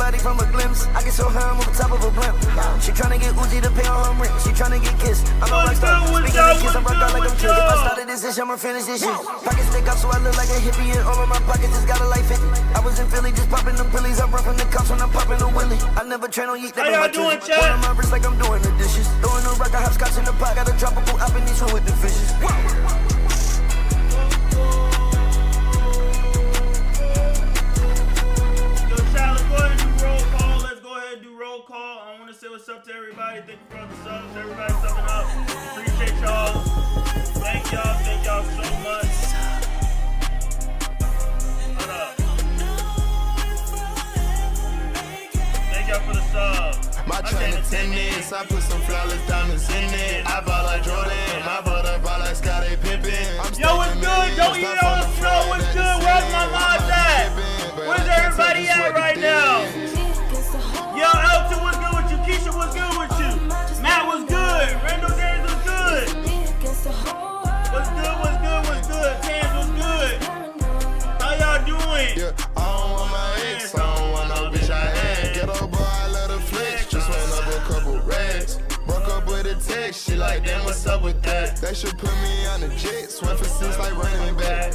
body from a glimpse. I get so high, I'm on top of a blimp. She tryna get Uzi to pay on her rent. She tryna get kissed. I'm a rockstar. Speaking of kiss, I'm rock out like I'm killed. If I started this shit, I'ma finish this shit. Pockets stick up so I look like a hippie, and all of my pockets just got a life 50. I was in Philly just popping them pillies. I'm roughing the cops when I'm popping a willy. I never train on yeet. How y'all doing, chat? One of my wrists like I'm doing the dishes. Throwing a rock, I have scotch in the pot. Got a tropical up in these with the fishes. Call. I want to say what's up to everybody. Thank you for all the subs. Everybody subbing up. Appreciate y'all. Thank y'all so much. Hold up. Thank y'all for the sub. My train of tennis, I put some flawless diamonds in it. I bought like Jordan, I bought like Scottie Pippen. Yo, what's good? Don't eat it on the snow. What's good? Where's my mods at? Where's everybody at right now? Yo, Elton, what's good with you? Keisha, what's good with you? Matt, what's good? Randall James, what's good? What's good? Tans, what's good? How y'all doing? Yeah, I don't want my ex, I don't want no bitch I had. Get up, boy, I let her flex. Just went up a couple racks. Broke up with a text, she like, damn, what's up with that? They should put me on the jet, swim for six like running back.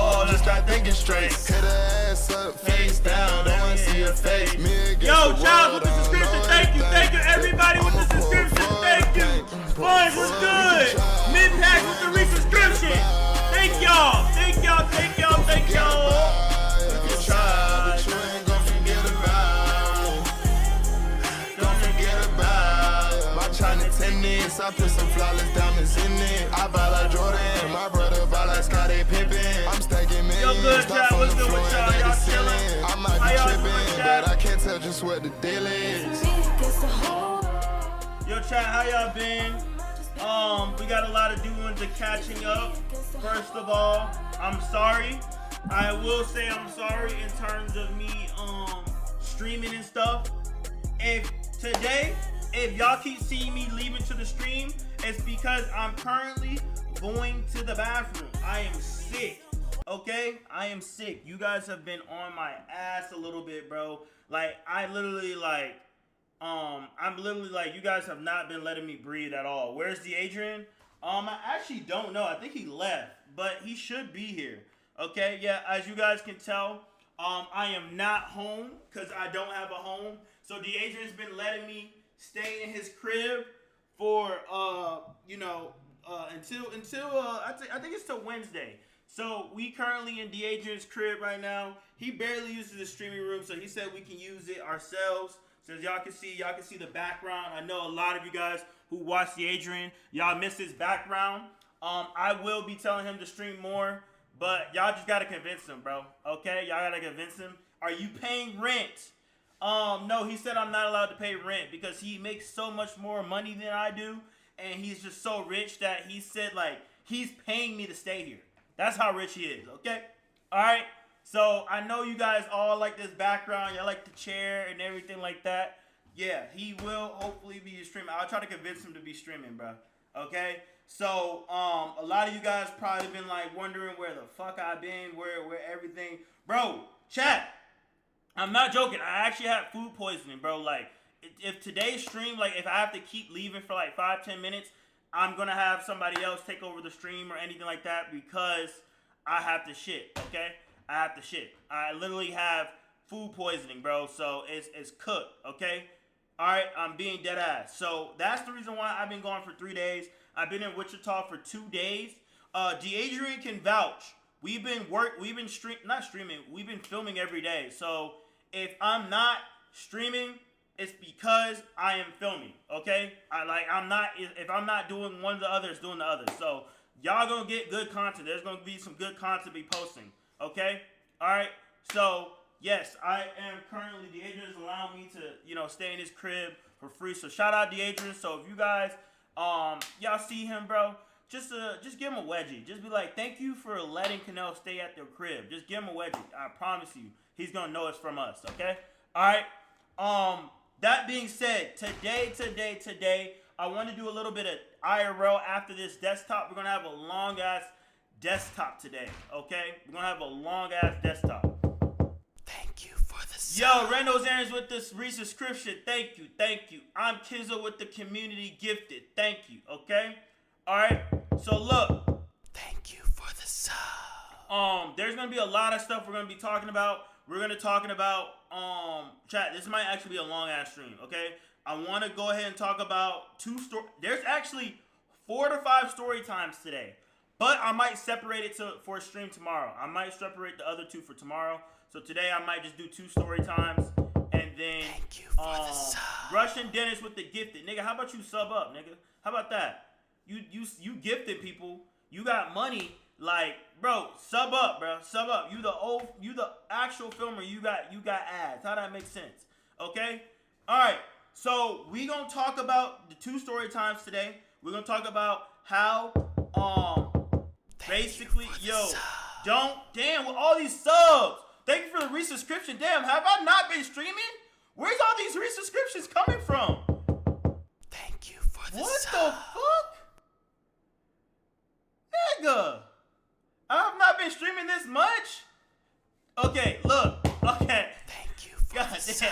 Oh, let's start thinking straight. Hit her ass up, face down, don't wanna see her face. Yo, Charles with the subscription, thank you, everybody with the subscription, thank you. Boys, what's good? Mid-pack with the resubscription. Thank y'all. If you try, but you ain't gon' forget about me. Don't forget about it. My China tennis, I put some flawless diamonds in it. I buy like Jordan, my brother buy like Scottie Pippen. I'm stacking millions, good, stop on the floor and y'all the ceiling. I might be tripping, but I can't tell just what the deal is. Yo, chat, how y'all been? We got a lot of doings and catching up. First of all, I'm sorry. I will say I'm sorry in terms of me streaming and stuff. If y'all keep seeing me leaving to the stream, it's because I'm currently going to the bathroom. I am sick. Okay? I am sick. You guys have been on my ass a little bit, bro. Like, I'm literally like, you guys have not been letting me breathe at all. Where's the Adrian? I actually don't know. I think he left, but he should be here. Okay? Yeah, as you guys can tell, I am not home because I don't have a home. So the Adrian's been letting me stay in his crib for, until I think it's till Wednesday. So we currently in Adrian's crib right now. He barely uses the streaming room, so he said we can use it ourselves. So as y'all can see the background. I know a lot of you guys who watch the Adrian, y'all miss his background. I will be telling him to stream more, but y'all just gotta convince him, bro. Okay, y'all gotta convince him. Are you paying rent? No, he said I'm not allowed to pay rent because he makes so much more money than I do, and he's just so rich that he said like he's paying me to stay here. That's how rich he is. Okay, all right. So I know you guys all like this background. Y'all like the chair and everything like that. Yeah, he will hopefully be streaming. I'll try to convince him to be streaming, bro. Okay. So a lot of you guys probably been like wondering where the fuck I've been, where everything, bro. Chat. I'm not joking. I actually had food poisoning, bro. Like if today's stream, like if I have to keep leaving for like 5-10 minutes, I'm gonna have somebody else take over the stream or anything like that because I have to shit. Okay. I have to shit. I literally have food poisoning, bro. So it's cooked, okay? All right, I'm being dead ass. So that's the reason why I've been gone for 3 days. I've been in Wichita for 2 days. Adrian can vouch. We've been filming every day. So if I'm not streaming, it's because I am filming, okay? If I'm not doing one of the others, doing the other. So y'all gonna get good content. There's gonna be some good content to be posting. Okay, all right. So yes, I am currently Deadrian's allowing me to stay in his crib for free. So shout out Deadrian. So if you guys y'all see him, bro, just give him a wedgie. Just be like, thank you for letting Kanel stay at their crib. Just give him a wedgie. I promise you, he's gonna know it's from us. Okay, all right. That being said, today, I want to do a little bit of IRL after this desktop. We're gonna have a long ass desktop today, okay? We're gonna have a long ass desktop. Thank you for Yo, Randall's Aaron's with this resubscription. Thank you, thank you. I'm Kizzo with the community gifted. Thank you, okay? Alright, so look. Thank you for the sub. There's gonna be a lot of stuff we're gonna be talking about. We're gonna talking about chat. This might actually be a long ass stream, okay? I want to go ahead and talk about there's actually 4 to 5 story times today, but I might separate it for a stream tomorrow. I might separate the other 2 for tomorrow. So today I might just do 2 story times, and then thank you for the sub. Russian Dennis with the gifted, nigga. How about you sub up, nigga? How about that? You gifted people. You got money. Like, bro, sub up, bro. Sub up. You the actual filmer. You got ads. How that make sense? Okay? Alright. So we gonna talk about the 2 story times today. We're gonna talk about how basically damn with all these subs. Thank you for the resubscription. Damn, have I not been streaming? Where's all these resubscriptions coming from? Thank you for the sub. What the fuck? Nigga. I have not been streaming this much. Okay, look. Okay. Thank you for the sub.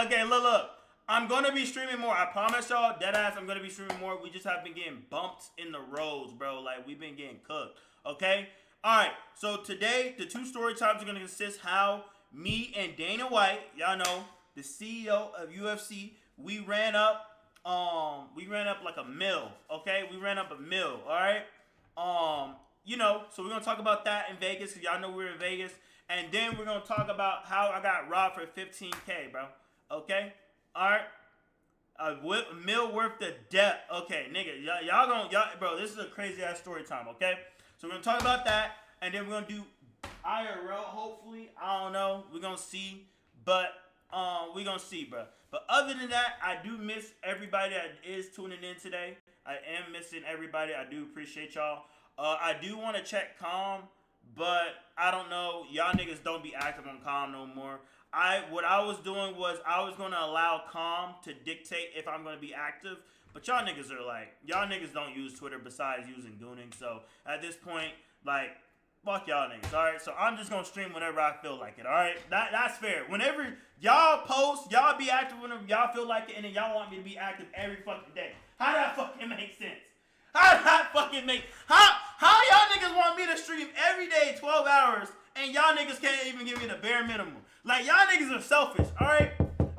Okay, look. I'm gonna be streaming more. I promise y'all, deadass, I'm gonna be streaming more. We just have been getting bumped in the roads, bro. Like, we've been getting cooked. Okay? Alright, so today, the 2 story times are gonna consist how me and Dana White, y'all know, the CEO of UFC, we ran up like a mill, okay? We ran up a mill, alright? You know, so we're gonna talk about that in Vegas, because y'all know we're in Vegas. And then we're gonna talk about how I got robbed for $15K, bro. Okay? Alright? A mill worth of debt. Okay, nigga, bro, this is a crazy ass story time, okay? So we're gonna talk about that, and then we're gonna do IRL, hopefully. I don't know. We're gonna see. But we're gonna see, bro. But other than that, I do miss everybody that is tuning in today. I am missing everybody. I do appreciate y'all. I do want to check Calm, but I don't know. Y'all niggas don't be active on Calm no more. What I was doing was I was gonna allow Calm to dictate if I'm gonna be active. But y'all niggas are like, y'all niggas don't use Twitter besides using Gooning. So at this point, like, fuck y'all niggas, alright? So I'm just gonna stream whenever I feel like it, alright? That's fair. Whenever y'all post, y'all be active whenever y'all feel like it, and then y'all want me to be active every fucking day. How that fucking make sense? How that fucking make, how y'all niggas want me to stream every day 12 hours, and y'all niggas can't even give me the bare minimum? Like, y'all niggas are selfish, alright?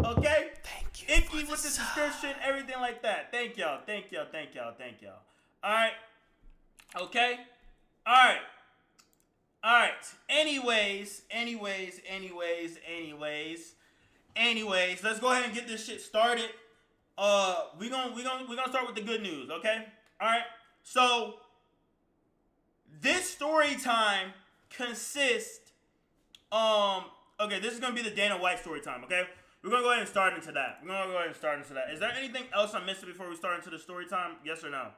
Okay? Thank you. Icky with the subscription, everything like that. Thank y'all. Alright? Okay? Alright. Anyways, let's go ahead and get this shit started. We gonna start with the good news, okay? Alright? So this story time consists okay, this is gonna be the Dana White story time, okay? We're gonna go ahead and start into that. Is there anything else I'm missing before we start into the story time? Yes or no?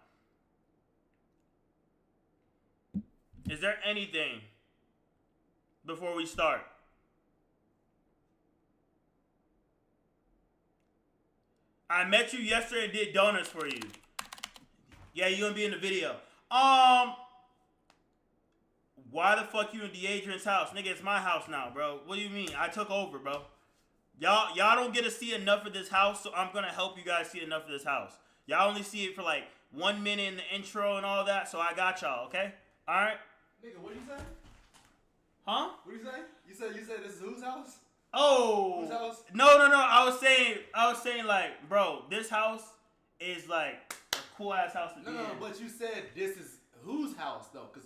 Is there anything before we start? I met you yesterday and did donuts for you. Yeah, you're gonna be in the video. Why the fuck you in Deadrian's house? Nigga, it's my house now, bro. What do you mean? I took over, bro. Y'all don't get to see enough of this house, so I'm gonna help you guys see enough of this house. Y'all only see it for like 1 minute in the intro and all that, so I got y'all, okay? Alright? Nigga, what you say? Huh? What you say? You said this is whose house? Oh! Whose house? No. I was saying like, bro, this house is like a cool ass house to be in. No, but you said this is whose house though? Cause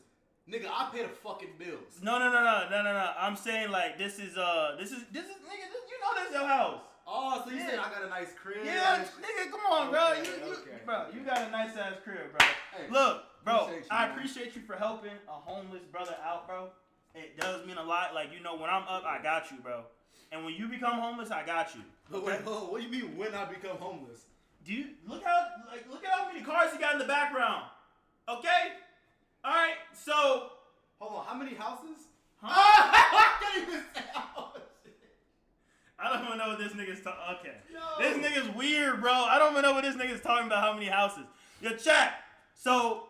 nigga, I pay the fucking bills. No. I'm saying like this is nigga, you know that's your house. Oh, so you said I got a nice crib? Yeah, nigga, come on, bro. Okay. You got a nice ass crib, bro. Hey, look, bro, I man. appreciate you for helping a homeless brother out, bro. It does mean a lot. Like, you know, when I'm up, I got you, bro. And when you become homeless, I got you. But wait, hold on. What do you mean when I become homeless? Do you look at how many cars you got in the background? Okay? Alright, so hold on, how many houses? Huh? I can't even say I don't even know what this nigga's talking. Okay. Yo. This nigga's weird, bro. I don't even know what this nigga's talking about, how many houses. Yo, chat. So,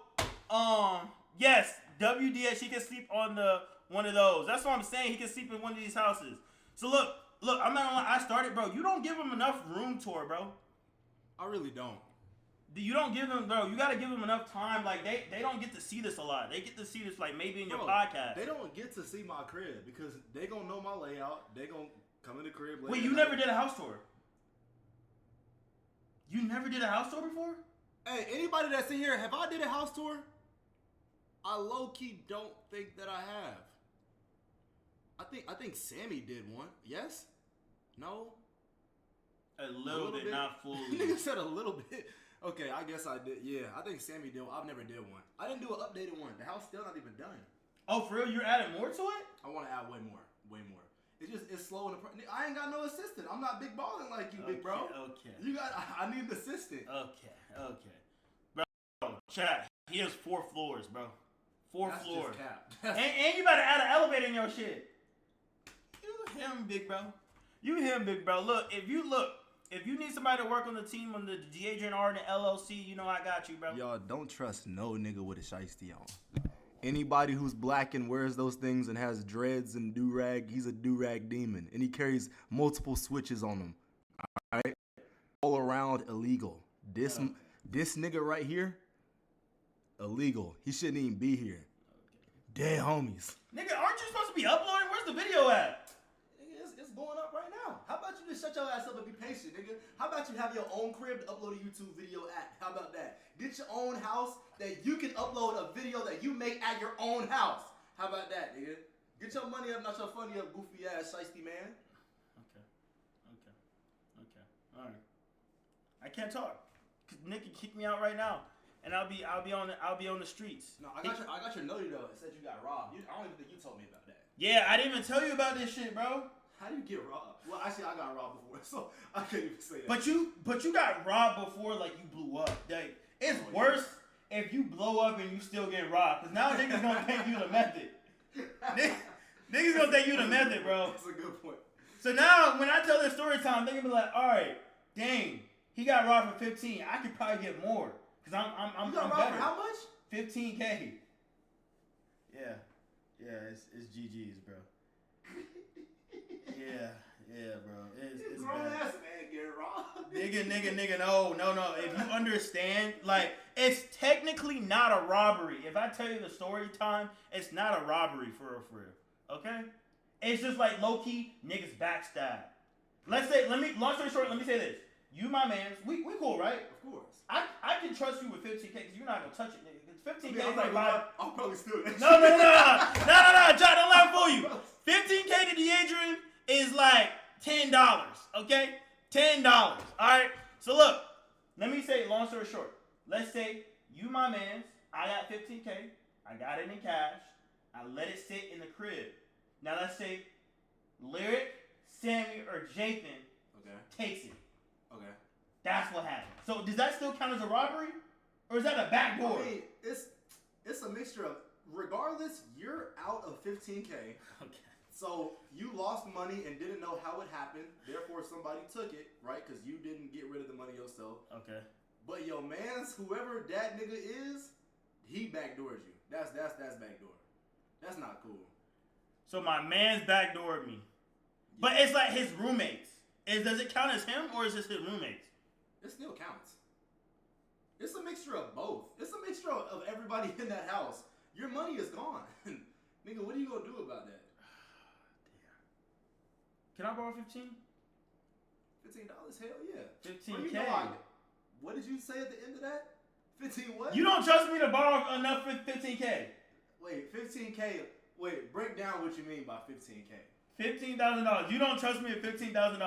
yes, WDS, he can sleep on one of those. That's what I'm saying. He can sleep in one of these houses. So look, Look, I'm not gonna lie. I started, bro. You don't give them enough room tour, bro. I really don't. You don't give them, bro. You gotta give them enough time. Like they don't get to see this a lot. They get to see this like maybe in your podcast. They don't get to see my crib because they gonna know my layout. They gonna come in the crib. Wait, you never did a house tour? You never did a house tour before? Hey, anybody that's in here, have I did a house tour? I low key don't think that I have. I think Sammy did one. Yes? No? A little bit, not fully. Nigga said a little bit. Okay, I guess I did. Yeah, I think Sammy did. I've never did one. I didn't do an updated one. The house still not even done. Oh, for real? You're adding more to it? I want to add way more. Way more. It's slow in the. I ain't got no assistant. I'm not big balling like you, big bro. Okay. You got. I need an assistant. Okay. Bro, chat. He has 4 floors, bro. 4 That's floors. Just cap. And you better add an elevator in your shit. You him, big bro. You him, big bro. If you need somebody to work on the team on the Adrian Arden LLC, you know I got you, bro. Y'all don't trust no nigga with a shiesty on. Anybody who's black and wears those things and has dreads and do-rag, he's a do-rag demon. And he carries multiple switches on him. Alright? All around illegal. This nigga right here, illegal. He shouldn't even be here. Dead homies. Nigga, aren't you supposed to be uploading? Where's the video at? It's going up right now. How about you just shut your ass up and be patient, nigga? How about you have your own crib to upload a YouTube video at? How about that? Get your own house that you can upload a video that you make at your own house. How about that, nigga? Get your money up, not your funny up, goofy ass shiesty man. Okay. All right. I can't talk. Cause Nick can kick me out right now, and I'll be on the streets. No, I got your notary though. It said you got robbed. I don't even think you told me about that. Yeah, I didn't even tell you about this shit, bro. How do you get robbed? Well, actually, I got robbed before, so I can't even say that. But you got robbed before, like you blew up. Like it's worse if you blow up and you still get robbed, because now niggas gonna think you the method. Niggas gonna think you the method, bro. That's a good point. So now when I tell this story time, they're gonna be like, all right, dang, he got robbed for 15. I could probably get more, because I'm you got robbed better. for how much? 15K. Yeah, it's GG's, bro. Yeah, bro. It's grown bad. ass man get robbed. Nigga, no. If you understand, like, it's technically not a robbery. If I tell you the story time, it's not a robbery for real. Okay? It's just like low-key, niggas backstab. Long story short, let me say this. You, my man, we cool, right? Of course. I can trust you with 15K because you're not gonna touch it, nigga. 15K is like I'll probably steal that. No, John, don't let him fool you. 15K to DeAdrian is like $10, okay? $10, all right? So look, let me say, long story short, let's say you, my mans, I got 15K, I got it in cash, I let it sit in the crib. Now let's say Lyric, Sammy, or Jathan takes it. Okay. That's what happened. So does that still count as a robbery? Or is that a backdoor? I mean, it's a mixture of, regardless, you're out of 15K. Okay. So you lost money and didn't know how it happened. Therefore, somebody took it, right? Because you didn't get rid of the money yourself. Okay. But your man's, whoever that nigga is, he backdoors you. That's backdoor. That's not cool. So my man's backdoored me. Yeah. But it's like his roommates. Does it count as him or is it his roommates? It still counts. It's a mixture of both. It's a mixture of everybody in that house. Your money is gone. Nigga, what are you gonna do about that? Can I borrow 15? $15? Hell yeah. 15K. You know what did you say at the end of that? 15 what? You don't trust me to borrow enough for 15K. Wait, 15K. Wait, break down what you mean by 15K. $15,000. You don't trust me at $15,000.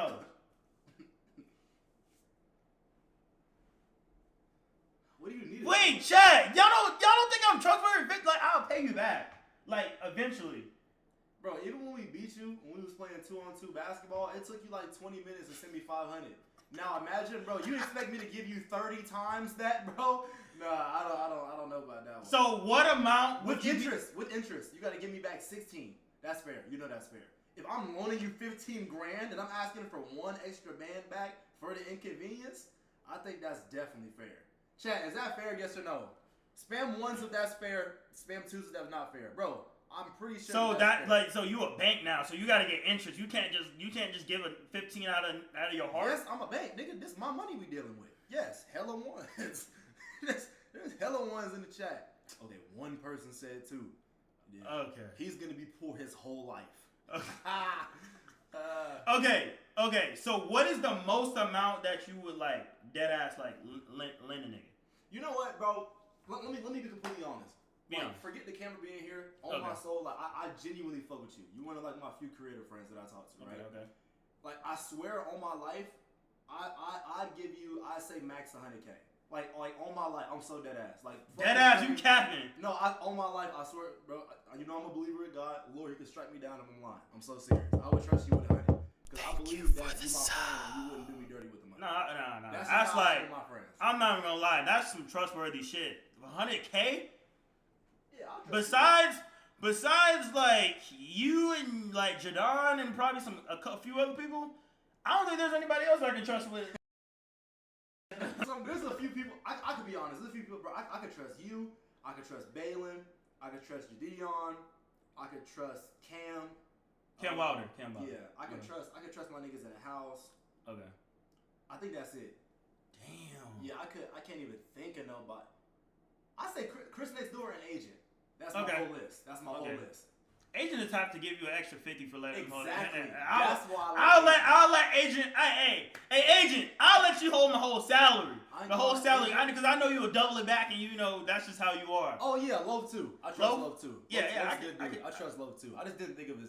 What do you need? Wait, Chad. Y'all don't think I'm trustworthy? Like, I'll pay you back. Like, eventually. Bro, even when we beat you, when we was playing 2-on-2 basketball, it took you like 20 minutes to send me 500. Now imagine, bro, you expect me to give you 30 times that, bro? Nah, I don't know about that one. So what amount with interest? With interest, you gotta give me back 16. That's fair. You know that's fair. If I'm loaning you 15 grand and I'm asking for one extra band back for the inconvenience, I think that's definitely fair. Chat, is that fair? Yes or no? Spam ones if that's fair. Spam twos if that's not fair, bro. I'm pretty sure. So that like so you a bank now, so you gotta get interest. You can't just give a 15 out of your heart. Yes, I'm a bank, nigga. This is my money we dealing with. Yes, hella ones. there's hella ones in the chat. Okay, one person said two. Yeah. Okay. He's gonna be poor his whole life. Okay. Okay. So what is the most amount that you would like dead ass like lend a nigga? You know what, bro? Let me be completely honest. Be Like, honest. forget the camera being here. On my soul, like I genuinely fuck with you. You one of like my few creative friends that I talk to, right? Okay. Like I swear on my life, I'd give you, I say max 100K. Like on my life, I'm so dead ass. Like Dead ass, you capping. No, on my life, I swear, bro. You know I'm a believer in God. Lord, you can strike me down if I'm lying. I'm so serious. I would trust you with 100. Because I believe that you my friend and you wouldn't do me dirty with the money. No. That's like my friends. I'm not even gonna lie. That's some trustworthy shit. 100K. Yeah, I'll trust you. Besides like you and like Jadon and probably a few other people, I don't think there's anybody else I can trust with. So there's a few people. I could be honest. There's a few people, bro. I could trust you. I could trust Balin. I could trust Jadion. I could trust Cam. Cam Wilder. Yeah, I could trust my niggas in the house. Okay. I think that's it. Damn. Yeah, I can't even think of nobody. I say Chris next door and Agent. That's my Okay. whole list. That's my whole list. Agent is have to give you an extra 50 for letting him hold it. Exactly. I'll- That's why I'll let Agent. Hey, Agent. I'll let you hold my whole salary. I The whole know, salary, Agent. because I know you'll double it back, and you know that's just how you are. Oh yeah, Love too. I trust Love? Love too. Yeah, Love's I a good can- dude. I trust Love too. I just didn't think of him,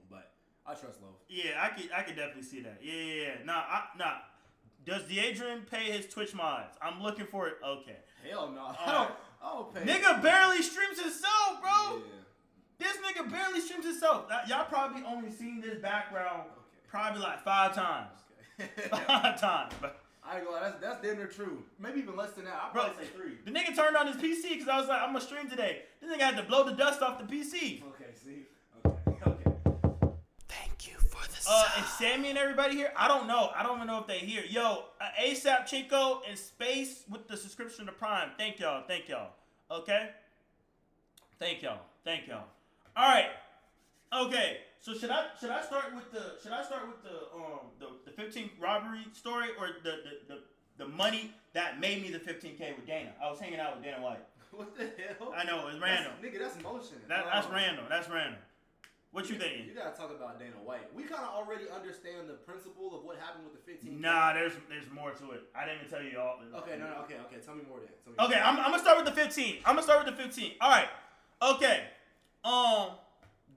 but I trust Love. Yeah, I could definitely see that. Yeah. Nah. Does Deadrian pay his Twitch mods? I'm looking for it. Okay. Hell no. Alright. I don't pay. Nigga barely streams himself, bro. Yeah. This nigga barely streams himself. Y'all probably only seen this background probably like 5 times. Okay. 5 times, but. I ain't gonna lie, that's damn near true. Maybe even less than that. I'll Bro, probably say 3. the nigga turned on his PC because I was like, I'm gonna stream today. This nigga had to blow the dust off the PC. Okay, see? Okay. Thank you for the Is Sammy and everybody here? I don't know. I don't even know if they here. Yo, ASAP Chico and Space with the subscription to Prime. Thank y'all. Okay? Thank y'all. All right. Okay. So should I start with the 15 robbery story or the money that made me the 15K with Dana? I was hanging out with Dana White. What the hell? I know, it's random. Nigga, that's motion. That's random. What you thinking? You gotta talk about Dana White. We kind of already understand the principle of what happened with the 15K. Nah, there's more to it. I didn't even tell you all. Okay, no, okay. Tell me more then. Okay, I'm gonna start with the 15. All right. Okay.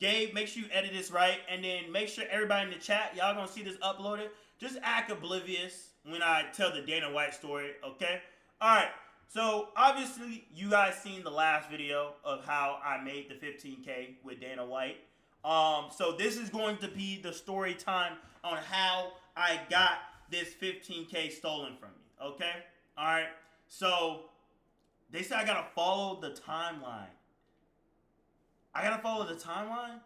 Gabe, make sure you edit this right, and then make sure everybody in the chat, y'all gonna see this uploaded. Just act oblivious when I tell the Dana White story. Okay. All right. So obviously, you guys seen the last video of how I made the 15K with Dana White. So this is going to be the story time on how I got this 15K stolen from me. Okay? Alright. So they say I gotta follow the timeline. I gotta follow the timeline?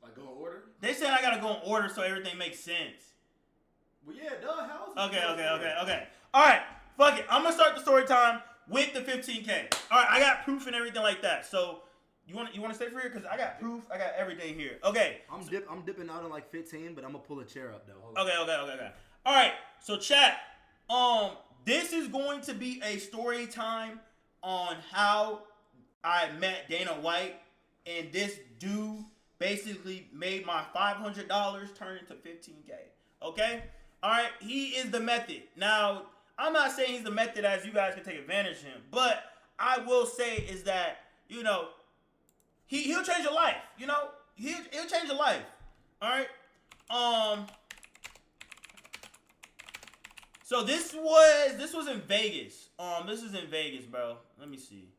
Like go in order? They said I gotta go in order so everything makes sense. Well, yeah, duh. How else? Okay. Alright. Fuck it. I'm gonna start the story time with the 15K. Alright, I got proof and everything like that. So you want to stay for here? Because I got proof. I got everything here. Okay. I'm dipping out in like 15, but I'm gonna pull a chair up though. Hold on. Okay. Alright, so chat. This is going to be a story time on how I met Dana White, and this dude basically made my $500 turn into 15K. Okay? Alright, he is the method. Now, I'm not saying he's the method as you guys can take advantage of him, but I will say is that, you know, he'll change your life. You know? He'll change your life. Alright? So this was in Vegas. This is in Vegas, bro. Let me see.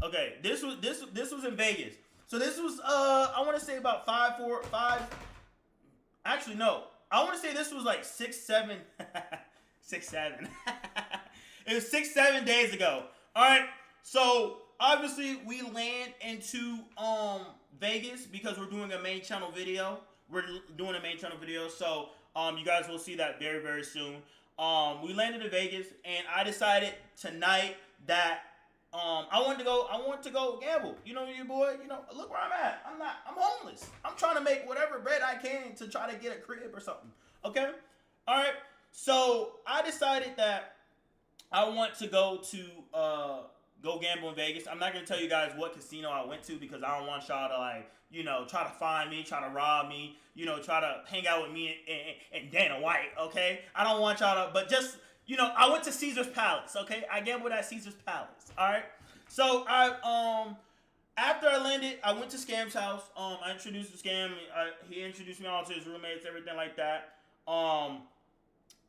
Okay, this was in Vegas. So this was I want to say about 5. Actually, no. I want to say this was like 6, 7. 6, 7. It was 6, 7 days ago. All right. So obviously we land into Vegas because we're doing a main channel video. So you guys will see that very, very soon. We landed in Vegas, and I decided tonight that I wanted to go gamble. You know, your boy, you know, look where I'm at. I'm homeless. I'm trying to make whatever bread I can to try to get a crib or something. Okay? All right. So I decided that I want to go gamble in Vegas. I'm not going to tell you guys what casino I went to because I don't want y'all to, like, you know, try to find me, try to rob me, you know, try to hang out with me and Dana White, okay? I don't want y'all to, but just, you know, I went to Caesar's Palace, okay? I gambled at Caesar's Palace, all right? So after I landed, I went to Scam's house. I introduced the Scam. He introduced me all to his roommates, everything like that.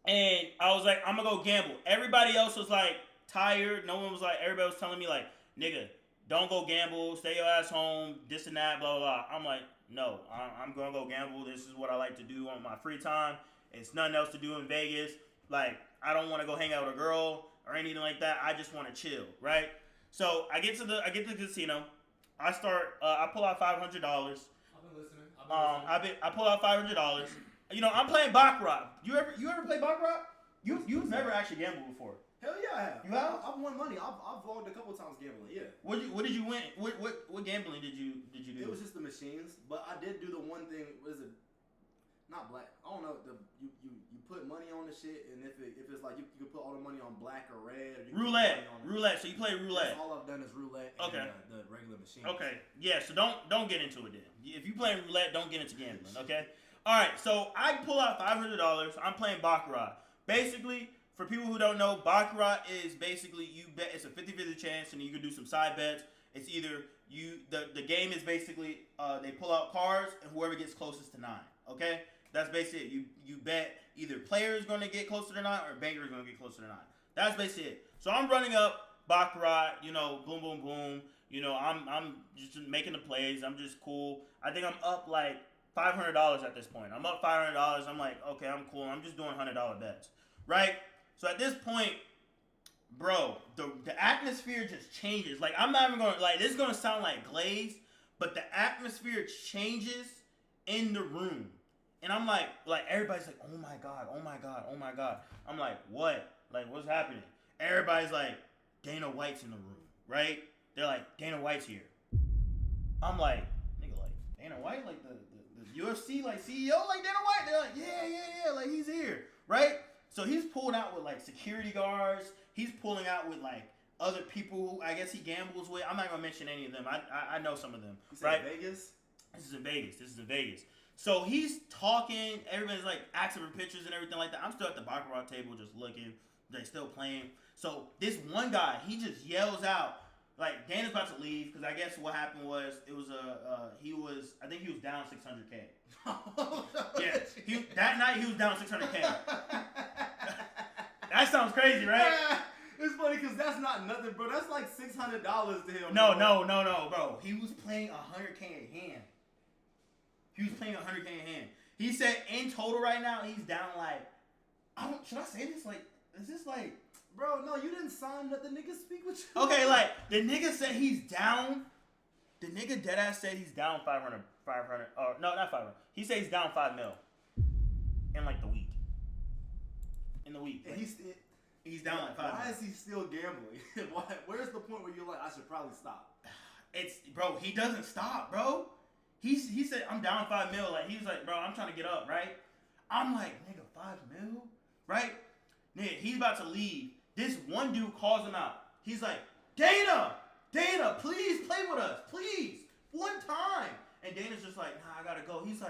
And I was like, I'm gonna go gamble. Everybody else was like tired. No one was like, everybody was telling me like, nigga, don't go gamble. Stay your ass home. This and that, blah, blah, blah. I'm like, no, I'm gonna go gamble. This is what I like to do on my free time. It's nothing else to do in Vegas. Like, I don't want to go hang out with a girl or anything like that. I just want to chill, right? So I get to the casino. I pull out $500. I've been listening. I pull out $500. You know, I'm playing baccarat. You ever play baccarat? You've never actually gambled before. Hell yeah, I have. You have? I've won money. I've vlogged a couple times gambling. Yeah. What did you win? What gambling did you do? It was just the machines, but I did do the one thing. What is it? Not black. I don't know. You put money on the shit, and if it's like you can put all the money on black or red. Or Roulette. So you play roulette. That's all I've done is roulette. Okay. And, the regular machine. Okay. Yeah. So don't get into it then. If you playing roulette, don't get into gambling. Okay. All right. So I pull out $500. I'm playing baccarat. Basically, for people who don't know, baccarat is basically you bet. It's a 50-50 chance, and you can do some side bets. It's either the game is basically they pull out cards, and whoever gets closest to 9. Okay. That's basically it. You bet either player is going to get closer to 9 or banker is going to get closer to 9. That's basically it. So I'm running up baccarat, you know, boom, boom, boom. You know, I'm just making the plays. I'm just cool. I think I'm up like $500 at this point. I'm up $500. I'm like, okay, I'm cool. I'm just doing $100 bets, right? So at this point, bro, the atmosphere just changes. Like, I'm not even going to, like, this is going to sound like glazed, but the atmosphere changes in the room. And I'm like everybody's like, oh my God, oh my God, oh my God. I'm like, what? Like, what's happening? Everybody's like, Dana White's in the room, right? They're like, Dana White's here. I'm like, nigga, like, Dana White, like the UFC, like, CEO, like Dana White? They're like, yeah, like, he's here, right? So he's pulling out with, like, security guards. He's pulling out with, like, other people who I guess he gambles with. I'm not going to mention any of them. I know some of them, right? Vegas? This is in Vegas. So he's talking, everybody's like asking for pictures and everything like that. I'm still at the baccarat table just looking. They're still playing. So this one guy, he just yells out, like, Dana's about to leave, because I guess what happened was, it was I think he was down 600K. Yeah, that night he was down 600K. That sounds crazy, right? It's funny because that's not nothing, bro. That's like $600 to him. No, bro. He was playing 100K in hand. He said in total right now he's down like, should I say this? Like, is this like, bro? No, you didn't sign nothing. Nigga, speak with you. Okay, like the nigga said he's down. The nigga deadass said he's down 500. Or no, not 500. He said he's down $5 million in like the week. And like, he's down like $5 million. Why is he still gambling? Where's the point where you're like, I should probably stop? Bro, he doesn't stop, bro. He said, I'm down $5 million. Like, he was like, bro, I'm trying to get up, right? I'm like, nigga, $5 million? Right? Nigga, he's about to leave. This one dude calls him out. He's like, Dana, please play with us. Please. One time. And Dana's just like, nah, I gotta go. He's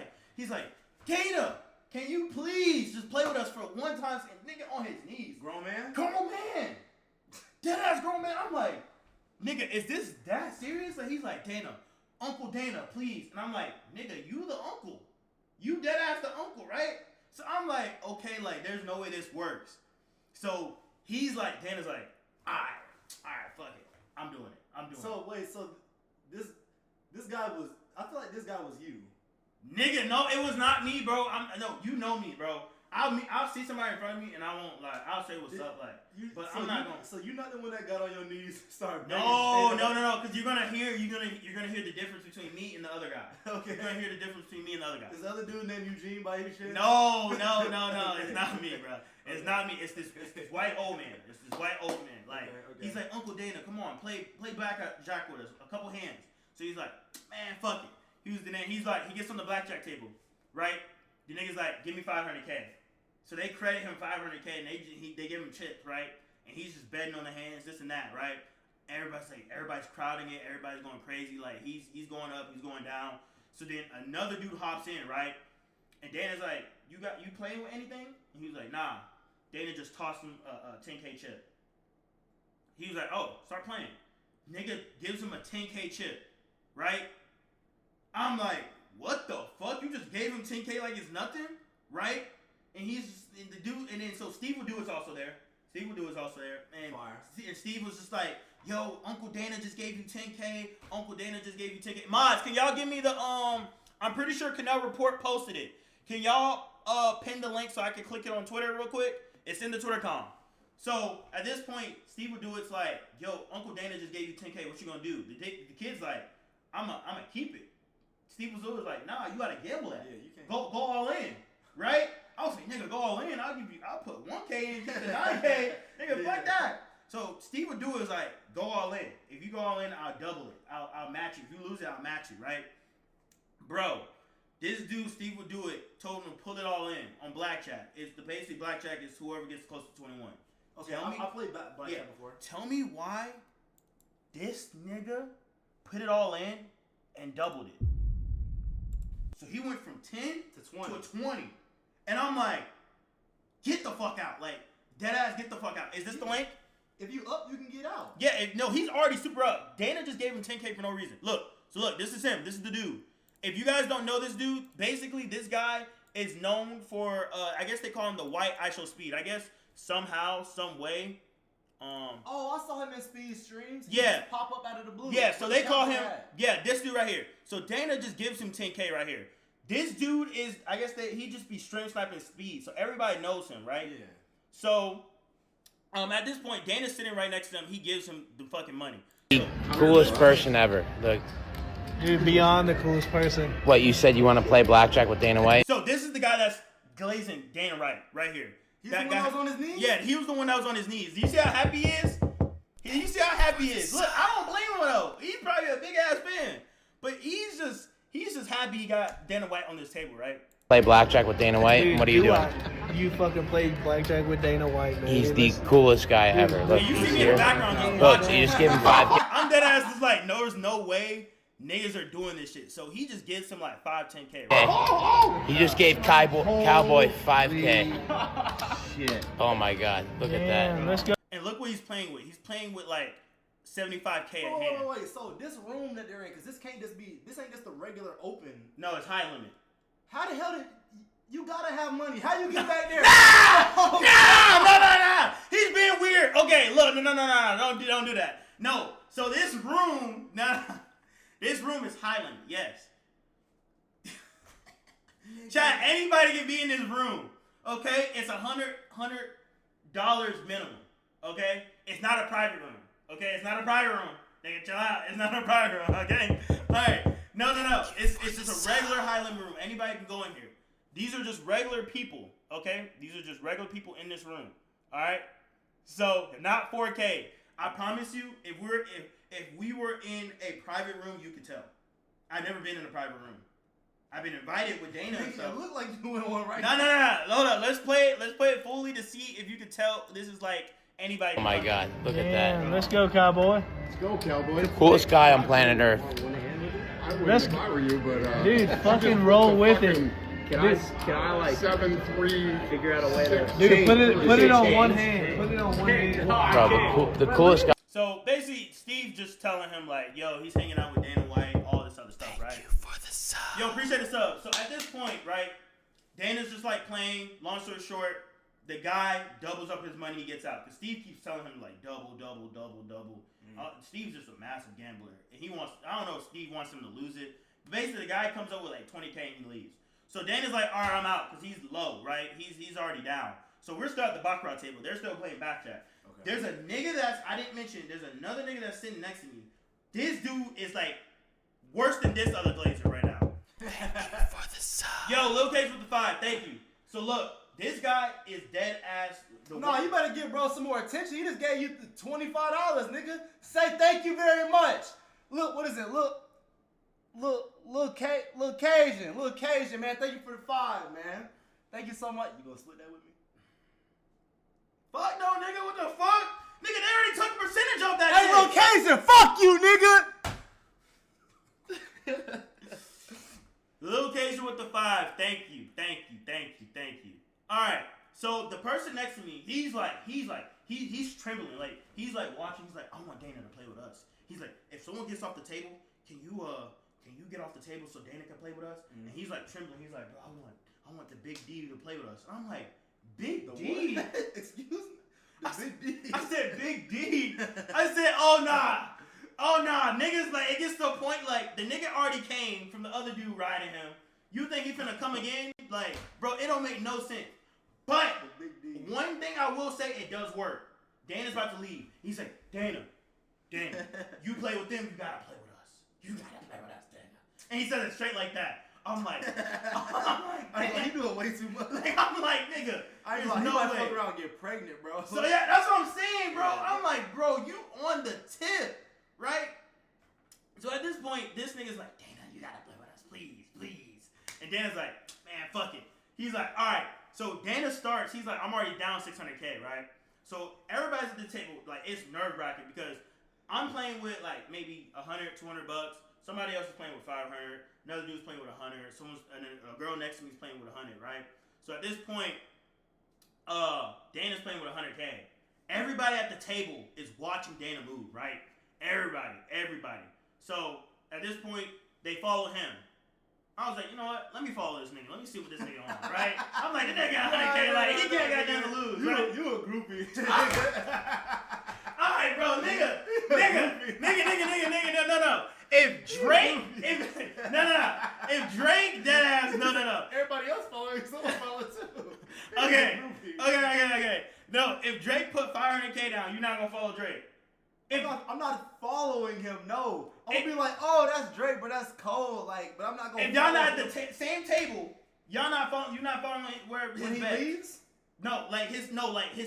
like, Dana, can you please just play with us for one time? And nigga on his knees. Grown man? Deadass grown man. I'm like, nigga, is this that serious? Like, he's like, Dana, Uncle Dana, please. And I'm like, nigga, you the uncle. You dead ass the uncle, right? So I'm like, okay, like, there's no way this works. So he's like, Dana's like, all right, fuck it. I'm doing it. So wait, so this guy was, I feel like this guy was you. Nigga, no, it was not me, bro. No, you know me, bro. I'll see somebody in front of me and I won't like. I'll say what's up like. But I'm not gonna. So you're not the one that got on your knees, start. No. Because you're gonna hear the difference between me and the other guy. Okay. You're gonna hear the difference between me and the other guy. Is the other dude named Eugene by any chance? No. It's not me, bro. It's not me. It's this white old man. Like he's like, Uncle Dana, come on, play blackjack with us. A couple hands. So he's like, man, fuck it. He's like, he gets on the blackjack table, right? The nigga's like, give me $500K. So they credit him $500K and they give him chips, right? And he's just betting on the hands, this and that, right? Everybody's crowding it, everybody's going crazy, like he's going up, he's going down. So then another dude hops in, right? And Dana's like, you playing with anything? And he was like, nah. Dana just tossed him a 10K chip. He was like, oh, start playing. Nigga gives him a 10K chip, right? I'm like, what the fuck? You just gave him 10K like it's nothing, right? And he's just, and the dude, and then so Steve Would Do is also there. And Steve was just like, yo, Uncle Dana just gave you 10K. Uncle Dana just gave you 10K. Mods, can y'all give me the I'm pretty sure Kanel Report posted it. Can y'all pin the link so I can click it on Twitter real quick? It's in the Twitter com. So at this point, Steve Would Do it's like, yo, Uncle Dana just gave you 10K. What you gonna do? The kid's like, I'ma keep it. Steve Would Do was like, nah, you gotta gamble that. Yeah, you can't. Go all in, right? I was like, nigga, go all in. I'll put 1K in, get the 9K. Nigga, fuck that. So Steve Would Do is like, go all in. If you go all in, I'll double it. I'll match you. If you lose it, I'll match you, right? Bro, this dude, Steve Would Do it, told him to pull it all in on blackjack. Basically blackjack is whoever gets close to 21. Okay, I played blackjack before. Tell me why this nigga put it all in and doubled it. So he went from 10 to 20. And I'm like, get the fuck out. Like, deadass, get the fuck out. Is this the link? If you up, you can get out. Yeah, no, he's already super up. Dana just gave him 10K for no reason. Look, this is him. This is the dude. If you guys don't know this dude, basically this guy is known for, I guess they call him the white IShowSpeed. I guess somehow, some way. I saw him in Speed streams. He just pop up out of the blue. Yeah, so they call him, this dude right here. So Dana just gives him 10K right here. This dude is, I guess he just be stream sniping Speed, so everybody knows him, right? Yeah. So, at this point, Dana's sitting right next to him. He gives him the fucking money. Coolest person ever. Look. Dude, beyond the coolest person. What, you said you want to play blackjack with Dana White? So this is the guy that's glazing Dana right here. He's the one that was on his knees? Yeah, he was the one that was on his knees. Do you see how happy he is? You see how happy he is? Look, I don't blame him though. He's probably a big ass fan. But he's just happy he got Dana White on this table, right? Play blackjack with Dana White? Dude, what are you doing? You fucking played blackjack with Dana White, man. He's the coolest guy ever. Look, you see me here. in the background. Look, so you just gave him 5K. I'm dead ass just like, no, there's no way niggas are doing this shit. So he just gives him like 10K, right? He just gave Cowboy 5K. Shit. Oh my god. Look at that. Let's go. And look what he's playing with. He's playing with like 75K a hand. Wait. So this room that they're in, because this ain't just the regular open. No, it's high limit. How the hell did you gotta have money? How you get back there? No. He's being weird. Okay, look, no. Don't do that. No. So this room, this room is high limit. Yes. Chat, anybody can be in this room. Okay, it's $100 minimum. Okay, it's not a private room. Okay, it's not a private room. Nigga, chill out. It's not a private room. Okay, all right. No. It's just a regular high limit room. Anybody can go in here. These are just regular people. Okay, these are just regular people in this room. All right. So not 4K. I promise you, if we were in a private room, you could tell. I've never been in a private room. I've been invited with Dana and stuff. It look like you in one right now. No. Hold up. Let's play it fully to see if you can tell this is like anybody. Oh my god. Look at that. Let's go, Cowboy. Let's go, Cowboy. Coolest guy on planet Earth. I wouldn't if I were you, but dude, fucking roll with it. Can I like 7-3 figure out a way to dude, put it on one hand. Put it on one hand. Bro, the coolest guy. So basically, Steve just telling him like, yo, he's hanging out with Dana White, all this other stuff, right? Thank you for the sub. Yo, appreciate the sub. So at this point, right, Dana's just like playing. Long story short, the guy doubles up his money, he gets out. Because Steve keeps telling him like double. Steve's just a massive gambler. And I don't know if Steve wants him to lose it. But basically, the guy comes up with like 20K and he leaves. So Dana's like, all right, I'm out because he's low, right? He's already down. So we're still at the Baccarat table. They're still playing backjack. Okay. There's a nigga I didn't mention. There's another nigga that's sitting next to me. This dude is like worse than this other glazer right now. Thank you for the sub. Yo, Lil Cage with the 5. Thank you. So look, this guy is dead ass. No, you better give bro some more attention. He just gave you $25, nigga. Say thank you very much. Look, what is it? Lil Cajun, man. Thank you for the 5, man. Thank you so much. You gonna split that with me? Fuck no, nigga. What the fuck? Nigga, they already took a percentage off that hey, shit. Lil Cajun, fuck you, nigga. Lil Cajun with the 5. Thank you. All right. So the person next to me, he's trembling. Like he's like watching. He's like, I want Dana to play with us. He's like, if someone gets off the table, can you get off the table so Dana can play with us? And he's like trembling. He's like, bro, I want the Big D to play with us. And I'm like, Big D? Excuse me. Big D. I said Big D. I said, oh nah, niggas like it gets to a point like the nigga already came from the other dude riding him. You think he finna come again? Like, bro, it don't make no sense. But one thing I will say, it does work. Dana's about to leave. He's like, Dana, you play with them, you gotta play with us. You gotta play with us, Dana. And he says it straight like that. I'm like, he doing way too much. Like, I'm like, nigga, I ain't no way. Fuck around and get pregnant, bro. So yeah, that's what I'm saying, bro. I'm like, bro, you on the tip, right? So at this point, this nigga's like, Dana, you gotta play with us, please. And Dana's like, man, fuck it. He's like, all right. So Dana starts. He's like, I'm already down 600K, right? So everybody's at the table. Like, it's nerve wracking because I'm playing with like maybe 100, 200 bucks. Somebody else is playing with 500. Another dude's playing with 100. And then a girl next to me is playing with 100, right? So at this point, Dana's playing with 100K. Everybody at the table is watching Dana move, right? Everybody. So at this point, they follow him. I was like, you know what? Let me follow this nigga. Let me see what this nigga on, right? I'm like, the nigga got 100K. Like, he can't got nothing to lose, right? You a groupie. All right, bro, nigga, no. If Drake, no. Everybody else following, someone follow too. Okay. No, if Drake put 500K down, you're not gonna follow Drake. I'm not following him. No, I'm gonna be like, oh, that's Drake, but that's cold. Like, but I'm not gonna. If y'all not at the same table, you're not following where his when he bet. leaves. No, like his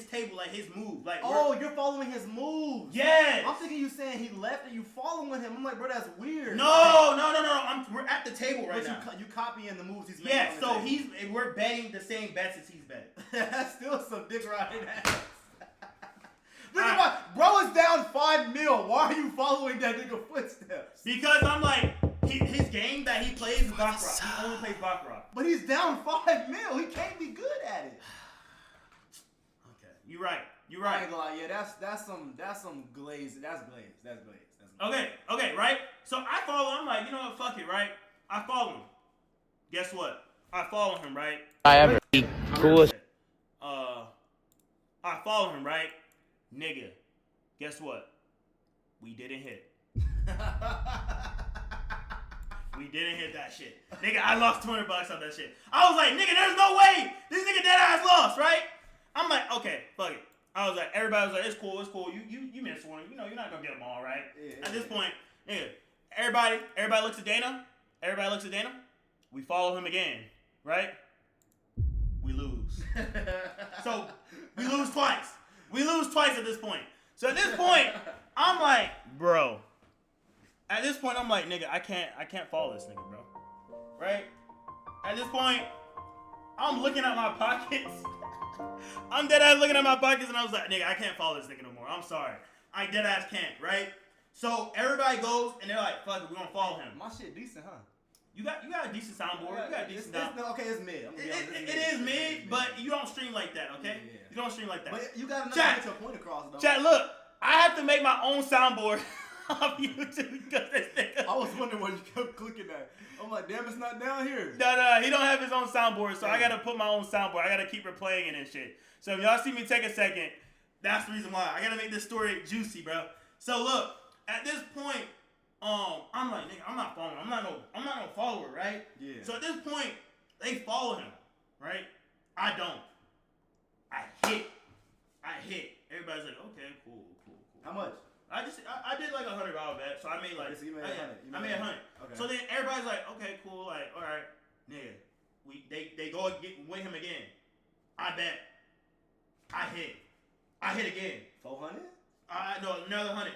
table, like his move, like. Oh, you're following his moves. Yes. I'm thinking you saying he left and you following him. I'm like, bro, that's weird. No. We're at the table right now. You copying the moves he's making. Yeah, so we're betting the same bets as he's betting. That's still some dick riding ass. Think about, bro is down $5 million. Why are you following that nigga footsteps? Because I'm like, his game that he plays is Baccarat. He only plays Baccarat. But he's down $5 million. He can't be good at it. Okay, you're right. I ain't gonna lie. Yeah, that's some glaze. That's glaze. Okay, right? So I follow him. I'm like, you know what? Fuck it, right? I follow him. Guess what? I follow him, right? I ever coolest. I follow him, right? Nigga, guess what? We didn't hit. We didn't hit that shit. Nigga, I lost $200 on that shit. I was like, nigga, there's no way this nigga dead ass lost, right? I'm like, okay, fuck it. I was like, everybody was like, it's cool. You missed one. You know, you're not gonna get them all, right? At this point, nigga, everybody looks at Dana. We follow him again, right? We lose. So we lose twice. At this point. So at this point, I'm like, bro. At this point, I'm like, nigga, I can't follow this nigga, bro. Right? At this point, I'm looking at my pockets. I'm dead ass looking at my pockets, and I was like, nigga, I can't follow this nigga no more. I'm sorry. I dead ass can't, right? So everybody goes, and they're like, fuck it, we're gonna follow him. My shit decent, huh? You got a decent soundboard. You got a decent soundboard. Okay, it's mid. It is mid, but you don't stream like that, okay? Yeah. You don't stream like that. But you got enough to get your point across, though. Chat, look, I have to make my own soundboard on YouTube because this nigga. I was wondering why you kept clicking that. I'm like, damn, it's not down here. No, he don't have his own soundboard, so I gotta put my own soundboard. I gotta keep replaying it and shit. So if y'all see me take a second, that's the reason why. I gotta make this story juicy, bro. So look, at this point, I'm like, nigga, I'm not following. I'm not no follower, right? Yeah. So at this point, they follow him, right? I don't. I hit. Everybody's like, okay, cool. How much? I did like $100 bet, so I made like, So you made 100. I made 100. Okay. So then everybody's like, okay, cool, like, all right, nigga, they go with him again. I bet. I hit again. 400? No, another 100.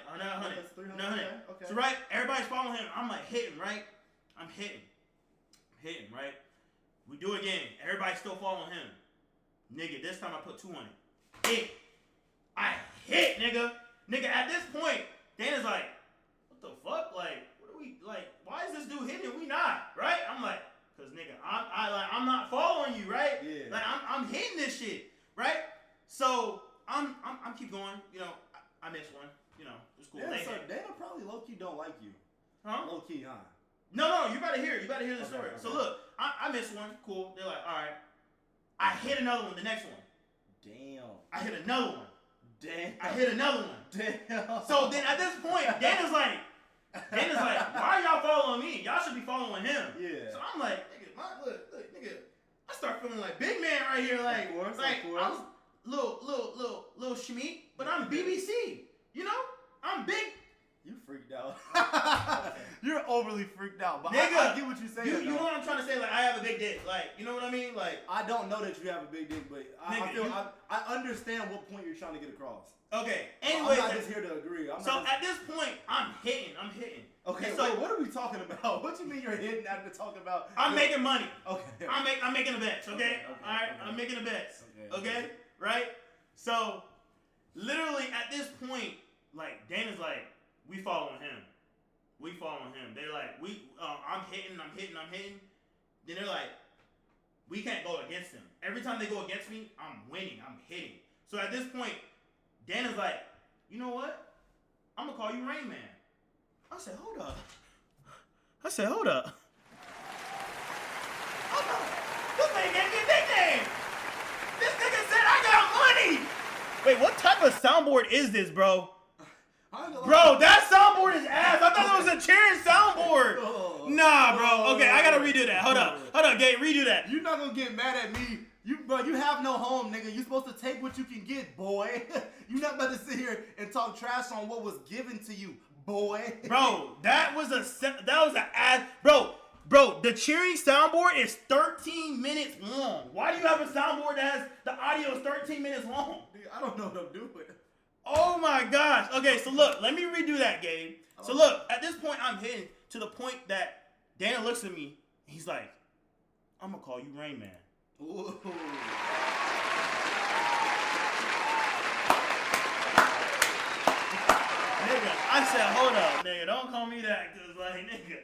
That's 300. Another 100. Okay. So right, everybody's following him. I'm like hitting, right? I'm hitting, right? We do it again. Everybody's still following him. Nigga, this time I put 200. Hit. I hit, nigga. Nigga, at this point, Dana's like, what the fuck? Like, what are we, like, why is this dude hitting and we not, right? I'm like, cause nigga, I'm not following you, right? Yeah. Like, I'm hitting this shit, right? So I'm keep going. You know, I missed one. You know, it's cool. Yeah, so Dana probably low key don't like you. Huh? Low key, huh? No, you gotta hear it. You gotta hear the Okay, story. okay. So look, I missed one. Cool. They're like, all right. I hit another one. The next one. Damn. I hit another one. Damn. I hit another one. Damn. So then at this point, Dana's like, why are y'all following me? Y'all should be following him. Yeah. So I'm like, nigga, look, nigga. I start feeling like big man right here, like, Of course. I'm little Shmeek, but I'm BBC. You know, I'm big. You freaked out. You're overly freaked out. But Nigga, I get what you're saying. You know what I'm trying to say? Like, I have a big dick. Like, you know what I mean? Like, I don't know that you have a big dick, but Nigga, I understand what point you're trying to get across. okay. I'm Anyways, not just here to agree. at this point, I'm hitting. Okay, so wait, what are we talking about? What do you mean you're hitting after talking about? I'm making money. Okay. I'm making the bets. Okay. Okay, All right. okay. I'm making the bets. Okay. Okay. Right. So, literally at this point, like Dana's like, we following him. They're like, I'm hitting. Then they're like, we can't go against him. Every time they go against me, I'm winning. I'm hitting. So at this point, Dana's like, you know what? I'm gonna call you Rain Man. I said, hold up. This nigga gave me a nickname. This nigga said I got money. Wait, what type of soundboard is this, bro? Bro, that soundboard is ass. I thought it was a cheering soundboard. Nah, bro. Okay, I gotta redo that. Hold up, Gabe, redo that. You're not gonna get mad at me. You have no home, nigga. You supposed to take what you can get, boy. You're not about to sit here and talk trash on what was given to you, boy. Bro, that was an ass. Bro, the cheering soundboard is 13 minutes long. Why do you have a soundboard that has the audio is 13 minutes long? Nigga, I don't know what I'm doing. Oh my gosh. Okay, so look, let me redo that, Gabe. So look, at this point, I'm hitting to the point that Dana looks at me. He's like, I'm gonna call you Rain Man. Ooh. Nigga, I said, hold up, nigga, don't call me that, cause like, nigga,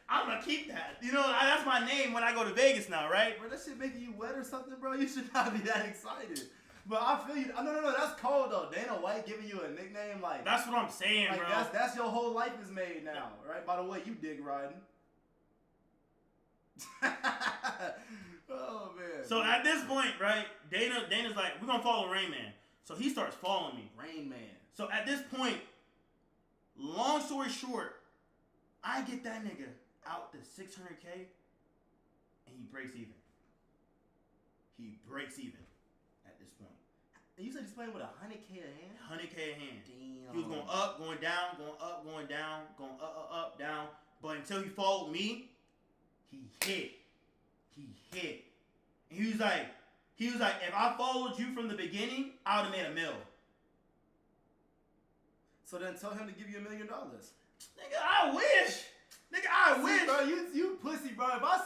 I'm gonna keep that. You know, that's my name when I go to Vegas now, right? Bro, that shit making you wet or something, bro? You should not be that excited. But I feel you. No, that's cold though. Dana White giving you a nickname like That's what I'm saying, like bro. that's your whole life is made now, right? By the way, you dig riding. Oh man. So at this point, right, Dana's like, we're gonna follow Rain Man. So he starts following me. Rain Man. So at this point, long story short, I get that nigga out to 600K and he breaks even. At this point. And you said he's playing with 100K a hand? 100K a hand. Damn. He was going up, going down, going up, going down, going up, down. But until he followed me, he hit. And he was like, if I followed you from the beginning, I would have made $1 million. So then tell him to give you $1 million. Nigga, I wish. See, bro, you pussy, bro. If I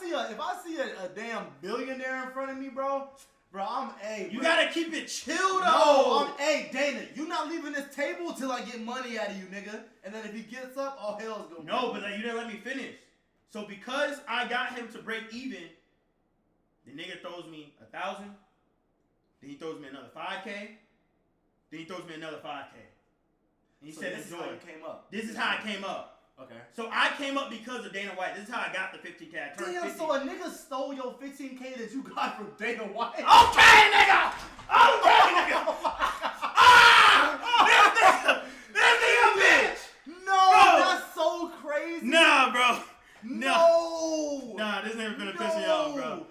see a damn billionaire in front of me, bro, I'm A. You gotta keep it chill though. No, I'm A. Dana, you not leaving this table till I get money out of you, nigga. And then if he gets up, all hell's gonna No, but like, you didn't let me finish. So because I got him to break even, the nigga throws me 1,000. Then he throws me another 5K. Then he throws me another 5K. And he said, this is enjoy. how you came up. This is how I came up. Okay. So I came up because of Dana White. This is how I got the 15K. I turned Damn, 50. so a nigga stole your 15K that you got from Dana White? Okay, nigga! This nigga bitch! No, Bro. that's so crazy. Nah, bro. No. Nah, this nigga finna piss me off, bro.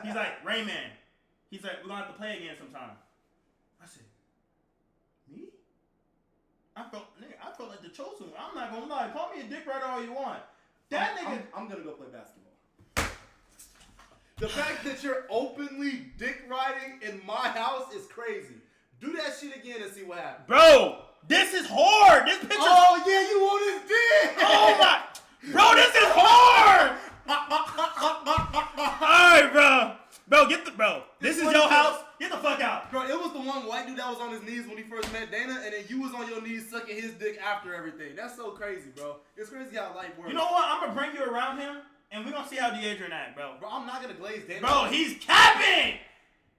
He's like, Rain Man. He's like, we're gonna have to play again sometime. I said, me? I felt like the chosen one. I'm not gonna lie. Call me a dick rider all you want. That nigga. I'm gonna go play basketball. The fact that you're openly dick riding in my house is crazy. Do that shit again and see what happens. Bro, this is hard. This picture. Oh yeah, you want his dick? Oh my. Bro, this is hard. Alright, bro. Bro, this is your house. Get the fuck out. Bro, it was the one white dude that was on his knees when he first met Dana, and then you was on your knees sucking his dick after everything. That's so crazy, bro. It's crazy how life works. You know what? I'm gonna bring you around him, and we're gonna see how DeAdrian act, bro. Bro, I'm not gonna glaze Dana. Bro, he's capping.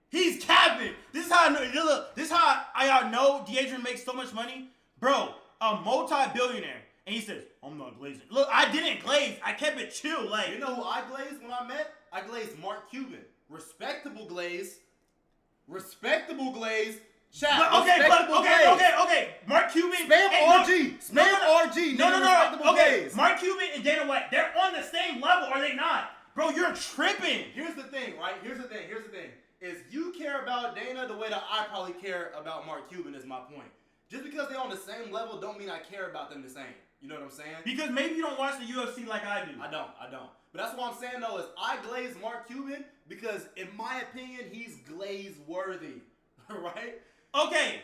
He's capping. This is how I know. Look, this is how I know DeAdrian makes so much money, bro. A multi-billionaire, and he says, "I'm not glazing." Look, I didn't glaze. I kept it chill. Like, you know who I glazed when I met? I glazed Mark Cuban. Respectable glaze. Chat. but, okay. Mark Cuban. Spam RG. No. Respectable Okay, glaze. Mark Cuban and Dana White, they're on the same level, are they not? Bro, you're tripping. Here's the thing, right? Here's the thing. Is you care about Dana the way that I probably care about Mark Cuban is my point. Just because they're on the same level don't mean I care about them the same. You know what I'm saying? Because maybe you don't watch the UFC like I do. I don't. But that's what I'm saying though is I glaze Mark Cuban because in my opinion he's glaze worthy. Right? Okay.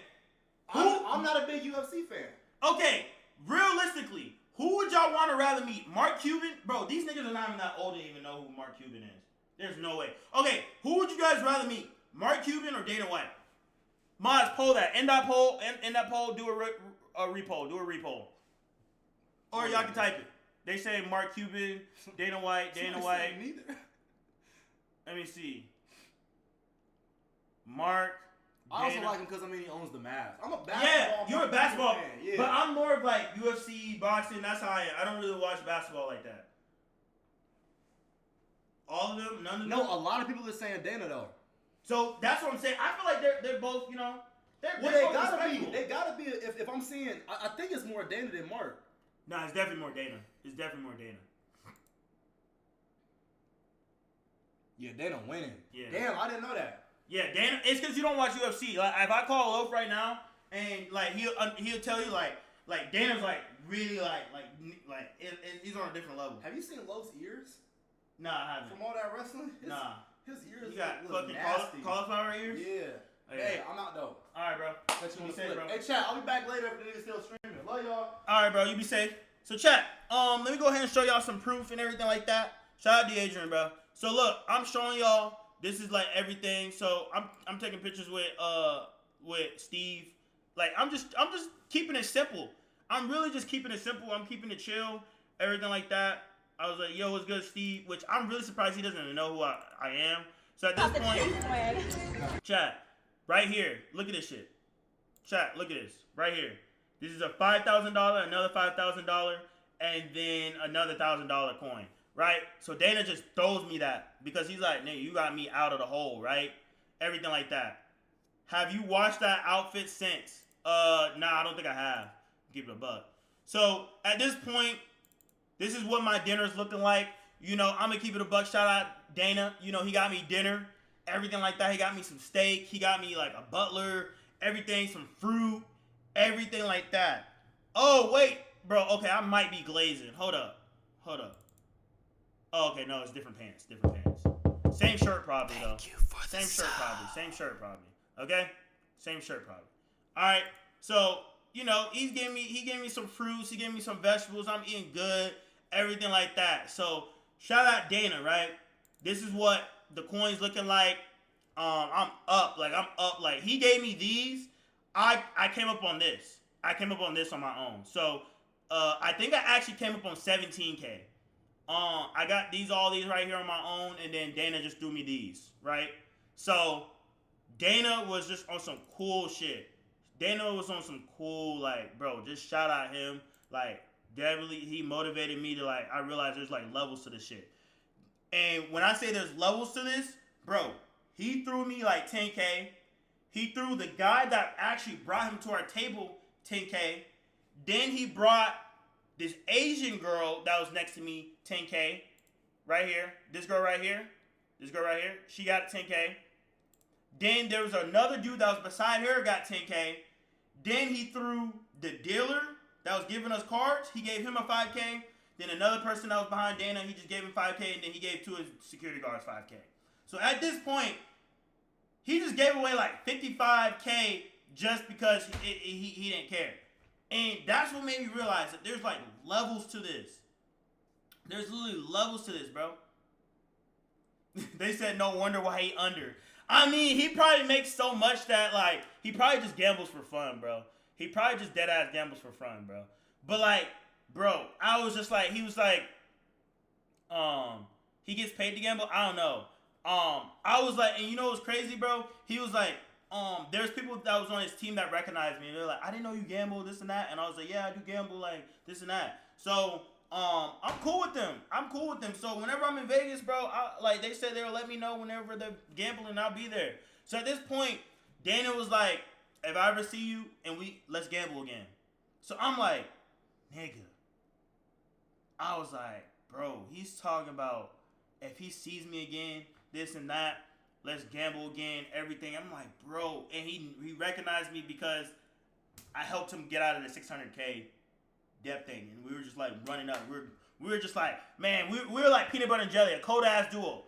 I'm not a big UFC fan. Okay. Realistically, who would y'all want to rather meet? Mark Cuban? Bro, these niggas are not even that old to even know who Mark Cuban is. There's no way. Okay, who would you guys rather meet? Mark Cuban or Dana White? Mods, poll that. End that poll. Do a repoll. Or y'all can type it. They say Mark Cuban, Dana White. Neither. Let me see. Mark. I also Dana. like him because he owns the Mavs. I'm a basketball. Yeah, you're a basketball fan. Yeah. But I'm more of like UFC, boxing. That's how I am. I don't really watch basketball like that. All of them, none of them. No, a lot of people are saying Dana though. So that's what I'm saying. I feel like they're both, they're Well, both they gotta respectable. be. They gotta be. If I'm seeing, I think it's more Dana than Mark. Nah, it's definitely more Dana. Yeah, Dana winning. Yeah. Damn, I didn't know that. Yeah, Dana. It's because you don't watch UFC. Like, if I call Loaf right now, and like he'll tell you like Dana's like really he's on a different level. Have you seen Lowe's ears? Nah, I haven't. From all that wrestling? His ears You got look fucking nasty. cauliflower ears? Yeah. Oh, yeah. Hey, I'm out though. All right, bro. Let you be safe, flip. bro. Hey, chat, I'll be back later if the nigga's still streaming. Love y'all. All right, bro. You be safe. So, chat. Let me go ahead and show y'all some proof and everything like that. Shout out to DeAdrian, bro. So, look, I'm showing y'all. This is like everything. So, I'm taking pictures with Steve. Like, I'm just keeping it simple. I'm really just keeping it simple. I'm keeping it chill. Everything like that. I was like, yo, what's good, Steve? Which I'm really surprised he doesn't even know who I am. So at this point, chat, right here, look at this shit. Chat, look at this, right here. This is a $5,000, another $5,000, and then another $1,000 coin, right? So Dana just throws me that because he's like, nigga, you got me out of the hole, right? Everything like that. Have you watched that outfit since? Nah, I don't think I have. Give it a buck. So at this point, this is what my dinner's looking like. I'm gonna keep it a buck. Shout out Dana. He got me dinner, everything like that. He got me some steak. He got me like a butler, everything, some fruit, everything like that. Oh, wait, bro. Okay, I might be glazing. Hold up. Oh, okay, no, it's different pants. Same shirt probably, though. Same shirt probably. Okay? Same shirt probably. All right, so, he gave me some fruits. He gave me some vegetables. I'm eating good, everything like that. So, shout out Dana, right? This is what the coin's looking like. I'm up. Like, he gave me these. I came up on this. On my own. So, I think I actually came up on 17K. I got all these right here on my own, and then Dana just threw me these, right? So, Dana was just on some cool shit. Dana was on some cool, like, bro, just shout out him. Like, definitely, he motivated me to, like, I realized there's, like, levels to this shit. And when I say there's levels to this, bro, he threw me, like, 10K. He threw the guy that actually brought him to our table 10K. Then he brought this Asian girl that was next to me 10K. Right here. This girl right here. This girl right here, she got 10K. Then there was another dude that was beside her, got 10K. Then he threw the dealer that was giving us cards. He gave him a 5K. Then another person that was behind Dana, he just gave him 5K. And then he gave 2 of his security guards 5K. So at this point, he just gave away like 55K just because he didn't care. And that's what made me realize that there's like levels to this. There's literally levels to this, bro. They said no wonder why he under. I mean, he probably makes so much that, like, he probably just gambles for fun, bro. He probably just dead-ass gambles for fun, bro. But, like, bro, I was just like, he was like, he gets paid to gamble? I don't know. I was like, and you know what's crazy, bro? He was like, there's people that was on his team that recognized me. And they're like, I didn't know you gamble, this and that. And I was like, yeah, I do gamble, like, this and that. So, I'm cool with them. I'm cool with them. So whenever I'm in Vegas, bro, like they said they'll let me know whenever they're gambling, I'll be there. So at this point, Dana was like, if I ever see you and let's gamble again. So I'm like, nigga. I was like, bro, he's talking about if he sees me again, this and that, let's gamble again, everything. I'm like, bro, and he recognized me because I helped him get out of the 600K depth thing, and we were just like running up. We were just like, man, we were like peanut butter and jelly, a cold ass duo.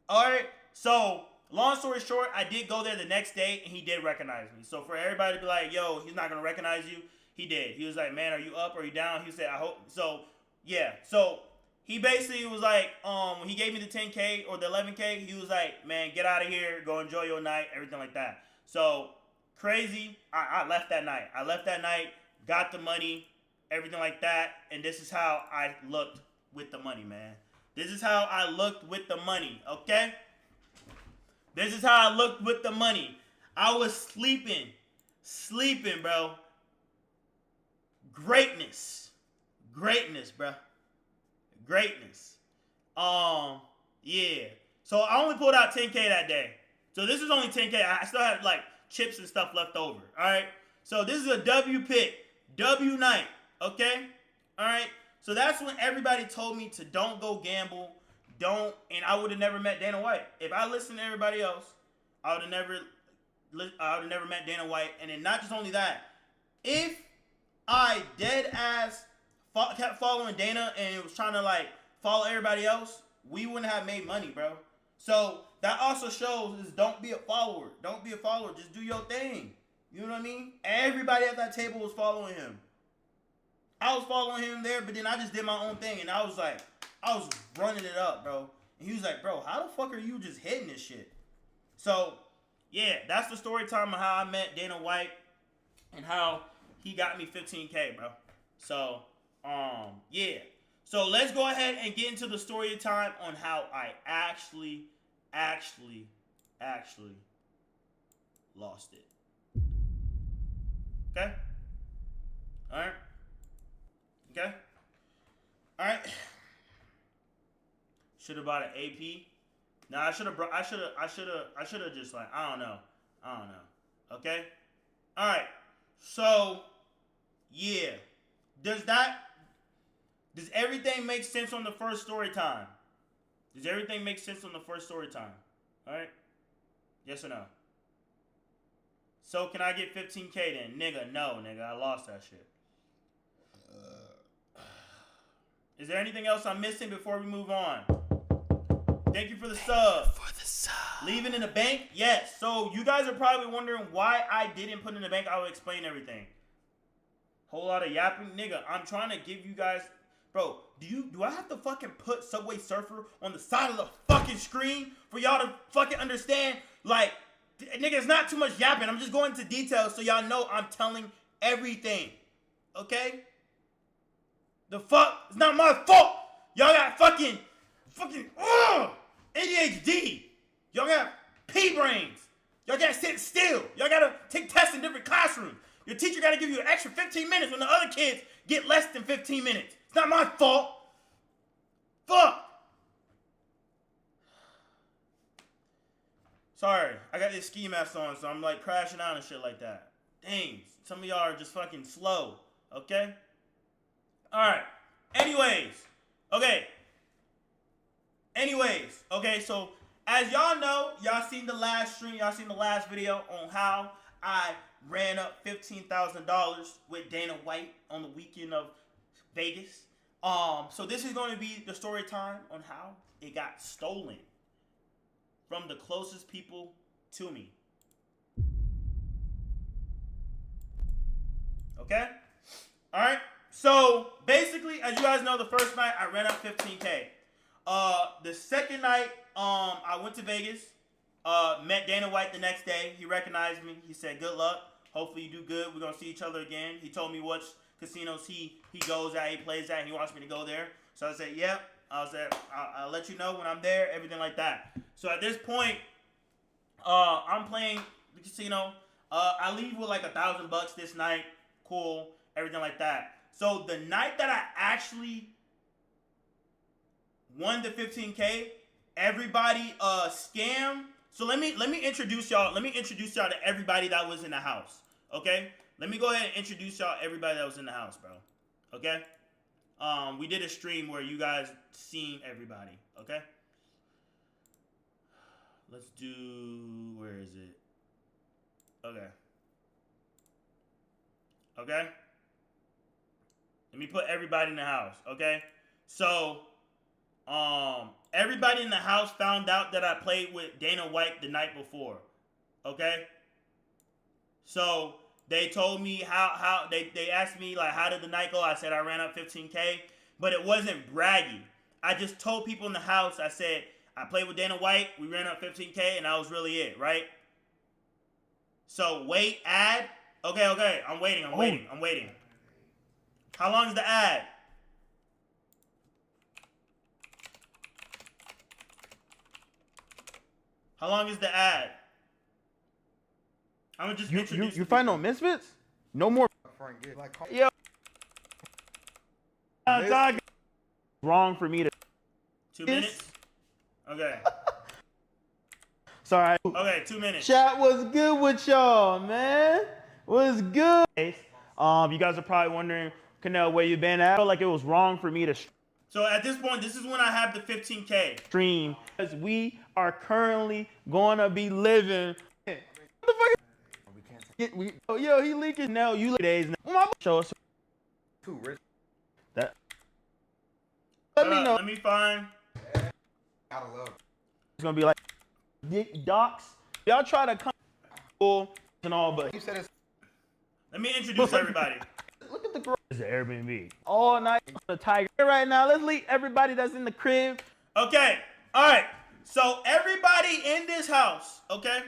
All right, so long story short, I did go there the next day, and he did recognize me. So for everybody to be like, yo, he's not gonna recognize you, he did. He was like, man, are you up? Are you down? He said, I hope. So yeah, so he basically was like, when he gave me the 10K or the 11K, he was like, man, get out of here, go enjoy your night, everything like that. So crazy. I left that night. Got the money, everything like that, and this is how I looked with the money, man. This is how I looked with the money, okay? This is how I looked with the money. I was sleeping, bro. Greatness, bro. Greatness. Yeah. So I only pulled out 10K that day. So this is only 10K. I still have like chips and stuff left over, all right? So this is a W pick, W night. Okay? Alright? So that's when everybody told me to don't go gamble. Don't. And I would have never met Dana White. If I listened to everybody else, I would have never met Dana White. And then not just only that, if I dead ass kept following Dana and was trying to like follow everybody else, we wouldn't have made money, bro. So that also shows is don't be a follower. Don't be a follower. Just do your thing. You know what I mean? Everybody at that table was following him. I was following him there, but then I just did my own thing, and I was running it up, bro. And he was like, bro, how the fuck are you just hitting this shit? So, yeah, that's the story time of how I met Dana White and how he got me 15K, bro. So, yeah. So let's go ahead and get into the story time on how I actually lost it. Okay? All right? Okay? Alright. Should have bought an AP. Nah, I should have just like, I don't know. Okay? Alright. So, yeah. Does everything make sense on the first story time? Does everything make sense on the first story time? Alright? Yes or no? So can I get 15K then? Nigga, no, nigga. I lost that shit. Is there anything else I'm missing before we move on? Thank you for the sub. Leave it in the bank? Yes. So you guys are probably wondering why I didn't put it in the bank. I will explain everything. Whole lot of yapping. Nigga, I'm trying to give you guys... Bro, do I have to fucking put Subway Surfer on the side of the fucking screen for y'all to fucking understand? Like, nigga, it's not too much yapping. I'm just going into details so y'all know I'm telling everything. Okay? The fuck? It's not my fault. Y'all got fucking ADHD. Y'all got pea brains. Y'all gotta sit still. Y'all gotta take tests in different classrooms. Your teacher gotta give you an extra 15 minutes when the other kids get less than 15 minutes. It's not my fault. Fuck. Sorry, I got this ski mask on, so I'm like crashing out and shit like that. Dang, some of y'all are just fucking slow. Okay? Alright. Anyways. Okay, so as y'all know, y'all seen the last stream, y'all seen the last video on how I ran up $15,000 with Dana White on the weekend of Vegas. So this is going to be the story time on how it got stolen from the closest people to me. Okay? All right. So basically, as you guys know, the first night I ran up 15K. The second night, I went to Vegas. Met Dana White the next day. He recognized me. He said, "Good luck. Hopefully you do good. We're gonna see each other again." He told me which casinos he goes at, he plays at, and he wants me to go there. So I said, "Yep." I said, "I'll let you know when I'm there." Everything like that. So at this point, I'm playing the casino. I leave with like $1,000 this night. Cool. Everything like that. So the night that I actually won the 15K, everybody scam. So let me introduce y'all. Let me introduce y'all to everybody that was in the house. Okay? Let me go ahead and introduce y'all everybody that was in the house, bro. Okay? We did a stream where you guys seen everybody. Okay? Let's do, where is it? Okay. Okay? Let me put everybody in the house, okay? So, everybody in the house found out that I played with Dana White the night before, okay? So, they told me how they asked me, like, how did the night go? I said I ran up 15K, but it wasn't braggy. I just told people in the house, I said, I played with Dana White, we ran up 15K, and that was really it, right? So, wait, ad. Okay, I'm waiting. How long is the ad? How long is the ad? I'm gonna just introduce you find no misfits? No more. Yo. Dog. Wrong for me to. 2 minutes? Okay. Sorry. Okay, 2 minutes. Chat was good with y'all, man. Was good. You guys are probably wondering, Kanel, where you been at? I felt like it was wrong for me to So at this point, this is when I have the 15K. stream, because we are currently gonna be living. What the fuck? Yo, he leaking now. You days now. Show us. Too rich. That. Let me know. Let me find. Gotta love. It's gonna be like docs. Y'all try to come and all, but You said it's. Let me introduce everybody. look at the girl. It's an Airbnb. All night on the tiger right now. Let's leave everybody that's in the crib. Okay, all right. So everybody in this house, okay?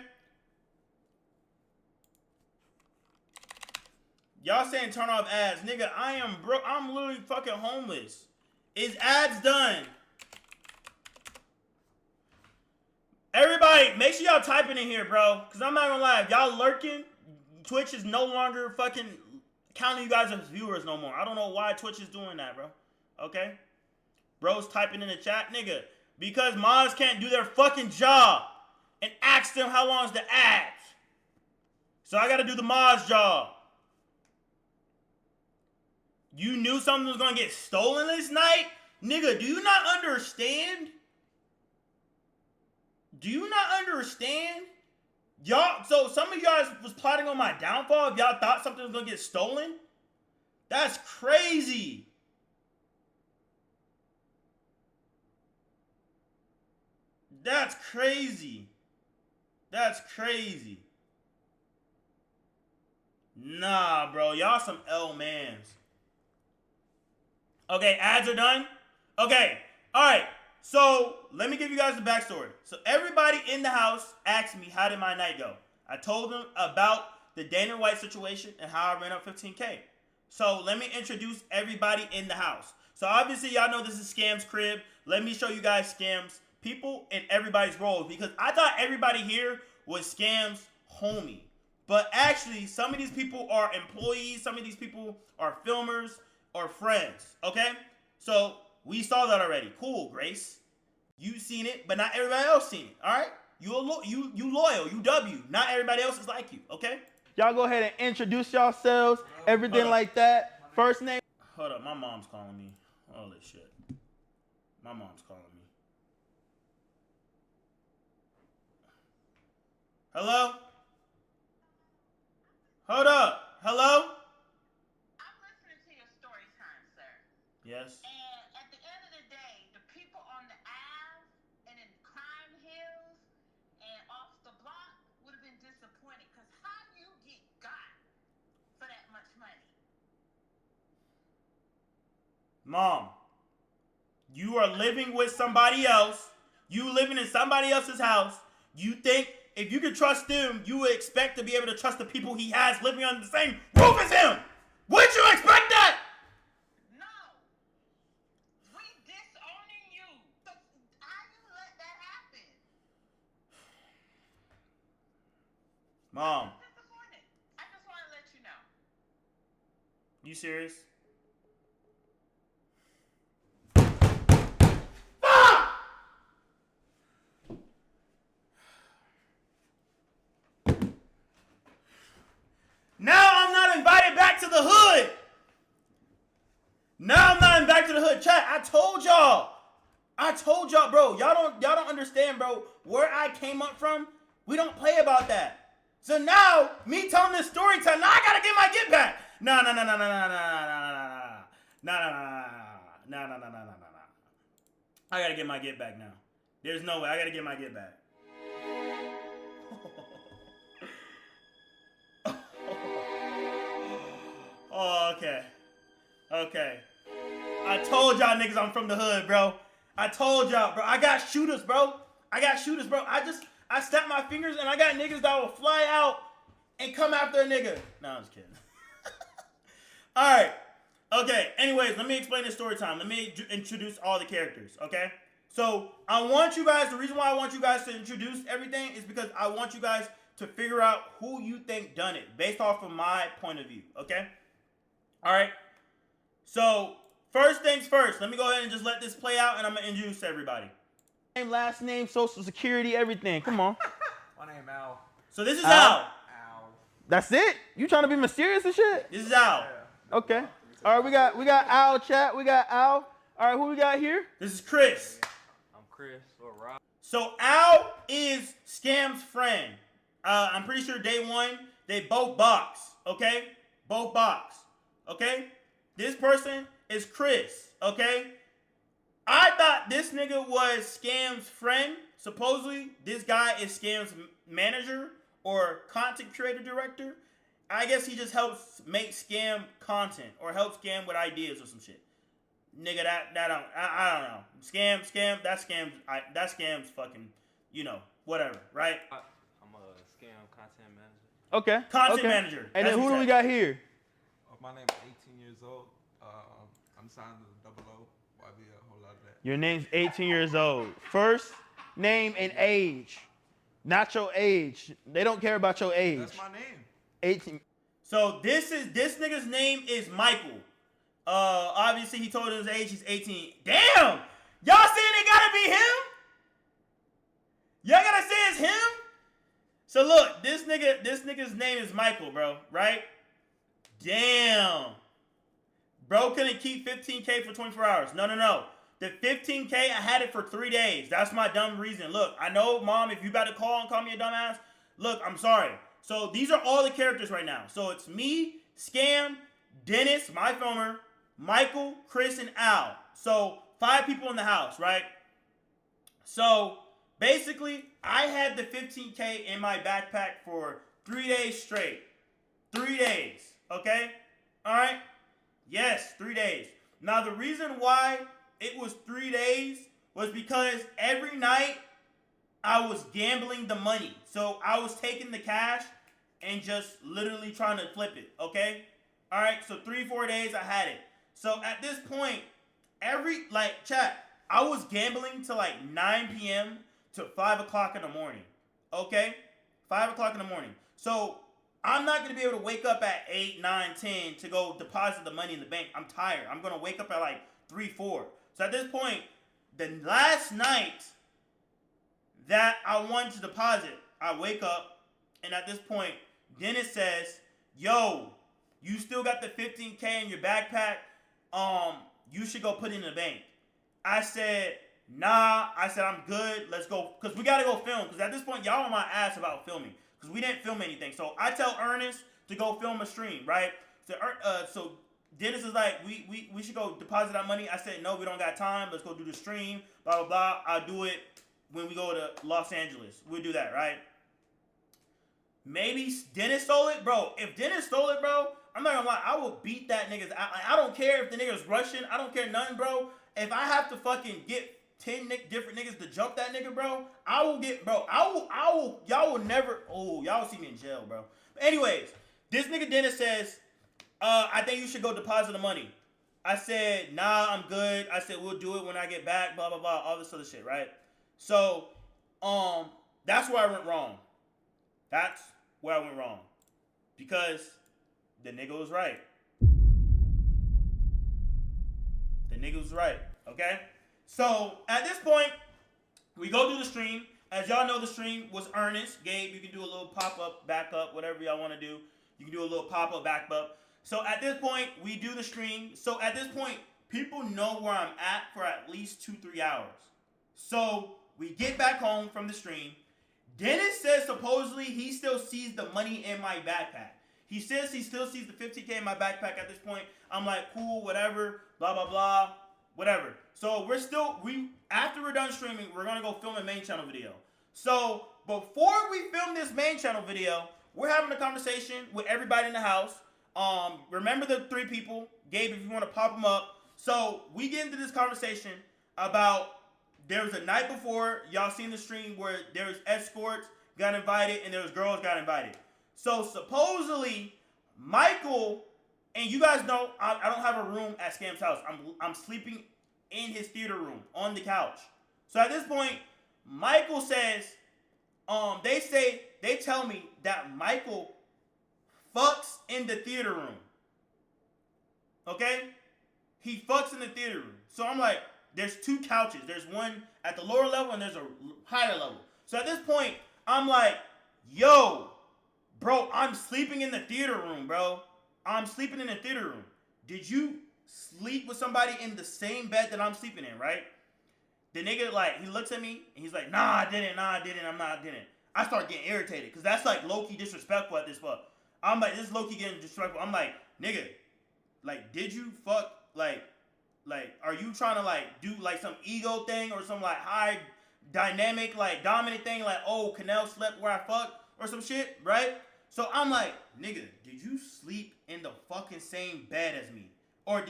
Y'all saying turn off ads. Nigga, I am broke. I'm literally fucking homeless. Is ads done? Everybody, make sure y'all typing in here, bro. Because I'm not going to lie. If y'all lurking, Twitch is no longer fucking counting you guys as viewers no more. I don't know why Twitch is doing that, bro. Okay? Bro's typing in the chat. Nigga, because mods can't do their fucking job and ask them how long is the ads. So I got to do the mods job. You knew something was going to get stolen this night? Nigga, do you not understand? Do you not understand? Y'all, so some of you guys was plotting on my downfall if y'all thought something was going to get stolen? That's crazy. That's crazy. That's crazy. Nah, bro. Y'all some L-mans. Okay, ads are done? Okay, alright. So, let me give you guys the backstory. So, everybody in the house asked me, how did my night go? I told them about the Dana White situation and how I ran up 15K. So, let me introduce everybody in the house. So, obviously, y'all know this is Scam's crib. Let me show you guys Scam's people and everybody's roles. Because I thought everybody here was Scam's homie. But actually, some of these people are employees. Some of these people are filmers or friends. Okay? So, we saw that already. Cool, Grace. You seen it, but not everybody else seen it. All right? You loyal. You W. Not everybody else is like you. Okay? Y'all go ahead and introduce yourselves, everything like that. First name. Hold up. My mom's calling me. Holy shit. My mom's calling me. Hello? Hold up. Hello? I'm listening to your story time, sir. Yes. And at the end of the day, the people on the Ave and in crime hills and off the block would have been disappointed because how you get got for that much money? Mom, you are living with somebody else. You living in somebody else's house. You think if you could trust them, you would expect to be able to trust the people he has living under the same roof as him. Would you expect that? No. We disowning you. So how you let that happen? Mom, I'm disappointed. I just want to let you know. you serious? Now I'm not invited back to the hood. Now I'm not invited to the hood. Chat, I told y'all, bro. Y'all don't understand, bro. Where I came up from, we don't play about that. So now, me telling this story time, now I gotta get my get back. No. I gotta get my get back now. There's no way. I gotta get my get back. Oh, okay. I told y'all niggas I'm from the hood, bro. I told y'all, bro. I got shooters, bro. I snap my fingers and I got niggas that will fly out and come after a nigga. No, I'm just kidding. All right. Okay. Anyways, let me explain this story time. Let me introduce all the characters, okay? So I want you guys, the reason why I want you guys to introduce everything is because I want you guys to figure out who you think done it based off of my point of view, okay? All right. So first things first, let me go ahead and just let this play out and I'm going to introduce everybody. Name, last name, social security, everything. Come on. My name Al. So this is Al. Al. That's it? You trying to be mysterious and shit? This is Al. Okay. All right, we got Al, chat. We got Al. All right, who we got here? This is Chris. I'm Chris or Rob. So Al is Scam's friend. I'm pretty sure day one, they both box, okay? Both box, okay? This person is Chris, okay? I thought this nigga was Scam's friend. Supposedly, this guy is Scam's manager or content creator director. I guess he just helps make Scam content or helps Scam with ideas or some shit. Nigga, I don't know. Scam, that's Scam's fucking, whatever, right? I'm a scam content manager. Okay. Content manager. And That's then who do we exactly. got here? My name is 18 years old. I'm signed to the 00. YB, a whole lot of that. Your name's 18 years old. First name and age. Not your age. They don't care about your age. That's my name. 18. So this nigga's name is Michael. Obviously he told his age, he's 18. Damn! Y'all saying it gotta be him? Y'all gotta say it's him? So look, this nigga's name is Michael, bro, right? Damn. Bro couldn't keep 15K for 24 hours. No. The 15K, I had it for 3 days. That's my dumb reason. Look, I know, Mom, if you about to call and call me a dumbass, look, I'm sorry. So these are all the characters right now. So it's me, Scam, Dennis, my filmer, Michael, Chris, and Al. So 5 people in the house, right? So basically, I had the 15K in my backpack for 3 days straight. 3 days, okay? All right? Yes, 3 days. Now, the reason why it was 3 days was because every night I was gambling the money. So I was taking the cash and just literally trying to flip it, okay? All right, so 3-4 days I had it. So at this point, chat, I was gambling to 9 p.m. to 5 o'clock in the morning, okay? 5 o'clock in the morning. So I'm not going to be able to wake up at 8, 9, 10 to go deposit the money in the bank. I'm tired. I'm going to wake up at 3, 4. So at this point, the last night that I wanted to deposit, I wake up, and at this point, Dennis says, yo, you still got the 15K in your backpack? You should go put it in the bank. I said, nah. I said, I'm good. Let's go. Because we got to go film. Because at this point, y'all on my ass about filming. because we didn't film anything. So I tell Ernest to go film a stream, right? So Dennis is like, we should go deposit our money. I said, no, we don't got time. Let's go do the stream, blah, blah, blah. I'll do it when we go to Los Angeles. We'll do that, right? Maybe Dennis stole it, bro. If Dennis stole it, bro, I'm not gonna lie, I will beat that nigga's. I don't care if the nigga's Russian. I don't care nothing, bro. If I have to fucking get 10 different niggas to jump that nigga, bro, I will get, bro. I will. Y'all will never. Oh, y'all will see me in jail, bro. But anyways, this nigga Dennis says, I think you should go deposit the money. I said, nah, I'm good. I said, we'll do it when I get back, blah, blah, blah, all this other shit, right? So, that's where I went wrong. That's where I went wrong. Because the nigga was right. The nigga was right, okay? So, at this point, we go do the stream. As y'all know, the stream was Ernest. Gabe, you can do a little pop-up, back-up, whatever y'all want to do. You can do a little pop-up, back-up. So, at this point, we do the stream. So, at this point, people know where I'm at for at least 2-3 hours. So, we get back home from the stream. Dennis says supposedly he still sees the money in my backpack. He says he still sees the 50K in my backpack at this point. I'm like, cool, whatever, blah, blah, blah, whatever. So after we're done streaming, we're going to go film a main channel video. So before we film this main channel video, we're having a conversation with everybody in the house. Remember the 3 people. Gabe, if you want to pop them up. So we get into this conversation about there was a night before, y'all seen the stream where there was escorts got invited and there was girls got invited. So supposedly, Michael, and you guys know I don't have a room at Scam's house. I'm sleeping in his theater room on the couch. So at this point, Michael says, they tell me that Michael fucks in the theater room. Okay? He fucks in the theater room. So I'm like, there's 2 couches. There's one at the lower level and there's a higher level. So at this point, I'm like, yo, bro, I'm sleeping in the theater room, bro. I'm sleeping in the theater room. Did you sleep with somebody in the same bed that I'm sleeping in, right? The nigga, like, he looks at me and he's like, nah, I didn't, I didn't. I start getting irritated because that's like low-key disrespectful at this point. I'm like, this is low-key getting disrespectful. I'm like, nigga, like, did you fuck, like, are you trying to, like, do, like, some ego thing or some, like, high dynamic, like, dominant thing, like, oh, Kanel slept where I fucked or some shit, right? So I'm like, nigga, did you sleep in the fucking same bed as me? Or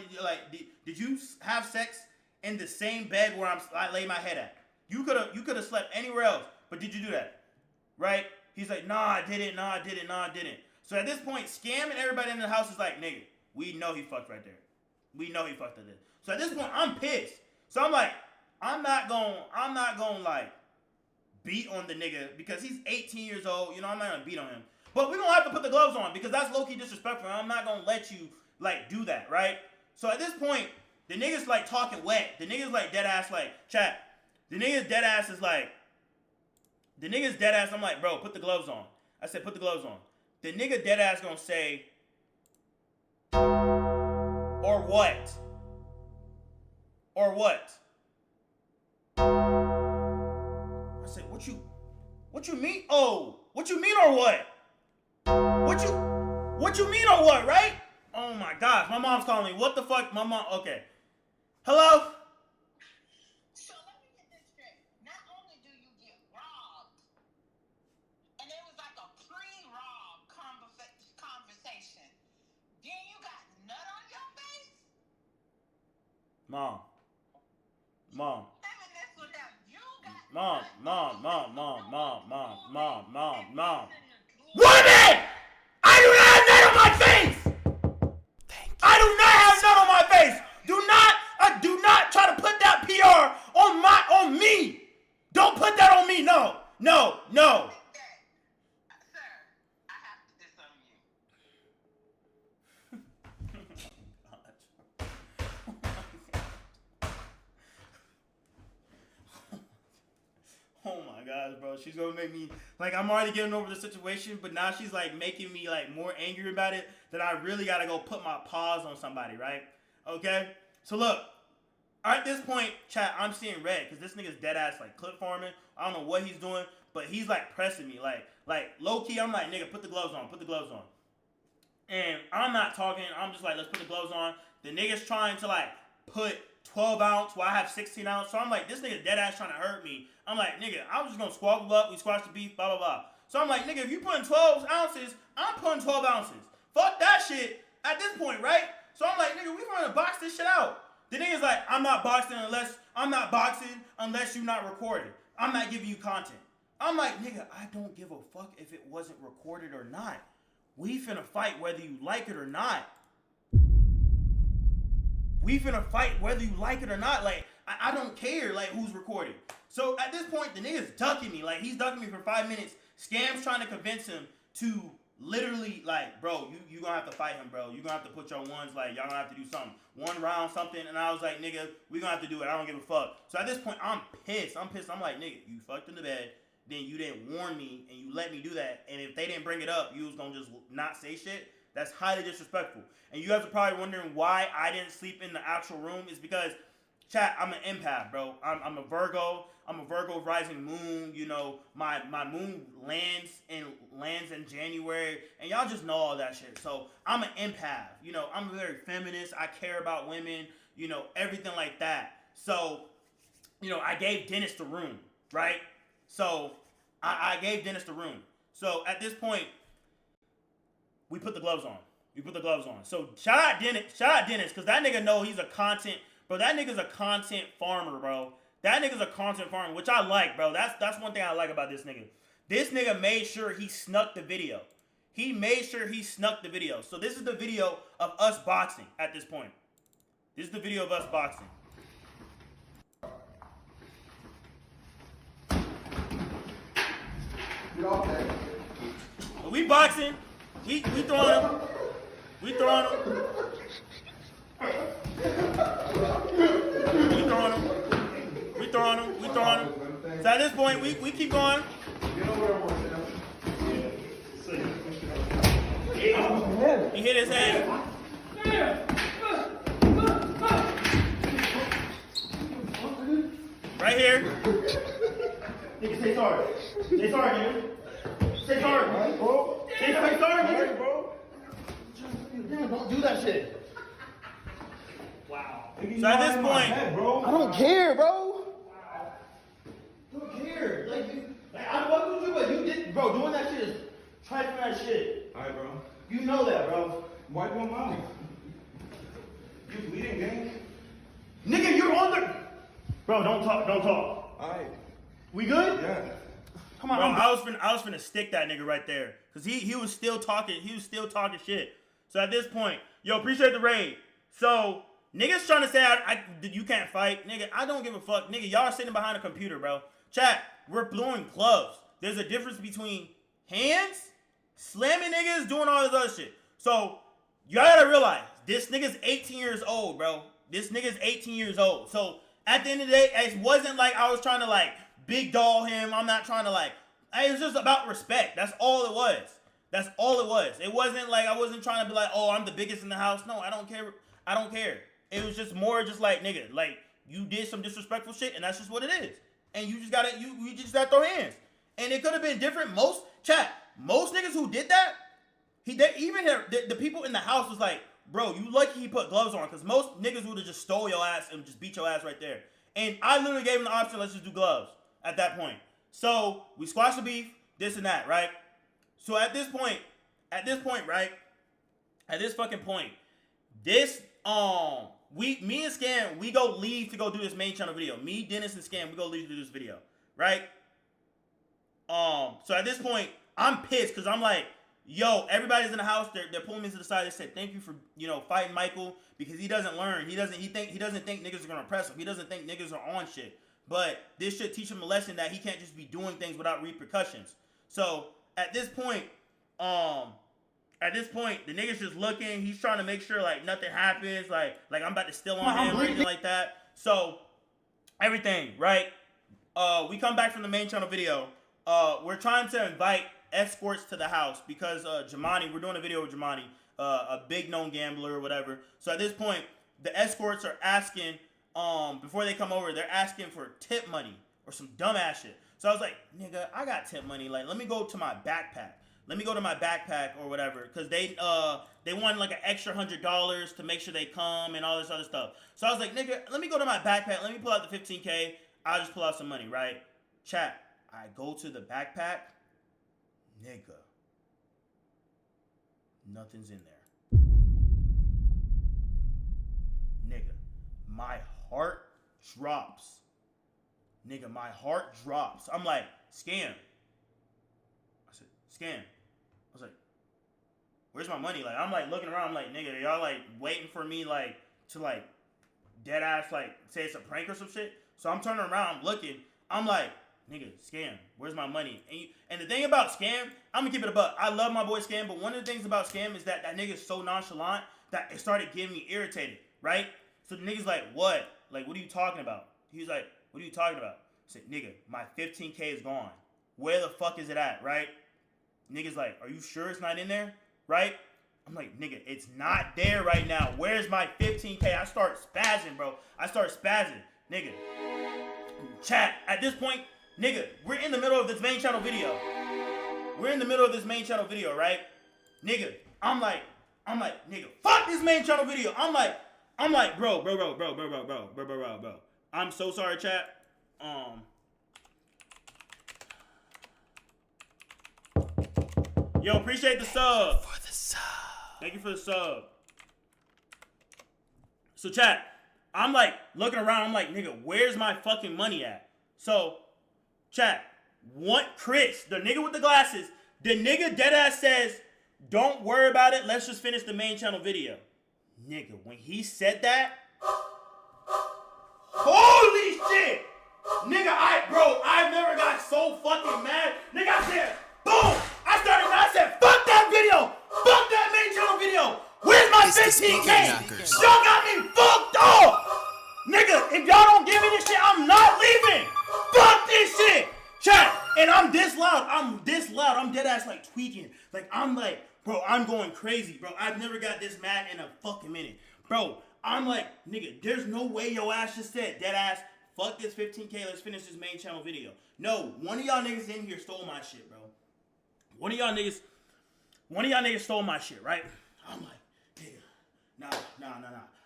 did you have sex in the same bed where I lay my head at? You could have slept anywhere else, but did you do that? Right? He's like, nah, I didn't, nah, I didn't, nah, I didn't. So at this point, Scam and everybody in the house is like, nigga, we know he fucked right there. We know he fucked at this. So at this point, I'm pissed. So I'm like, I'm not gonna like beat on the nigga because he's 18 years old. You know, I'm not gonna beat on him. But we're gonna have to put the gloves on because that's low-key disrespectful. I'm not gonna let you like do that, right? So at this point, the nigga's like talking wet. The nigga's like dead ass like, chat. The nigga's dead ass is like, I'm like, bro, put the gloves on. I said, put the gloves on. The nigga dead ass gonna say, or what? Or what? I said, what you mean? Oh, what you mean or what? What you mean or what, right? Oh my gosh, my mom's calling me. What the fuck? My mom, okay. Hello? So let me get this straight. Not only do you get robbed, and it was like a pre-rob conversation, then you got nut on your face? Mom. Evidence would have you got Mom. Woman! I do not have nut on my face! I do not have nut on my face! Do not try to put that PR on me! Don't put that on me, no! Okay. Sir, I have to disown you. Oh my gosh, bro. She's gonna make me, like, I'm already getting over the situation, but now she's, like, making me, like, more angry about it that I really gotta go put my paws on somebody, right? Okay? So, look. At this point, chat, I'm seeing red because this nigga's dead ass, like, clip farming. I don't know what he's doing, but he's like pressing me, like low key. I'm like, nigga, put the gloves on, put the gloves on. And I'm not talking. I'm just like, let's put the gloves on. The nigga's trying to like put 12 ounce while I have 16 ounce. So I'm like, this nigga dead ass trying to hurt me. I'm like, nigga, I'm just gonna squabble up. We squash the beef, blah blah blah. So I'm like, nigga, if you putting 12 ounces, I'm putting 12 ounces. Fuck that shit at this point, right? So I'm like, nigga, we gonna box this shit out. The nigga's like, I'm not boxing unless you're not recording. I'm not giving you content. I'm like, nigga, I don't give a fuck if it wasn't recorded or not. We finna fight whether you like it or not. We finna fight whether you like it or not. Like, I don't care, like, who's recording. So at this point, the nigga's ducking me. Like, he's ducking me for 5 minutes. Scam's trying to convince him to literally, like, bro, you gonna have to fight him, bro. You gonna have to put your ones, like, y'all gonna have to do something. One round, something. And I was like, nigga, we gonna have to do it. I don't give a fuck. So at this point, I'm pissed. I'm like, nigga, you fucked in the bed. Then you didn't warn me and you let me do that. And if they didn't bring it up, you was gonna just not say shit. That's highly disrespectful. And you guys are probably wondering why I didn't sleep in the actual room. Is because, chat, I'm an empath, bro. I'm a Virgo. I'm a Virgo rising moon. You know, my moon lands in January. And y'all just know all that shit. So I'm an empath. You know, I'm very feminist. I care about women. You know, everything like that. So, you know, I gave Dennis the room, right? So I gave Dennis the room. So at this point, we put the gloves on. So shout out Dennis, because that nigga know he's a content, bro. That nigga's a content farmer, bro. That nigga's a content farmer, which I like, bro. That's one thing I like about this nigga. This nigga made sure he snuck the video. So this is the video of us boxing at this point. We boxing. We throwing him. So at this point, we keep going. He hit his head. Right here. Nigga, stay sorry. Stay sorry, nigga. Stay sorry, bro. Stay sorry, nigga. Bro. Damn, don't do that shit. Wow. So at this point, I don't care, bro. I don't care. Like I fuck with you, but you did, bro. Doing that shit is trifling that shit. Alright, bro. You know that, bro. Wipe my mouth. You bleeding, gang? Nigga, you're on the. Bro, don't talk. Alright. We good? Yeah. Come on. Bro, I was finna stick that nigga right there, cause he was still talking. He was still talking shit. So at this point, yo, appreciate the raid. So niggas trying to say you can't fight, nigga. I don't give a fuck, nigga. Y'all are sitting behind a computer, bro. Chat, we're blowing gloves. There's a difference between hands, slamming niggas, doing all this other shit. So y'all gotta realize this nigga's 18 years old, bro. This nigga's 18 years old. So at the end of the day, it wasn't like I was trying to like big doll him. I'm not trying to like. It was just about respect. That's all it was. It wasn't like I wasn't trying to be like, oh, I'm the biggest in the house. No, I don't care. It was just more just like, nigga, like you did some disrespectful shit, and that's just what it is. And you just gotta you just gotta throw hands. And it could have been different. Most niggas who did that, the people in the house was like, bro, you lucky he put gloves on, because most niggas would have just stole your ass and just beat your ass right there. And I literally gave him the option, let's just do gloves at that point. So we squashed the beef, this and that, right? So at this fucking point, me and Scam, we go leave to go do this main channel video. Me, Dennis, and Scam, we go leave to do this video, right? So at this point, I'm pissed because I'm like, yo, everybody's in the house. They're pulling me to the side. They said, thank you for, fighting Michael, because he doesn't learn. He doesn't think niggas are gonna press him. He doesn't think niggas are on shit. But this should teach him a lesson that he can't just be doing things without repercussions. So at this point, the nigga's just looking. He's trying to make sure like nothing happens. Like I'm about to steal on him or anything like that. So everything, right? We come back from the main channel video. We're trying to invite escorts to the house because Jamani, we're doing a video with Jamani, a big known gambler or whatever. So at this point, the escorts are asking, before they come over, they're asking for tip money or some dumbass shit. So I was like, nigga, I got tip money. Like, let me go to my backpack. Let me go to my backpack or whatever, because they want like an extra $100 to make sure they come and all this other stuff. So I was like, nigga, let me go to my backpack. Let me pull out the 15K. I'll just pull out some money, right? Chat. I go to the backpack. Nigga. Nothing's in there. Nigga. My heart drops. Nigga, my heart drops. I'm like, scam. I said, scam. I was like, where's my money? Like, I'm like looking around. I'm like, nigga, y'all like waiting for me like to like dead ass like say it's a prank or some shit. So I'm turning around, I'm looking. I'm like, nigga, scam. Where's my money? And the thing about scam, I'm gonna keep it a buck. I love my boy Scam, but one of the things about Scam is that nigga's so nonchalant that it started getting me irritated, right? So the nigga's like, what? Like, what are you talking about? He's like, what are you talking about? I said, nigga, my 15K is gone. Where the fuck is it at, right? Nigga's like, are you sure it's not in there, right? I'm like, nigga, it's not there right now. Where's my 15K? I start spazzing, bro. I start spazzing. Nigga. Chat, at this point, nigga, we're in the middle of this main channel video. We're in the middle of this main channel video, right? Nigga, I'm like, nigga, fuck this main channel video. I'm like, bro. I'm so sorry, chat. Yo, appreciate the sub. For the sub. Thank you for the sub. So, chat, I'm like looking around. I'm like, nigga, where's my fucking money at? So, chat, Chris, the nigga with the glasses, the nigga deadass says, don't worry about it. Let's just finish the main channel video. Nigga, when he said that, holy shit! Nigga, I've never got so fucking mad. Nigga, I said, boom! I said, fuck that video! Fuck that main channel video! Where's my 15K? Y'all got me fucked up! Nigga, if y'all don't give me this shit, I'm not leaving! Fuck this shit! Chat, and I'm this loud. I'm dead ass like tweaking. Like, I'm like, bro, I'm going crazy, bro. I've never got this mad in a fucking minute. Bro, I'm like, nigga, there's no way your ass just said, dead ass, fuck this 15K, let's finish this main channel video. No, one of y'all niggas in here stole my shit, bro. One of y'all niggas stole my shit, right? I'm like, nigga, nah.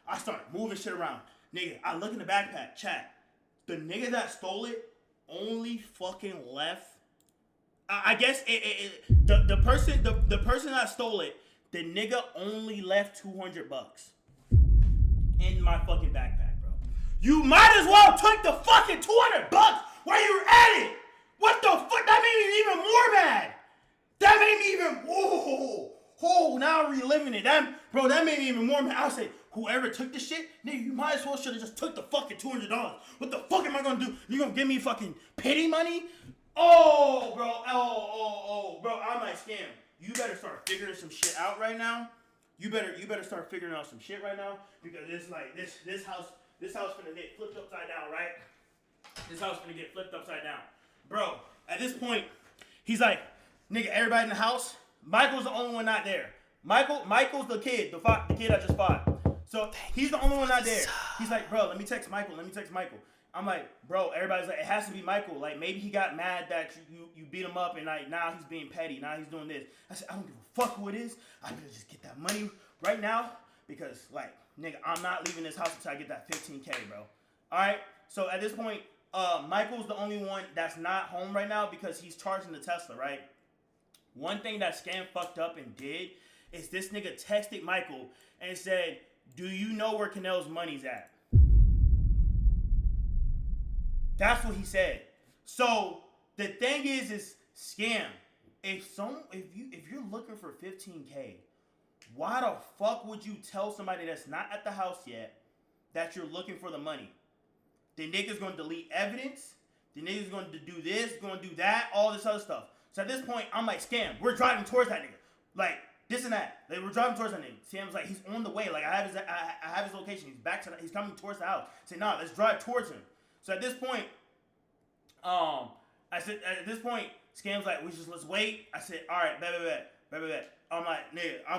I start moving shit around. Nigga, I look in the backpack, chat. The nigga that stole it only fucking left. I guess the person that stole it, the nigga only left $200 in my fucking backpack, bro. You might as well took the fucking $200 while you were at it. What the fuck? That made me even more mad. That made me even now I'm reliving it. That made me even more mad. I say, whoever took the shit, nigga, you might as well should have just took the fucking $200. What the fuck am I gonna do? You gonna give me fucking pity money? Oh, bro, I'm like, Scam. You better start figuring some shit out right now. You better start figuring out some shit right now, because it's like this house finna get flipped upside down, right? This house finna get flipped upside down, bro. At this point, he's like, nigga, everybody in the house. Michael's the only one not there. Michael's the kid, the kid I just fought. So he's the only one not there. He's like, bro, let me text Michael. I'm like, bro, everybody's like, it has to be Michael. Like, maybe he got mad that you beat him up, and like now he's being petty. Now he's doing this. I said, I don't give a fuck who it is. I better just get that money right now, because like, nigga, I'm not leaving this house until I get that 15K, bro. All right. So at this point, Michael's the only one that's not home right now because he's charging the Tesla, right? One thing that Scam fucked up and did is this nigga texted Michael and said, do you know where Kanel's money's at? That's what he said. So the thing is Scam, if you're looking for 15K, why the fuck would you tell somebody that's not at the house yet that you're looking for the money? The nigga's gonna delete evidence. The nigga's gonna do this, gonna do that, all this other stuff. So at this point, I'm like, Scam, we're driving towards that nigga. Like, this and that. Like, we're driving towards that nigga. Scam's like, he's on the way. Like, I have his location. He's coming towards the house. I said, nah, let's drive towards him. So at this point, Scam's like, let's wait. I said, all right, bet. I'm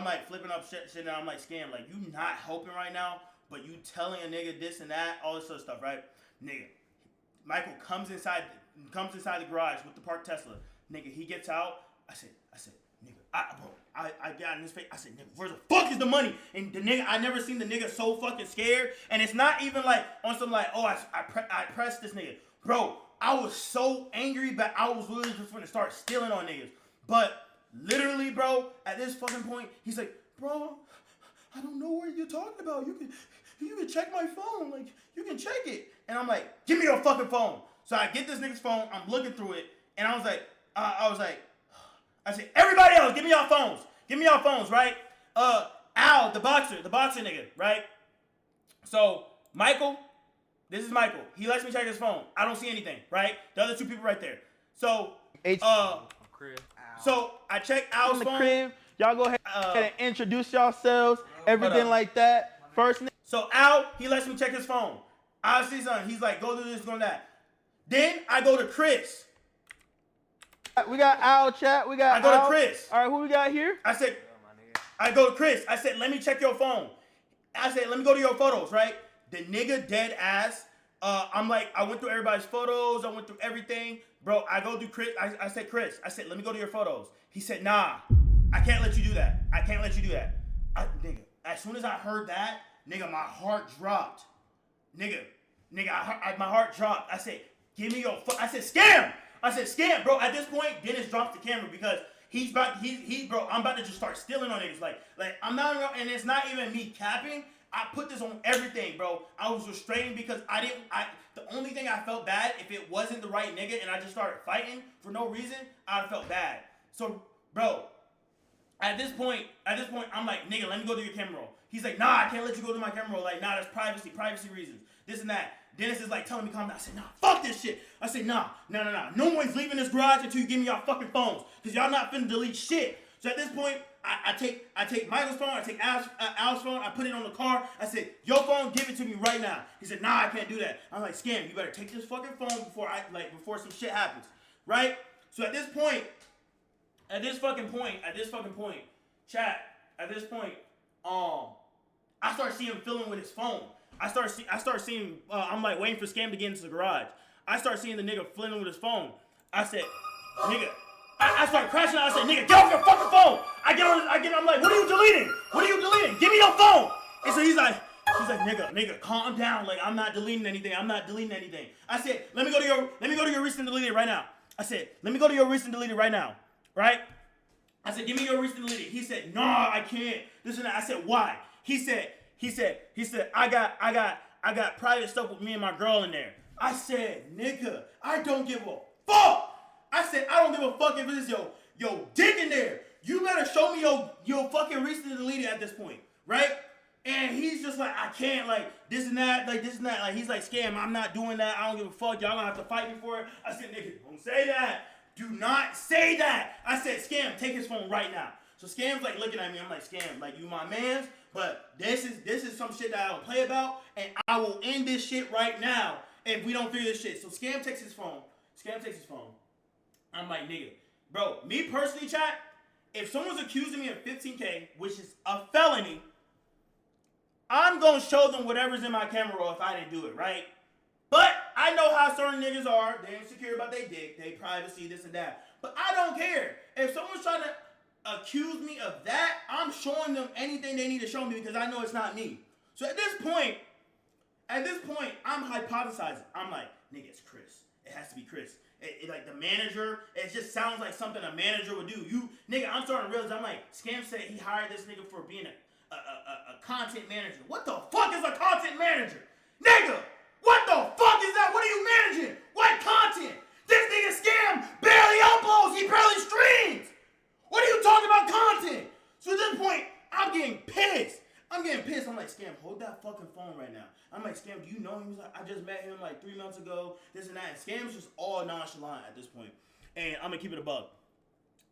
like flipping up shit, and I'm like, Scam, like, you not helping right now, but you telling a nigga this and that, all this other stuff, right? Nigga, Michael comes inside comes inside the garage with the parked Tesla. Nigga, he gets out. I said, nigga, I got in his face. I said, nigga, where the fuck is the money? And the nigga, I never seen the nigga so fucking scared. And it's not even like on some like, oh, I pressed this nigga. Bro, I was so angry, but I was literally just gonna start stealing on niggas. But literally, bro, at this fucking point, he's like, bro, I don't know what you're talking about. You can check my phone. Like, you can check it. And I'm like, give me your fucking phone. So I get this nigga's phone. I'm looking through it. And I was like, I said, everybody else, give me y'all phones. Give me y'all phones, right? Al, the boxer nigga, right? So, Michael, this is Michael. He lets me check his phone. I don't see anything, right? The other two people right there. So, so I check Al's in the phone. crib. Y'all go ahead and introduce yourselves, everything like that. First, so Al, he lets me check his phone. I see something. He's like, go do this, go do that. Then I go to Chris. we got Al chat. We got. I go to Chris. All right, who we got here? I go to Chris. I said, let me check your phone. I said, let me go to your photos, right? The nigga dead ass. I'm like, I went through everybody's photos. I went through everything. Bro, I go through Chris. I said, Chris, let me go to your photos. He said, nah, I can't let you do that. I can't let you do that. Nigga, as soon as I heard that, nigga, my heart dropped. Nigga, my heart dropped. I said, give me your I said, scam. I said, scam, bro. At this point, Dennis drops the camera because bro, I'm about to just start stealing on niggas. Like I'm not, and it's not even me capping. I put this on everything, bro. I was restraining because the only thing I felt bad, if it wasn't the right nigga and I just started fighting for no reason, I'd have felt bad. So, bro, at this point, I'm like, nigga, let me go to your camera roll. He's like, nah, I can't let you go to my camera roll. Like, nah, that's privacy reasons. This and that. Dennis is like telling me calm down. I said, nah, fuck this shit. I said, nah. No one's leaving this garage until you give me y'all fucking phones. Because y'all not finna delete shit. So at this point, I take Michael's phone, I take Al's phone, I put it on the car. I said, your phone, give it to me right now. He said, nah, I can't do that. I'm like, scam, you better take this fucking phone before some shit happens. Right? So at this point, chat, I start seeing him fiddling with his phone. I start seeing, I'm like waiting for Scam to get into the garage. I start seeing the nigga fiddling with his phone. I said, nigga, I start crashing out. I said, nigga, get off your fucking phone. I'm like, what are you deleting? Give me your phone. And so he's like, nigga, calm down. Like, I'm not deleting anything. I said, let me go to your recent deleted right now. Right? I said, give me your recent deleted. He said, nah, I can't. This and that. I said, why? He said, I got private stuff with me and my girl in there. I said, nigga, I don't give a fuck. I said, I don't give a fuck if this is your dick in there. You better show me your fucking recently deleted at this point, right? And he's just like, I can't, like, this and that. Like, he's like, scam, I'm not doing that. I don't give a fuck. Y'all gonna have to fight me for it. I said, nigga, don't say that. Do not say that. I said, scam, take his phone right now. So Scam's like looking at me. I'm like, scam, like, you my mans, but this is some shit that I don't play about, and I will end this shit right now if we don't figure this shit. So Scam takes his phone. I'm like, nigga, bro, me personally, chat, if someone's accusing me of $15K, which is a felony, I'm going to show them whatever's in my camera roll if I didn't do it, right? But I know how certain niggas are. They insecure about their dick, their privacy, this and that. But I don't care. If someone's trying to accuse me of that, I'm showing them anything they need to show me because I know it's not me. So at this point, I'm hypothesizing. I'm like, nigga, it's Chris. It has to be Chris. Like the manager, it just sounds like something a manager would do. Nigga, I'm starting to realize, I'm like, Scam said he hired this nigga for being a content manager. What the fuck is a content manager? Nigga, what the fuck is that? What are you managing? What content? This nigga Scam barely uploads, he barely streams. What are you talking about content? So at this point, I'm getting pissed. I'm like, Scam, hold that fucking phone right now. I'm like, Scam, do you know him? He's like, I just met him like 3 months ago, this and that. And Scam's just all nonchalant at this point. And I'm gonna keep it a buck.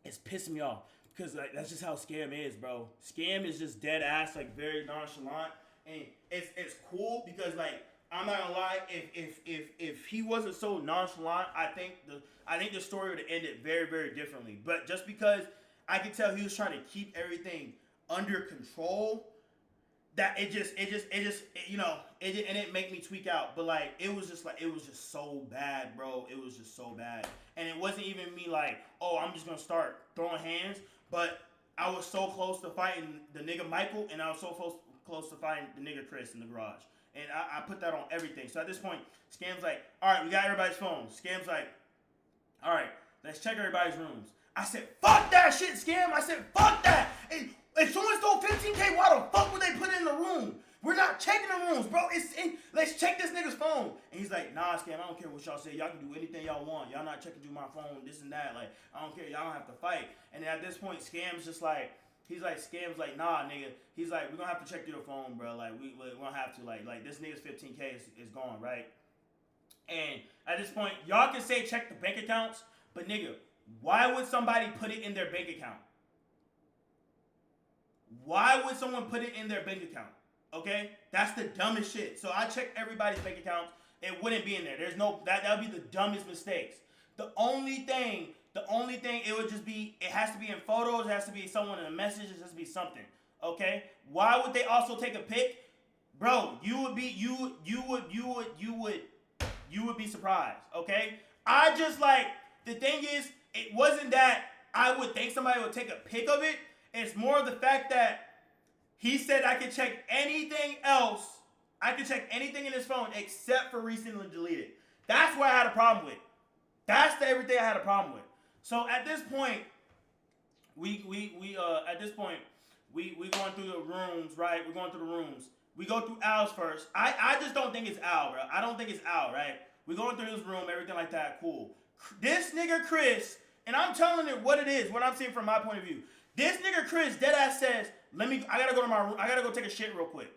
It's pissing me off because like that's just how Scam is, bro. Scam is just dead ass, like very nonchalant. And it's cool because like, I'm not gonna lie, if he wasn't so nonchalant, I think the story would have ended very, very differently. But just because I could tell he was trying to keep everything under control, it didn't make me tweak out, but like it was just so bad, bro. It was just so bad, and it wasn't even me like, oh, I'm just gonna start throwing hands, but I was so close to fighting the nigga Michael, and I was so close to fighting the nigga Chris in the garage, and I put that on everything. So at this point, Scam's like, all right, we got everybody's phones. Scam's like, all right, let's check everybody's rooms. I said, fuck that shit, Scam. I said, fuck that. And if someone stole 15K, why the fuck would they put it in the room? We're not checking the rooms, bro. Let's check this nigga's phone. And he's like, nah, Scam, I don't care what y'all say. Y'all can do anything y'all want. Y'all not checking through my phone, this and that. Like, I don't care. Y'all don't have to fight. And then at this point, Scam's just like, Scam's like, nah, nigga. He's like, we're gonna have to check through your phone, bro. Like, we're gonna have to. Like this nigga's 15K is gone, right? And at this point, y'all can say check the bank accounts, but nigga, why would somebody put it in their bank account? Why would someone put it in their bank account? Okay? That's the dumbest shit. So I checked everybody's bank accounts. It wouldn't be in there. There's no, that would be the dumbest mistakes. The only thing, it would just be, it has to be in photos, it has to be someone in a message, it has to be something. Okay? Why would they also take a pic? Bro, you would be surprised. Okay? I just like, the thing is, it wasn't that I would think somebody would take a pic of it. It's more of the fact that he said I could check anything else. I could check anything in his phone except for recently deleted. That's what I had a problem with. That's the everything I had a problem with. So at this point, we going through the rooms, right? We're going through the rooms. We go through Al's first. I just don't think it's Al, bro. I don't think it's Al, right? We're going through his room, everything like that, cool. This nigga Chris, and I'm telling it what it is, what I'm seeing from my point of view. This nigga Chris deadass says, I gotta go to my room, I gotta go take a shit real quick.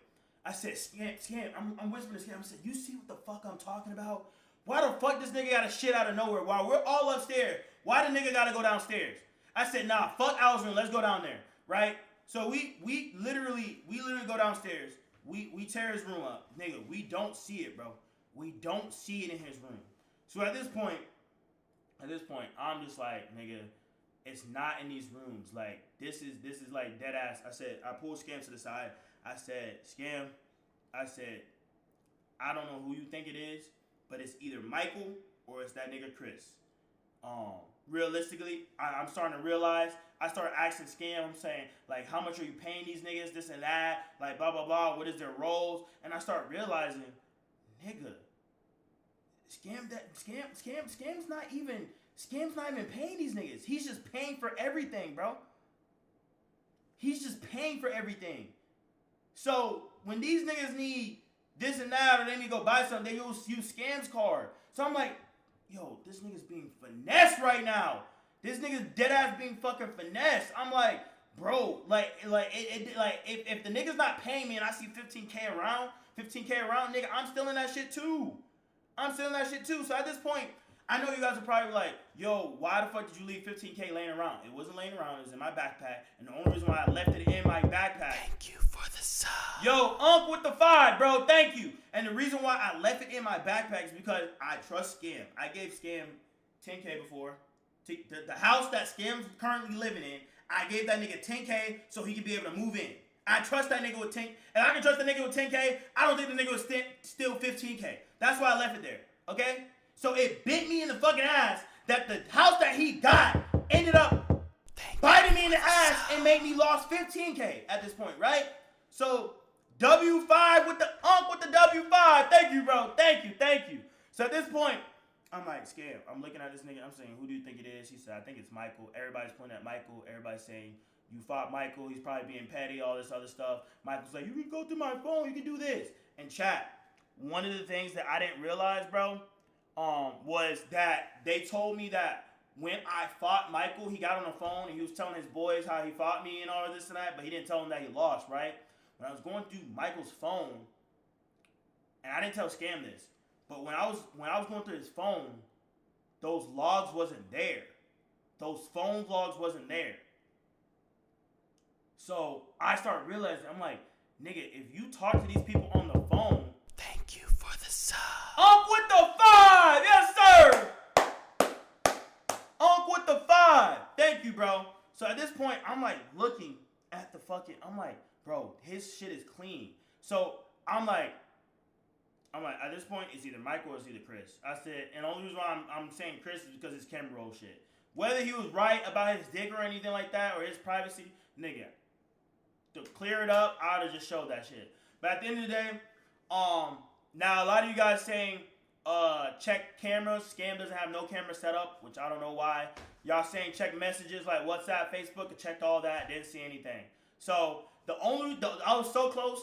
I said, Scam, I'm whispering to Scam, I said, you see what the fuck I'm talking about? Why the fuck this nigga got a shit out of nowhere while we're all upstairs? Why the nigga gotta go downstairs? I said, nah, fuck Al's room, let's go down there, right? So we literally go downstairs, we tear his room up. Nigga, we don't see it, bro. We don't see it in his room. So at this point, I'm just like, nigga, it's not in these rooms. Like, this is like dead ass. I pulled Scam to the side. I said, Scam, I don't know who you think it is, but it's either Michael or it's that nigga Chris. Realistically, I'm starting to realize, I started asking Scam, I'm saying, like, how much are you paying these niggas, this and that, like, blah, blah, blah, what is their roles? And I start realizing, nigga, Scam's not even paying these niggas. He's just paying for everything, bro. He's just paying for everything. So when these niggas need this and that, or they need to go buy something, they use Scam's card. So I'm like, yo, this nigga's being finessed right now. This nigga's dead ass being fucking finessed. I'm like, bro, if the nigga's not paying me and I see 15K around, nigga, I'm stealing that shit too. So at this point, I know you guys are probably like, yo, why the fuck did you leave 15K laying around? It wasn't laying around, it was in my backpack. And the only reason why I left it in my backpack. Thank you for the sub. Yo, Unc with the 5, bro, thank you. And the reason why I left it in my backpack is because I trust Scam. I gave Scam 10K before. The house that Scam's currently living in, I gave that nigga 10K so he could be able to move in. I trust that nigga with 10, and I can trust the nigga with 10K. I don't think the nigga would steal 15K. That's why I left it there, okay? So it bit me in the fucking ass that the house that he got ended up biting me in the ass and made me lost 15K at this point, right? So W5 with the Unc with the W5. Thank you, bro. Thank you. So at this point, I'm like, Scam. I'm looking at this nigga. I'm saying, who do you think it is? He said, I think it's Michael. Everybody's pointing at Michael. Everybody's saying, you fought Michael. He's probably being petty, all this other stuff. Michael's like, you can go through my phone. You can do this. And chat, one of the things that I didn't realize, bro, was that they told me that when I fought Michael, he got on the phone and he was telling his boys how he fought me and all of this and that, but he didn't tell them that he lost, right? When I was going through Michael's phone, and I didn't tell Scam this, but when I was going through his phone, those logs wasn't there. Those phone logs wasn't there. So I started realizing, I'm like, nigga, if you talk to these people on the phone, thank you for the sub. Unc with the 5, yes sir. Unc with the 5, thank you, bro. So at this point, I'm like looking at the fucking, I'm like, bro, his shit is clean. So I'm like, at this point, it's either Michael or it's either Chris. I said, and the only reason why I'm saying Chris is because it's camera roll shit. Whether he was right about his dick or anything like that, or his privacy, nigga, to clear it up, I would have just showed that shit. But at the end of the day, now a lot of you guys saying, check cameras. Scam doesn't have no camera set up, which I don't know why. Y'all saying check messages like WhatsApp, Facebook. I checked all that, didn't see anything. So I was so close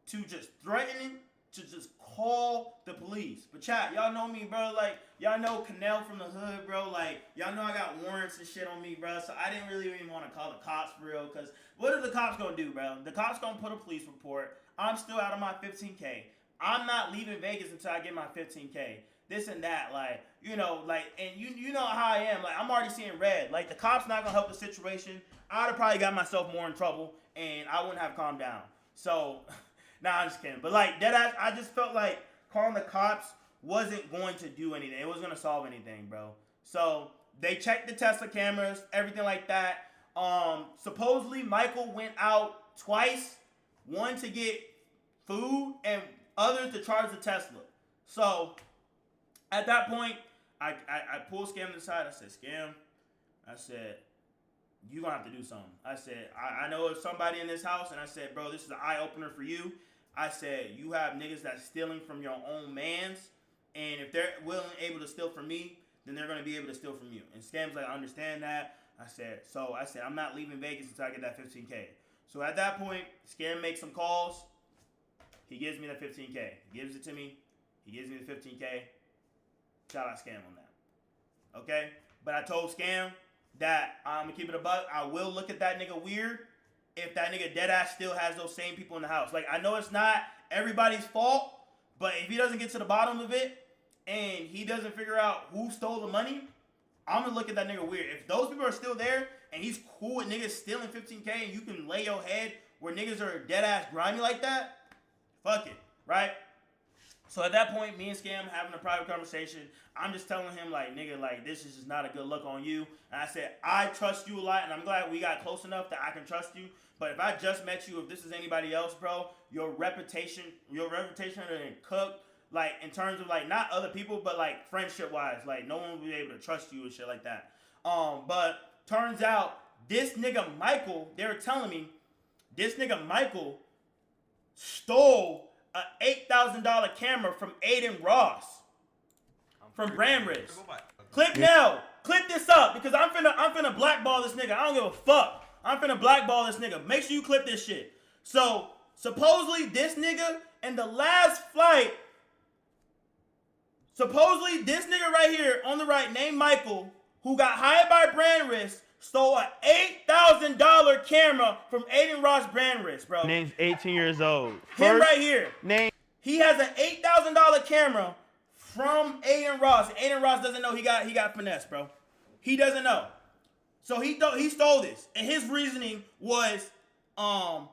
to just threatening to just call the police. But chat, y'all know me, bro. Like, y'all know Kanel from the hood, bro. Like, y'all know I got warrants and shit on me, bro. So I didn't really even want to call the cops for real. Because what are the cops going to do, bro? The cops going to put a police report. I'm still out of my 15K. I'm not leaving Vegas until I get my 15K. This and that, like, you know, like, and you know how I am. Like, I'm already seeing red. Like, the cops not going to help the situation. I would have probably got myself more in trouble, and I wouldn't have calmed down. So, nah, I'm just kidding. But, like, deadass, I just felt like calling the cops wasn't going to do anything. It wasn't going to solve anything, bro. So, they checked the Tesla cameras, everything like that. Supposedly, Michael went out twice. One to get food, and others to charge the Tesla. So, at that point, I pulled Scam to the side. I said, Scam, I said, you're going to have to do something. I said, I know there's somebody in this house, and I said, bro, this is an eye-opener for you. I said, you have niggas that's stealing from your own mans, and if they're able to steal from me, then they're going to be able to steal from you. And Scam's like, I understand that. I said, I'm not leaving Vegas until I get that 15K. So at that point, Scam makes some calls. He gives me the 15K. He gives it to me. He gives me the 15K. Shout out Scam on that. Okay? But I told Scam that I'm going to keep it a buck. I will look at that nigga weird if that nigga deadass still has those same people in the house. Like, I know it's not everybody's fault, but if he doesn't get to the bottom of it and he doesn't figure out who stole the money, I'm going to look at that nigga weird. If those people are still there and he's cool with niggas stealing 15K and you can lay your head where niggas are deadass grimy like that, fuck it, right? So at that point, me and Scam having a private conversation. I'm just telling him, like, nigga, like, this is just not a good look on you. And I said, I trust you a lot, and I'm glad we got close enough that I can trust you. But if I just met you, if this is anybody else, bro, your reputation didn't cook. Like, in terms of, like, not other people, but, like, friendship-wise. Like, no one will be able to trust you and shit like that. But turns out, this nigga Michael, they were telling me, this nigga Michael stole a $8,000 camera from Aiden Ross from Brandridge. Clip now. Clip this up because I'm finna blackball this nigga. I don't give a fuck. I'm finna blackball this nigga. Make sure you clip this shit. So supposedly this nigga in the last flight, supposedly this nigga right here on the right named Michael, who got hired by Brandridge, stole a $8,000 camera from Aiden Ross Brandridge, bro. Name's 18 years old. Him right here. He has an $8,000 camera from Aiden Ross. And Aiden Ross doesn't know he got finesse, bro. He doesn't know. So he stole this. And his reasoning was, I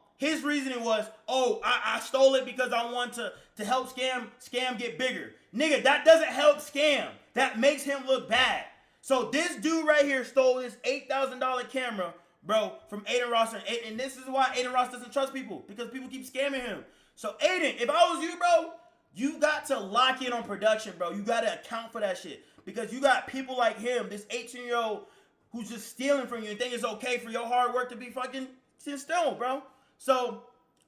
stole it because I want to help Scam get bigger. Nigga, that doesn't help Scam. That makes him look bad. So this dude right here stole this $8,000 camera, bro, from Aiden Ross. And this is why Aiden Ross doesn't trust people, because people keep scamming him. So Aiden, if I was you, bro, you got to lock in on production, bro. You got to account for that shit. Because you got people like him, this 18-year-old who's just stealing from you and think it's okay for your hard work to be fucking still, bro. So,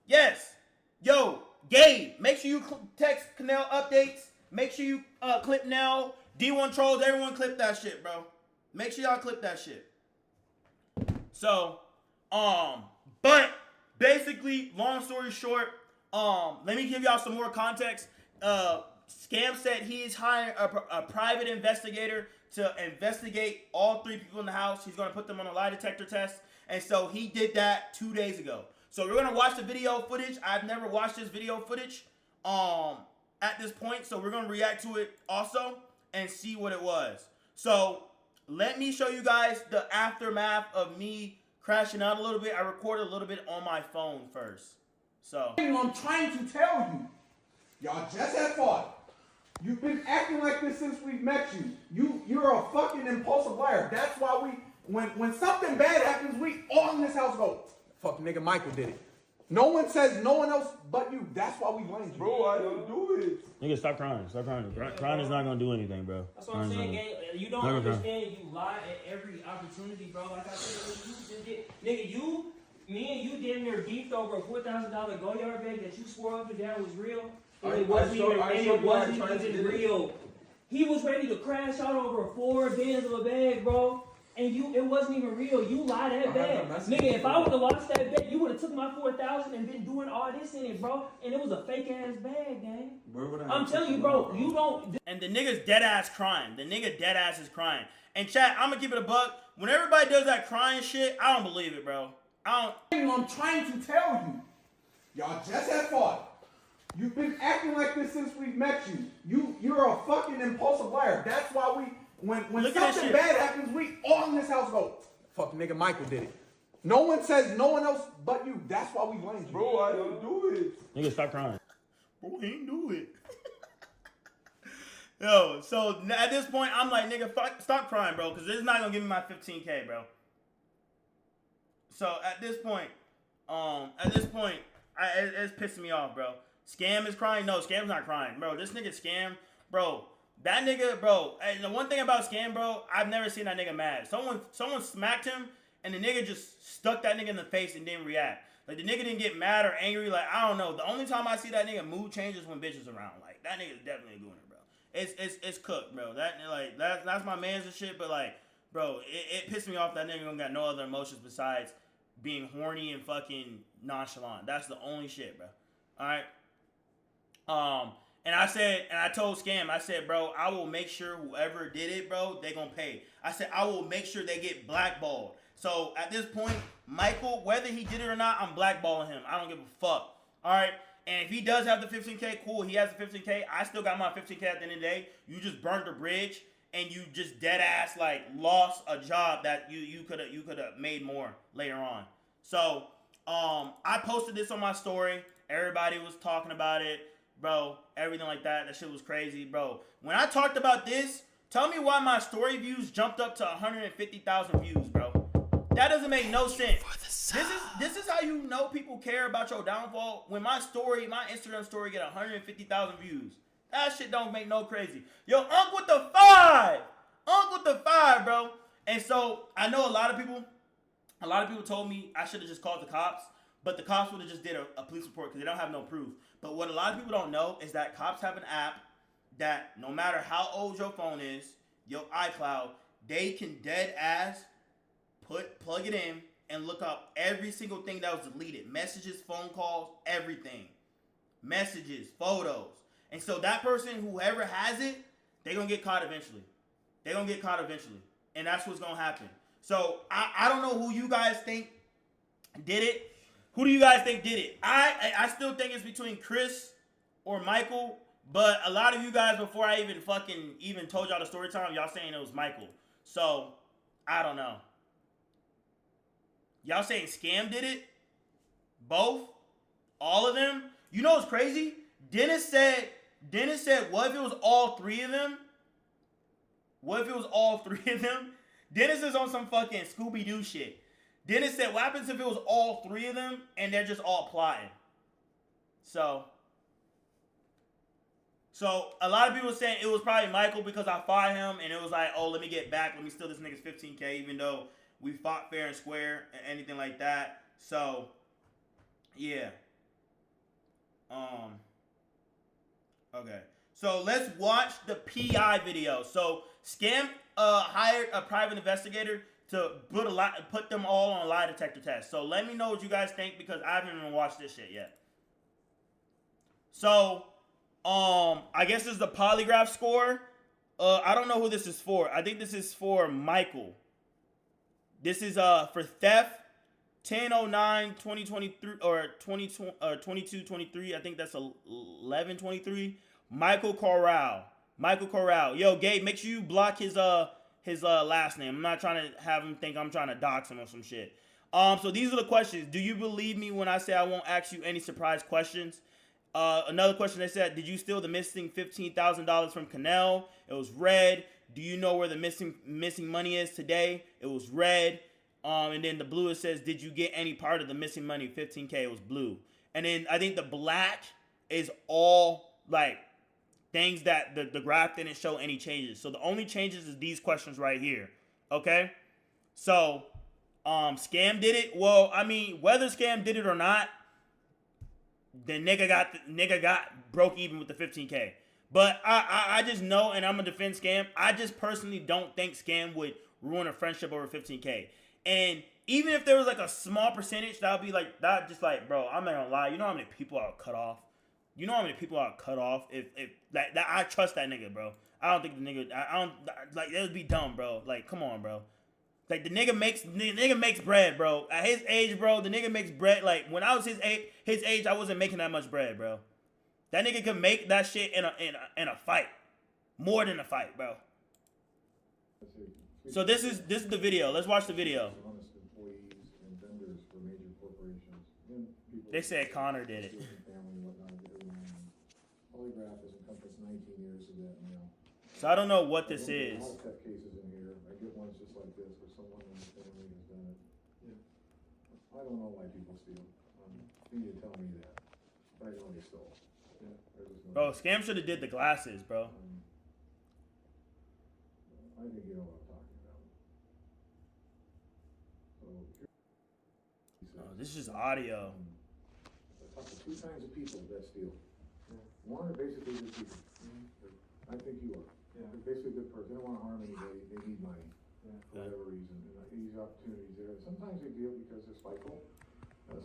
yes. Yo, Gabe, make sure you text Kanel updates. Make sure you clip now. D1 Trolls, everyone clip that shit, bro. Make sure y'all clip that shit. So, but basically, long story short, let me give y'all some more context. Scam said he is hiring a private investigator to investigate all three people in the house. He's going to put them on a lie detector test. And so he did that 2 days ago. So we're going to watch the video footage. I've never watched this video footage at this point. So we're going to react to it also and see what it was. So let me show you guys the aftermath of me crashing out a little bit. I recorded a little bit on my phone first. So I'm trying to tell you, y'all just had fought. You've been acting like this since we've met you. You're a fucking impulsive liar. That's why when something bad happens, we all in this house go, fuck nigga Michael did it. No one says no one else but you. That's why we blame you. Bro, I don't do it. Nigga, stop crying. Stop crying. Crying is not gonna do anything, bro. That's what I'm saying, gang. You don't understand. You lie at every opportunity, bro. Like I said, you just did, nigga. Me and you damn near beefed over a $4,000 Goyard bag that you swore up and down was real. And it wasn't even real. He was ready to crash out over 4 bands of a bag, bro. And it wasn't even real. You lied that bag. Nigga, if I would have lost that bet, you would have took my 4,000 and been doing all this in it, bro. And it was a fake ass bag, gang. I'm telling you, bro, you don't. And the nigga's dead ass crying. The nigga dead ass is crying. And chat, I'm gonna keep it a buck. When everybody does that crying shit, I don't believe it, bro. I'm trying to tell you. Y'all just had fought. You've been acting like this since we've met you. You're a fucking impulsive liar. That's why when something bad happens, we all in this house go, fuck nigga, Michael did it. No one says no one else but you. That's why we blame you. Bro, I don't do it. Nigga, stop crying. Bro, he ain't do it. Yo, so at this point, I'm like, nigga, stop crying, bro, because this is not gonna give me my 15K, bro. So at this point, it's pissing me off, bro. Scam is crying. No, Scam's not crying, bro. This nigga Scam, bro. That nigga, bro. And the one thing about Scam, bro, I've never seen that nigga mad. Someone smacked him, and the nigga just stuck that nigga in the face and didn't react. Like the nigga didn't get mad or angry. Like I don't know. The only time I see that nigga mood changes when bitches around. Like that nigga's definitely doing it, bro. It's cooked, bro. That's my man's and shit. But like, bro, it pissed me off that nigga don't got no other emotions besides being horny and fucking nonchalant. That's the only shit, bro. All right. And I told Scam, I said, bro, I will make sure whoever did it, bro, they gonna pay. I said, I will make sure they get blackballed. So at this point, Michael, whether he did it or not, I'm blackballing him. I don't give a fuck. All right. And if he does have the 15K, cool. He has the 15K. I still got my 15K at the end of the day. You just burned the bridge and you just dead ass like lost a job that you could have made more later on. So I posted this on my story. Everybody was talking about it. Bro, everything like that. That shit was crazy, bro. When I talked about this, tell me why my story views jumped up to 150,000 views, bro. That doesn't make no sense. This is how you know people care about your downfall. When my Instagram story get 150,000 views. That shit don't make no crazy. Yo, Unc with the 5. Unc with the 5, bro. And so I know a lot of people told me I should have just called the cops. But the cops would have just did a police report because they don't have no proof. But what a lot of people don't know is that cops have an app that no matter how old your phone is, your iCloud, they can dead ass plug it in and look up every single thing that was deleted. Messages, phone calls, everything. Messages, photos. And so that person, whoever has it, they're going to get caught eventually. They're going to get caught eventually. And that's what's going to happen. So I don't know who you guys think did it. Who do you guys think did it? I still think it's between Chris or Michael, but a lot of you guys, before I even told y'all the story time, y'all saying it was Michael. So, I don't know. Y'all saying Scam did it? Both? All of them? You know what's crazy? Dennis said, what if it was all 3 of them? What if it was all 3 of them? Dennis is on some fucking Scooby-Doo shit. Dennis said, what happens if it was all 3 of them and they're just all plotting? So a lot of people saying it was probably Michael because I fought him and it was like, oh, let me get back. Let me steal this nigga's 15K even though we fought fair and square and anything like that. So, yeah. Okay. So let's watch the PI video. So Scam hired a private investigator to put them all on a lie detector test. So let me know what you guys think because I haven't even watched this shit yet. So, I guess this is the polygraph score. I don't know who this is for. I think this is for Michael. This is for theft, 10/09/2023 or 22/23. I think that's 11/23. Michael Corral. Yo, Gabe, make sure you block his last name. I'm not trying to have him think I'm trying to dox him or some shit. So these are the questions. Do you believe me when I say I won't ask you any surprise questions? Another question they said, did you steal the missing $15,000 from Kanel? It was red. Do you know where the missing money is today? It was red. And then the blue, it says, did you get any part of the missing money? 15K, it was blue. And then I think the black is all like things that the graph didn't show any changes. So the only changes is these questions right here. Okay? So Scam did it. Well, I mean, whether Scam did it or not, the nigga got broke even with the 15K. But I just know, and I'm gonna defend Scam. I just personally don't think Scam would ruin a friendship over 15K. And even if there was like a small percentage, that would be like that. Just like, bro, I'm not gonna lie. You know how many people I would cut off? You know how many people I would cut off if that I trust that nigga, bro. I don't think the nigga. I don't like it would be dumb, bro. Like, come on, bro. Like the nigga makes bread, bro. At his age, bro, the nigga makes bread. Like when I was his age, I wasn't making that much bread, bro. That nigga could make that shit in a fight, more than a fight, bro. So this is the video. Let's watch the video. They said Connor did it. So I don't know what this is. I don't know why people steal. You need to tell me that. But I know they stole. Bro, Scam should have did the glasses, bro. I think you know what I'm talking about. Oh, this is audio. I talked to two kinds of people that steal. One are basically good people. I think you are. They're basically a good person. They don't want to harm anybody. They need money for whatever reason. And these opportunities there. Sometimes they deal because they're spiteful.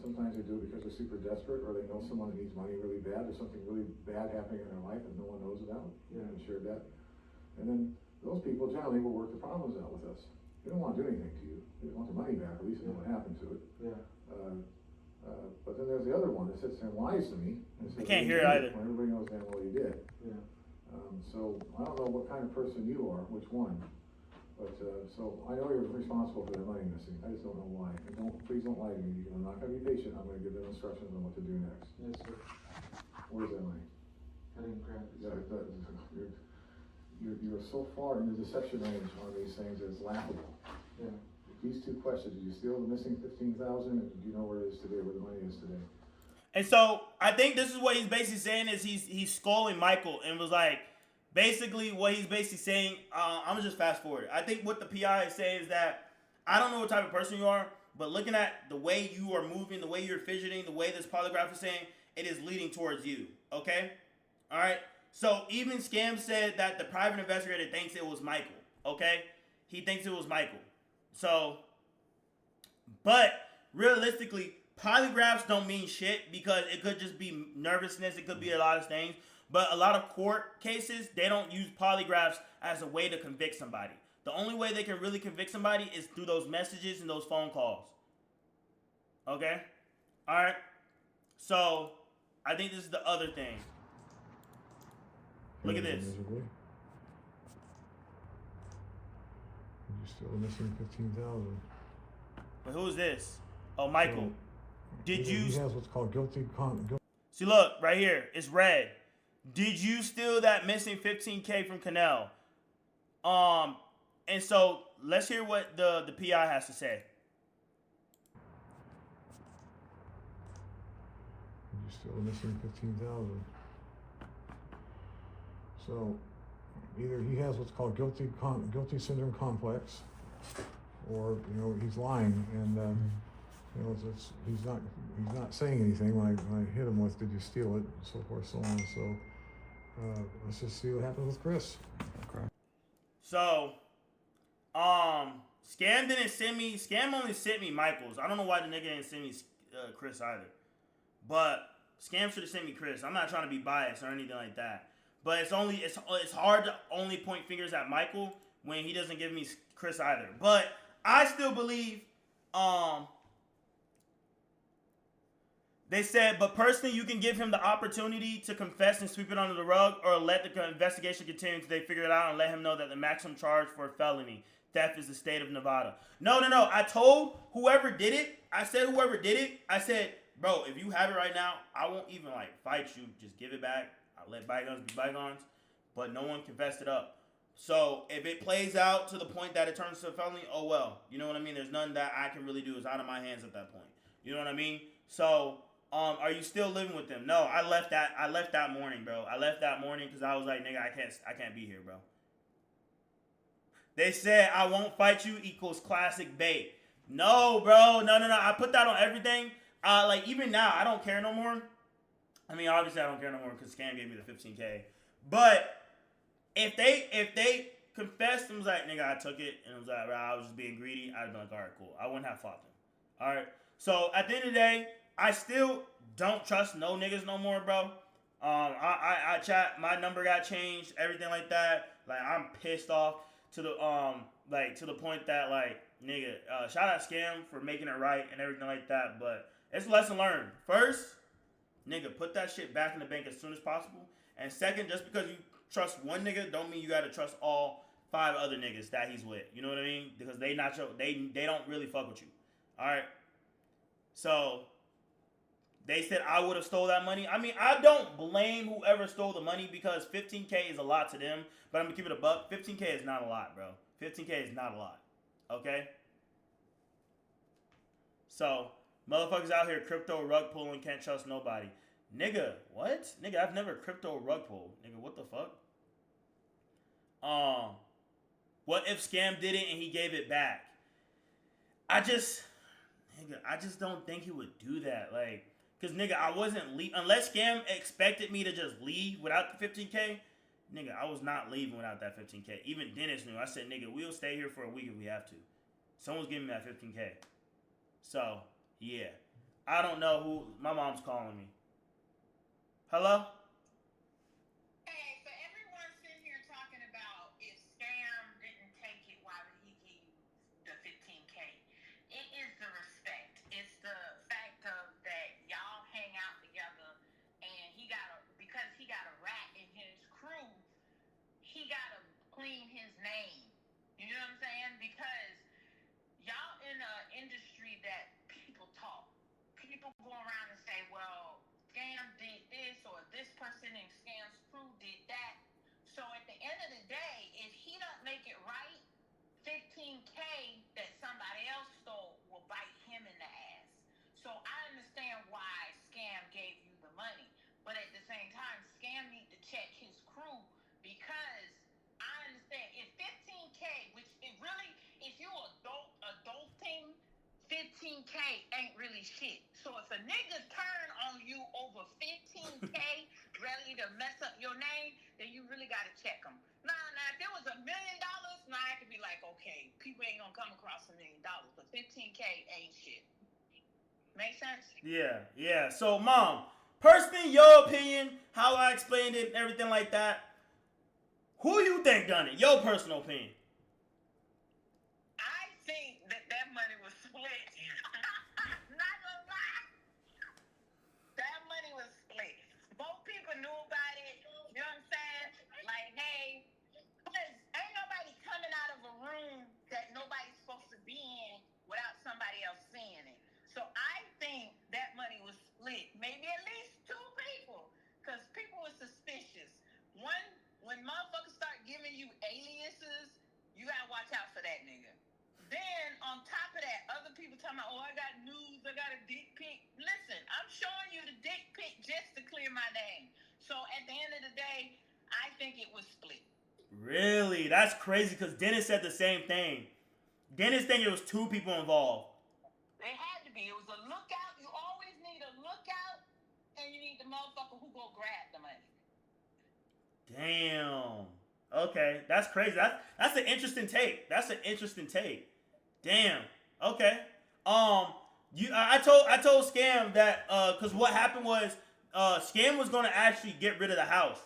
Sometimes they do it because they're super desperate, or they know someone that needs money really bad. There's something really bad happening in their life and no one knows about. They haven't shared that. And then those people generally will work the problems out with us. They don't want to do anything to you. They want the money back, at least they know what happened to it. But then there's the other one that sits there and lies to me. And says, I can't hear it either. When everybody knows damn well you did. So I don't know what kind of person you are, which one. But so I know you're responsible for the money missing. I just don't know why. And please don't lie to me. I'm not going to be patient. I'm going to give them instructions on what to do next. Yes, sir. Where's that money? I didn't grab it. You're so far in the deception range on these things that it's laughable. Yeah. These two questions: did you steal the missing 15,000? And do you know where it is today? Where the money is today? And so I think this is what he's basically saying is he's scolding Michael and was like, basically what he's basically saying, I'm gonna just fast forward. I think what the PI is saying is that I don't know what type of person you are, but looking at the way you are moving, the way you're fidgeting, the way this polygraph is saying, it is leading towards you. Okay? All right? So even Scam said that the private investigator thinks it was Michael. Okay? He thinks it was Michael. So, but realistically, polygraphs don't mean shit because it could just be nervousness. It could be a lot of things. But a lot of court cases, they don't use polygraphs as a way to convict somebody. The only way they can really convict somebody is through those messages and those phone calls. Okay? All right? So, I think this is the other thing. Look at this. Miserably. You're still missing 15,000. But who is this? Oh, Michael. Did you... He has what's called guilty... See, look, right here. It's red. Did you steal that missing 15K from Kanel? And so let's hear what the PI has to say. You're still missing 15,000. So either he has what's called guilty syndrome complex, or he's lying, and he's not saying anything when I hit him with "Did you steal it?" and so forth, so on. So let's just see what happens with Chris. Okay. So, Scam didn't send me. Scam only sent me Michael's. I don't know why the nigga didn't send me Chris either. But Scam should have sent me Chris. I'm not trying to be biased or anything like that. But it's hard to only point fingers at Michael when he doesn't give me Chris either. But I still believe. They said, but personally, you can give him the opportunity to confess and sweep it under the rug, or let the investigation continue until they figure it out and let him know that the maximum charge for a felony theft is the state of Nevada. No. I told whoever did it, I said, bro, if you have it right now, I won't even fight you. Just give it back. I'll let bygones be bygones. But no one confessed it up. So if it plays out to the point that it turns to a felony, oh well. You know what I mean? There's nothing that I can really do. It's out of my hands at that point. You know what I mean? So, are you still living with them? No, I left that morning, bro. I left that morning because I was like, nigga, I can't be here, bro. They said I won't fight you equals classic bait. No, bro. No. I put that on everything. Like even now, I don't care no more. I mean, obviously I don't care no more because Scam gave me the 15K. But if they confessed and was like, nigga, I took it, and it was like, bro, I was just being greedy, I'd be like, all right, cool. I wouldn't have fought them. All right. So at the end of the day, I still don't trust no niggas no more, bro. I chat, my number got changed, everything like that. Like I'm pissed off to the to the point that like, nigga, shout out Scam for making it right and everything like that. But it's a lesson learned. First, nigga, put that shit back in the bank as soon as possible. And second, just because you trust one nigga don't mean you gotta trust all 5 other niggas that he's with. You know what I mean? Because they don't really fuck with you. All right. So they said I would have stole that money. I mean, I don't blame whoever stole the money because 15K is a lot to them. But I'm gonna keep it a buck. 15K is not a lot, bro. 15K is not a lot. Okay. So motherfuckers out here crypto rug pulling, can't trust nobody. Nigga, what? Nigga, I've never crypto rug pulled. Nigga, what the fuck? What if Scam did it and he gave it back? I just don't think he would do that. Like, cause nigga, I wasn't unless Scam expected me to just leave without the 15K. Nigga, I was not leaving without that 15K. Even Dennis knew. I said, nigga, we'll stay here for a week if we have to. Someone's giving me that 15K. So, yeah. I don't know who. My mom's calling me. Hello? Hey, so everyone's sitting here talking about if Scam didn't take it, why would he give you the 15K? It is the respect. It's the fact of that y'all hang out together and because he got a rat in his crew, he got to clean his name. You know what I'm saying? Because y'all in an industry that people talk. People go around and say, well, Scam did this or this person in Scam's crew did that. So at the end of the day, if he don't make it right, 15K that somebody else stole will bite him in the ass. So I understand why Scam gave you the money. But at the same time, Scam need to check his crew because I understand if 15K, which it really, if you adulting, 15K ain't really shit. So if a nigga turn on you over 15K ready to mess up your name, then you really gotta check him. Now, if it was $1 million, now I could be like, okay, people ain't gonna come across $1 million, but 15K ain't shit. Make sense? Yeah. So, Mom, personally, your opinion, how I explained it, everything like that, who you think done it? Your personal opinion. I think that money was split. Not gonna lie. That money was split. Both people knew about it. You know what I'm saying? Like, hey, because ain't nobody coming out of a room that nobody's supposed to be in without somebody else seeing it. So I think that money was split. Maybe at least 2 people. Because people were suspicious. One, when motherfuckers start giving you aliases, you gotta watch out for that nigga. Then, on top of that, other people talking about, oh, I got news, I got a dick pic. Listen, I'm showing you the dick pic just to clear my name. So, at the end of the day, I think it was split. Really? That's crazy because Dennis said the same thing. Dennis think it was 2 people involved. They had to be. It was a lookout. You always need a lookout, and you need the motherfucker who go grab the money. Damn. Okay, that's crazy. That's an interesting take. Damn. Okay. I told Scam that because what happened was Scam was gonna actually get rid of the house.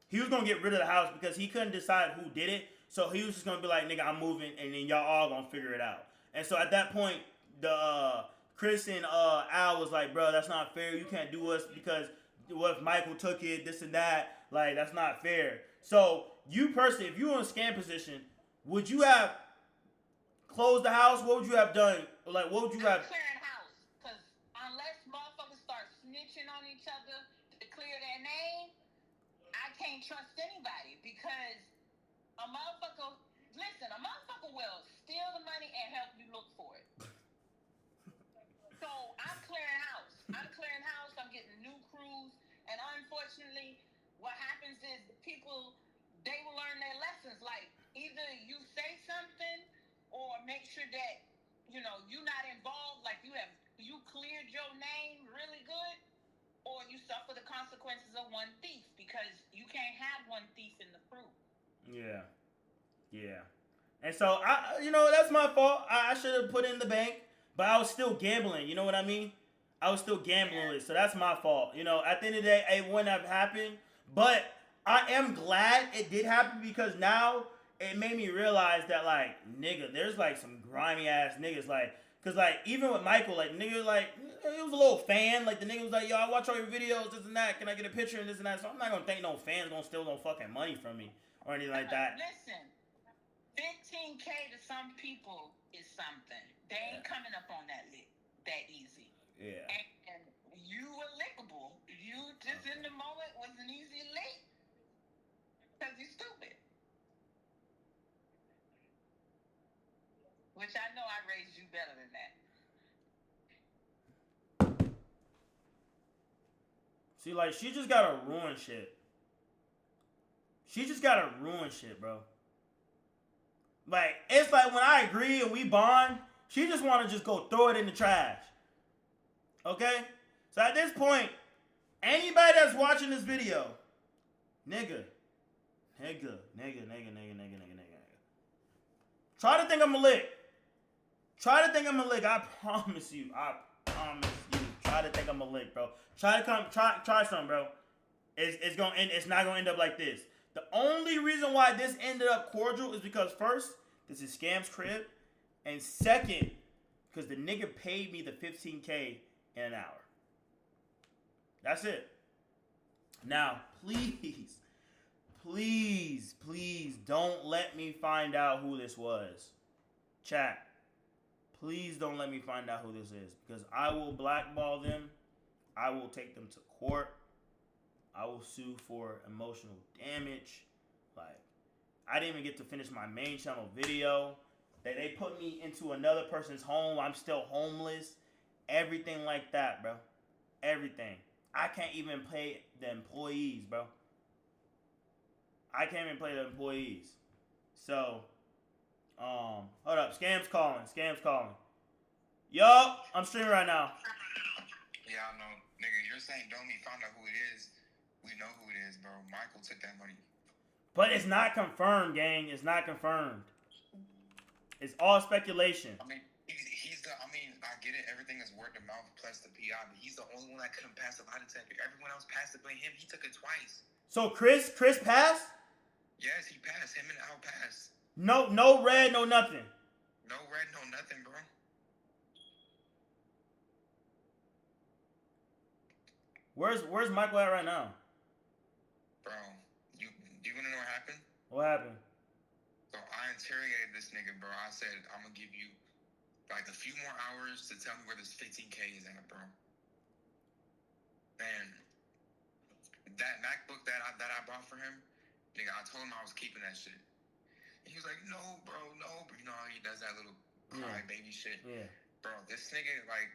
He was gonna get rid of the house because he couldn't decide who did it. So he was just gonna be like, nigga, I'm moving, and then y'all all gonna figure it out. And so at that point, the Chris and Al was like, bro, that's not fair. You can't do us because what if Michael took it, this and that. Like, that's not fair. So you personally, if you were in a Scam position, would you have closed the house? What would you have done? Like, what would you have? Clearing house, because unless motherfuckers start snitching on each other to clear their name, I can't trust anybody because A motherfucker, listen, a motherfucker will steal the money and help you look for it. So I'm clearing house. I'm getting new crews. And unfortunately, what happens is the people, they will learn their lessons. Like, either you say something or make sure that, you know, you're not involved, like you cleared your name really good, or you suffer the consequences of one thief, because you can't have one thief in the crew. Yeah. Yeah. And so, that's my fault. I should have put in the bank, but I was still gambling. You know what I mean? I was still gambling with it, so that's my fault. You know, at the end of the day, it wouldn't have happened. But I am glad it did happen, because now it made me realize that, like, nigga, there's, like, some grimy-ass niggas, like, because, like, even with Michael, like, nigga, like, he was a little fan. Like, the nigga was like, yo, I watch all your videos, this and that. Can I get a picture and this and that? So I'm not going to think no fans going to steal no fucking money from me or anything like that. Listen, 15K to some people is something. They ain't coming up on that easy. Yeah. And you were lickable. You just in the moment was an easy lick. Because you're stupid. Which I know I raised you better than that. See, like, she just gotta ruin shit. She just gotta ruin shit, bro. Like, it's like when I agree and we bond, she just wanna just go throw it in the trash. Okay? So at this point, anybody that's watching this video, nigga. Try to think I'm a lick. I promise you. Try to think I'm a lick, bro. Try something, bro. It's not gonna end up like this. The only reason why this ended up cordial is because, first, this is Scam's crib, and second, because the nigga paid me the $15K in an hour. That's it. Now, please don't let me find out who this was. Chat. Please don't let me find out who this is, because I will blackball them. I will take them to court. I will sue for emotional damage. Like, I didn't even get to finish my main channel video. They put me into another person's home. I'm still homeless. Everything like that, bro. Everything. I can't even pay the employees, bro. So, hold up. Scam's calling. Yo, I'm streaming right now. Yeah, I know. Nigga, you're saying Domi found out who it is. We know who it is, bro. Michael took that money. But it's not confirmed, gang. It's not confirmed. It's all speculation. I mean, I get it. Everything is word of mouth plus the PI, but he's the only one that couldn't pass the lie detector. Everyone else passed it, but him, he took it twice. So Chris passed? Yes, he passed. Him and Al passed. No red, no nothing. No red, no nothing, bro. Where's Michael at right now? Bro, do you want to know what happened? What happened? So I interrogated this nigga, bro. I said, I'm going to give you like a few more hours to tell me where this 15K is at, bro. And that MacBook that I bought for him, nigga, I told him I was keeping that shit. And he was like, no, bro, no. But you know how he does that little cry baby shit? Yeah. Bro, this nigga, like,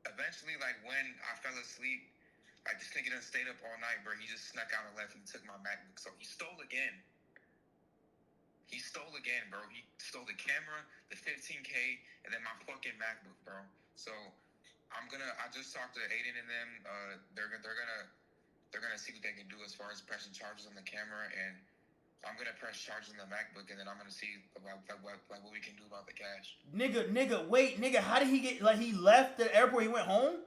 eventually, like, when I fell asleep, like, this nigga done stayed up all night, bro. He just snuck out and left and took my MacBook. So he stole again. Bro. He stole the camera, the 15K, and then my fucking MacBook, bro. So I just talked to Aiden and them. They're gonna see what they can do as far as pressing charges on the camera, and I'm gonna press charges on the MacBook, and then I'm gonna see what we can do about the cash. Nigga, how did he get, like, he left the airport, he went home?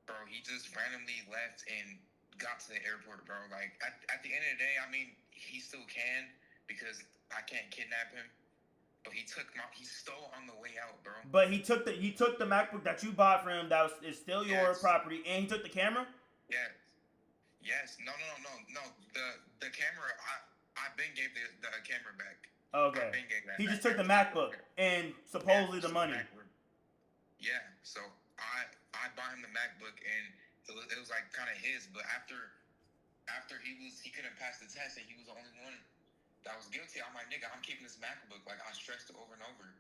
Bro, he just randomly left and got to the airport, bro. Like, at the end of the day, I mean, he still can, because I can't kidnap him. But he stole on the way out, bro. But he took the MacBook that you bought for him that is still your property, and he took the camera? Yes. No. The camera, I been gave the camera back. Okay. He just took the MacBook and supposedly the money. Yeah. So I bought him the MacBook, and it was like kind of his. But after he couldn't pass the test, and he was the only one that was guilty. I'm like, nigga, I'm keeping this MacBook. Like, I stressed it over and over.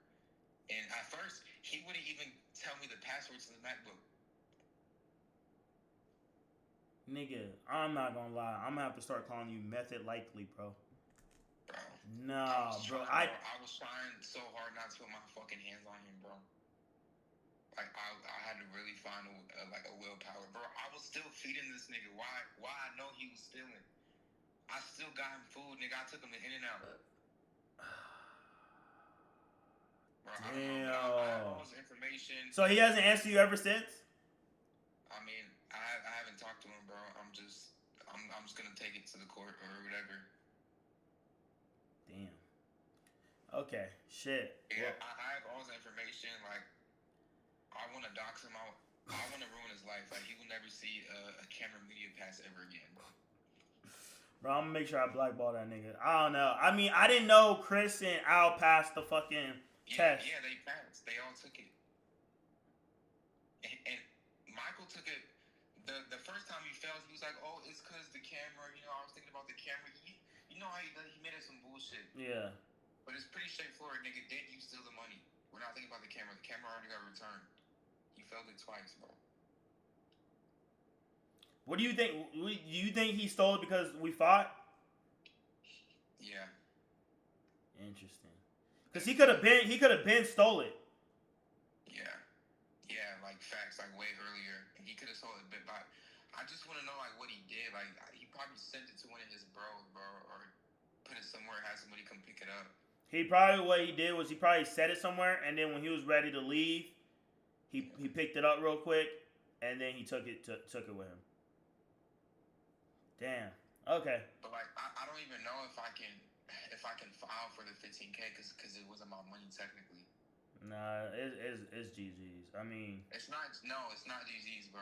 And at first, he wouldn't even tell me the password to the MacBook. Nigga, I'm not gonna lie. I'm gonna have to start calling you Method Likely, bro. Bro. Nah, bro. I was trying so hard not to put my fucking hands on him, bro. Like, I had to really find a willpower. Bro, I was still feeding this nigga. Why I know he was stealing? I still got him food, nigga. I took him to In-N-Out. Bro, I don't know. I have all his information. So he hasn't answered you ever since? I mean, I haven't talked to him, bro. I'm just gonna take it to the court or whatever. Damn. Okay. Shit. Yeah, I have all his information. Like, I want to dox him out. I want to ruin his life. Like, he will never see a camera media pass ever again. Bro, I'm gonna make sure I blackball that nigga. I don't know. I mean, I didn't know Chris and Al passed the fucking test. Yeah, they passed. They all took it. And Michael took it. The first time he failed, he was like, "Oh, it's because the camera. You know, I was thinking about the camera. You know how he made it some bullshit." Yeah. But it's pretty straightforward, nigga. Did you steal the money? We're not thinking about the camera. The camera already got returned. You failed it twice, bro. What do you think? Do you think he stole it because we fought? Yeah. Interesting. Because he could have been stole it. Yeah, like facts, like way earlier. And he could have sold it a bit back. I just want to know, like, what he did. Like, he probably sent it to one of his bros, bro, or put it somewhere, had somebody come pick it up. What he did was he probably set it somewhere, and then when he was ready to leave, he picked it up real quick, and then he took it with him. Damn. Okay. But like, I don't even know if I can file for the 15K because it wasn't my money technically. Nah, it's GG's. I mean, it's not GG's, bro.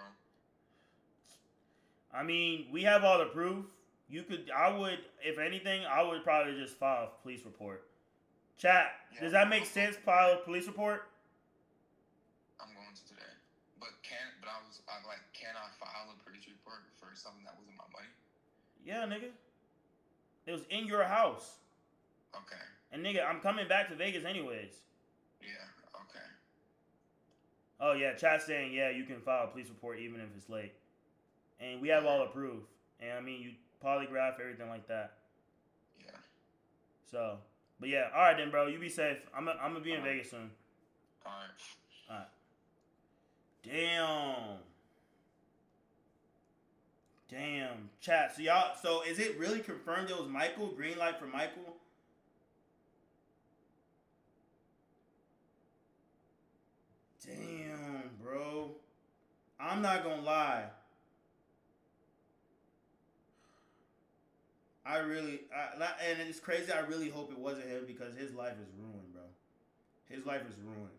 I mean, we have all the proof. If anything, I would probably just file a police report. Chat, does that make sense? File a police report? I'm going to today. But can I file a police report for something that wasn't my money? Yeah, nigga. It was in your house. Okay. And nigga, I'm coming back to Vegas anyways. Yeah, okay. Oh yeah, chat saying, yeah, you can file a police report even if it's late. And we have all the proof. And I mean, you polygraph, everything like that. Yeah. So, but yeah, alright then, bro. You be safe. I'm gonna be in Vegas soon. Alright. Damn. Chat, so is it really confirmed it was Michael? Green light for Michael? Damn, bro. I'm not gonna lie. And it's crazy. I really hope it wasn't him because his life is ruined, bro. His life is ruined.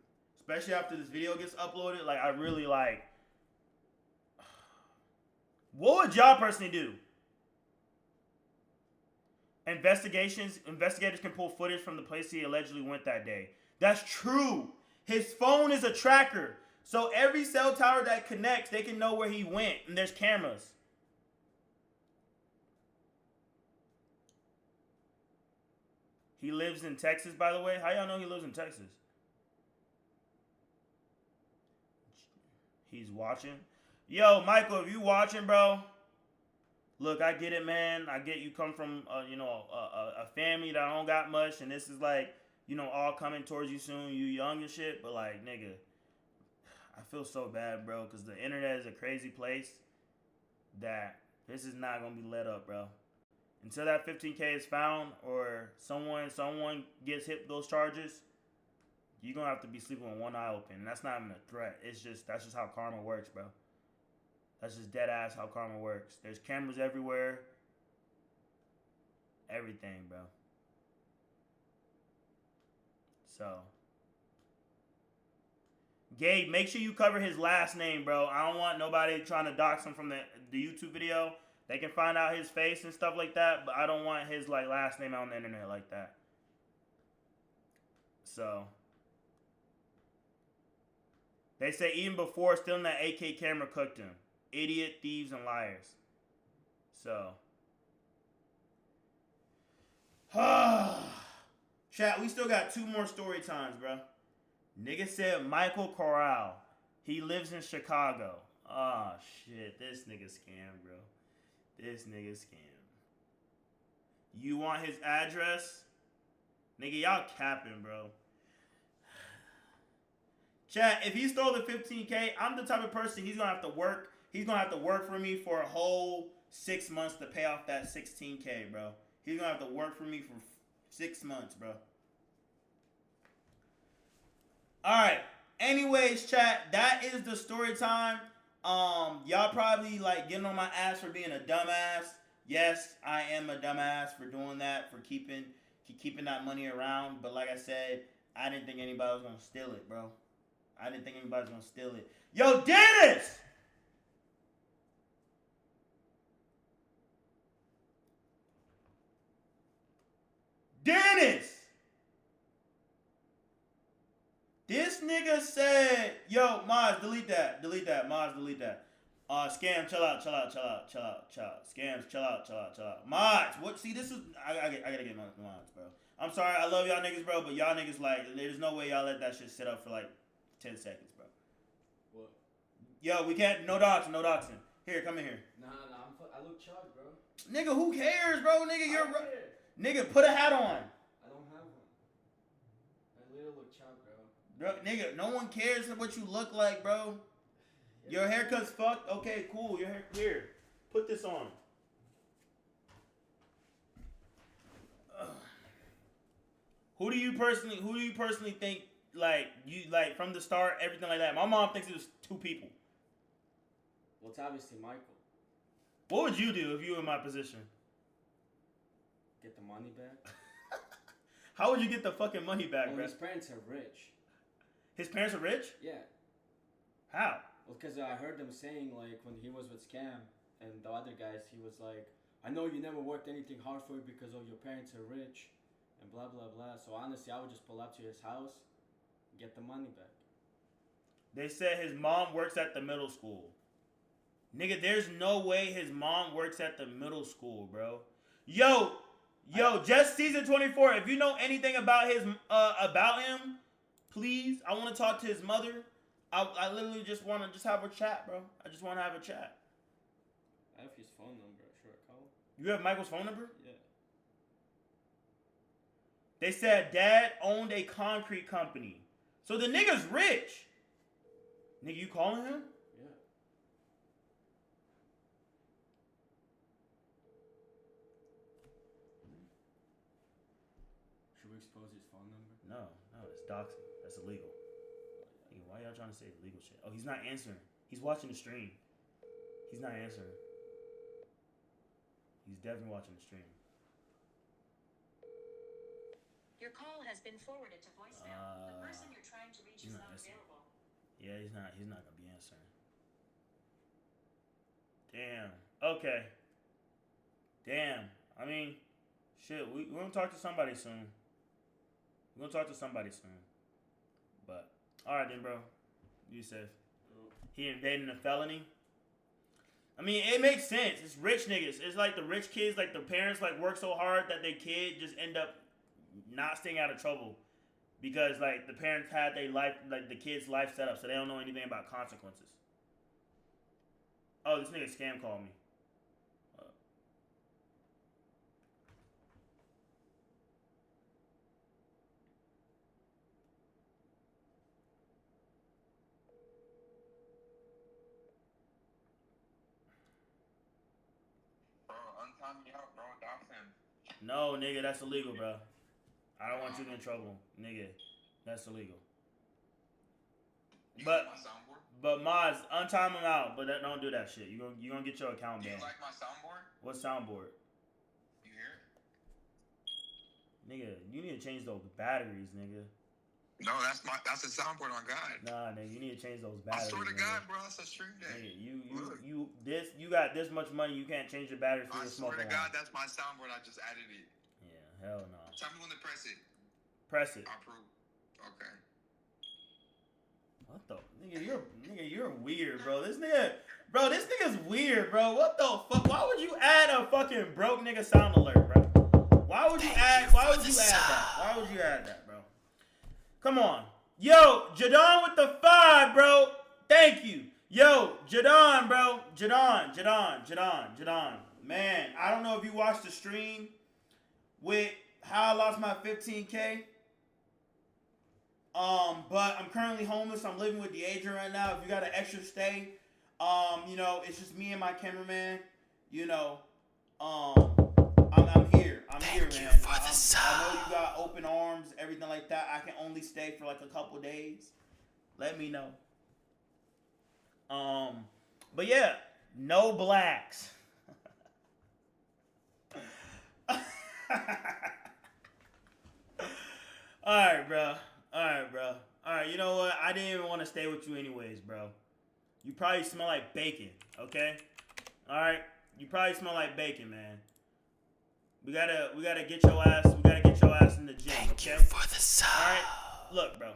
Especially after this video gets uploaded. Like, I really like. What would y'all personally do? Investigators can pull footage from the place he allegedly went that day. That's true. His phone is a tracker. So every cell tower that connects, they can know where he went. And there's cameras. He lives in Texas, by the way. How y'all know he lives in Texas? He's watching. Yo, Michael, if you watching, bro, look, I get it, man. I get you come from, a family that don't got much, and this is like, all coming towards you soon. You young and shit, but like, nigga, I feel so bad, bro, because the internet is a crazy place that this is not gonna be let up, bro. Until that 15K is found or someone gets hit with those charges, you're gonna have to be sleeping with one eye open. And that's not even a threat. That's just how karma works, bro. That's just dead ass how karma works. There's cameras everywhere. Everything, bro. So, Gabe, make sure you cover his last name, bro. I don't want nobody trying to dox him from the YouTube video. They can find out his face and stuff like that, but I don't want his last name out on the internet like that. So, they say even before stealing that AK camera cooked him. Idiot, thieves, and liars. So, Chat, we still got 2 more story times, bro. Nigga said Michael Corral. He lives in Chicago. Oh, shit. This nigga scam, bro. This nigga scam. You want his address? Nigga, y'all capping, bro. Chat, if he stole the 15K, I'm the type of person he's gonna have to work. He's gonna have to work for me for a whole 6 months to pay off that 16K, bro. He's gonna have to work for me for 6 months, bro. Alright. Anyways, chat, that is the story time. Y'all probably like getting on my ass for being a dumbass. Yes, I am a dumbass for doing that, for keeping that money around. But like I said, I didn't think anybody was gonna steal it, bro. I didn't think anybody was gonna steal it. Yo, Dennis! Dennis! This nigga said, yo, Maz, delete that. Delete that. Maz, delete that. Scam, chill out. Scams, chill out. Mods, what? See, this is, I gotta get my mods, bro. I'm sorry, I love y'all niggas, bro, but y'all niggas, like, there's no way y'all let that shit sit up for, like, 10 seconds, bro. What? Yo, we can't, no doxing. Here, come in here. Nah, I look chug, bro. Nigga, who cares, bro? Nigga, you're, nigga, put a hat on. I don't have one. I literally look chug, bro. Bro, nigga, no one cares what you look like, bro. Your haircut's fucked? Okay, cool. Your hair, here. Put this on. Who do you personally think, like, you, like, from the start, everything like that? My mom thinks it was 2 people. Well, it's obviously Michael. What would you do if you were in my position? Get the money back. How would you get the fucking money back, well, bro? His parents are rich. His parents are rich? Yeah. How? Well, because I heard them saying, like, when he was with Scam and the other guys, he was like, I know you never worked anything hard for it because of your parents are rich and blah, blah, blah. So, honestly, I would just pull up to his house and get the money back. They said his mom works at the middle school. Nigga, there's no way his mom works at the middle school, bro. Yo, just season 24. If you know anything about him, please, I want to talk to his mother. I literally just want to have a chat, bro. I just want to have a chat. I have his phone number. Should I call? You have Michael's phone number? Yeah. They said dad owned a concrete company. So the nigga's rich. Nigga, you calling him? Yeah. Should we expose his phone number? No, it's doxing. That's illegal. Nigga, why y'all trying to say illegal shit? Oh, he's not answering. He's watching the stream. He's not answering. He's definitely watching the stream. Your call has been forwarded to voicemail. The person you're trying to reach is not available. Yeah, he's not gonna be answering. Damn. Okay. Damn. I mean, shit, we're gonna talk to somebody soon. We're gonna talk to somebody soon. But alright then, bro. You safe. He invading a felony. I mean, it makes sense. It's rich niggas. It's like the rich kids, like the parents like work so hard that their kid just end up not staying out of trouble. Because, like, the parents had their life, like, the kid's life set up, so they don't know anything about consequences. Oh, this nigga scam called me. Bro, untie me out, bro. Dox him. No, nigga, that's illegal, bro. I don't want you in trouble, nigga. That's illegal. But Maz, untime him out, but don't do that shit. You gonna get your account banned. You like my soundboard? What soundboard? You hear it? Nigga, you need to change those batteries, nigga. No, that's a soundboard on God. Nah, nigga, you need to change those I batteries. swear to nigga. God, bro, that's a stream day. Nigga, you got this much money, you can't change your batteries for I your smoke swear to alarm. God, that's my soundboard. I just added it. Yeah, hell no. Tell me when to press it. Press it. I approve. Okay. What the you're weird, bro. This nigga's weird, bro. What the fuck? Why would you add a fucking broke nigga sound alert, bro? Why would you add? Why would you add that? Why would you add that, bro? Come on. Yo, Jadon with the 5, bro. Thank you. Yo, Jadon, bro. Jadon. Man, I don't know if you watched the stream with how I lost my 15K. But I'm currently homeless. I'm living with the agent right now. If you got an extra stay, you know, it's just me and my cameraman. You know, I'm here. I'm here, man. I know you got open arms, everything like that. I can only stay for like a couple days. Let me know. But yeah, no blacks. Alright, bro. Alright, you know what? I didn't even want to stay with you anyways, bro. You probably smell like bacon, okay? Alright? You probably smell like bacon, man. We gotta get your ass in the gym, okay? Thank you for the sub. Alright? Look, bro.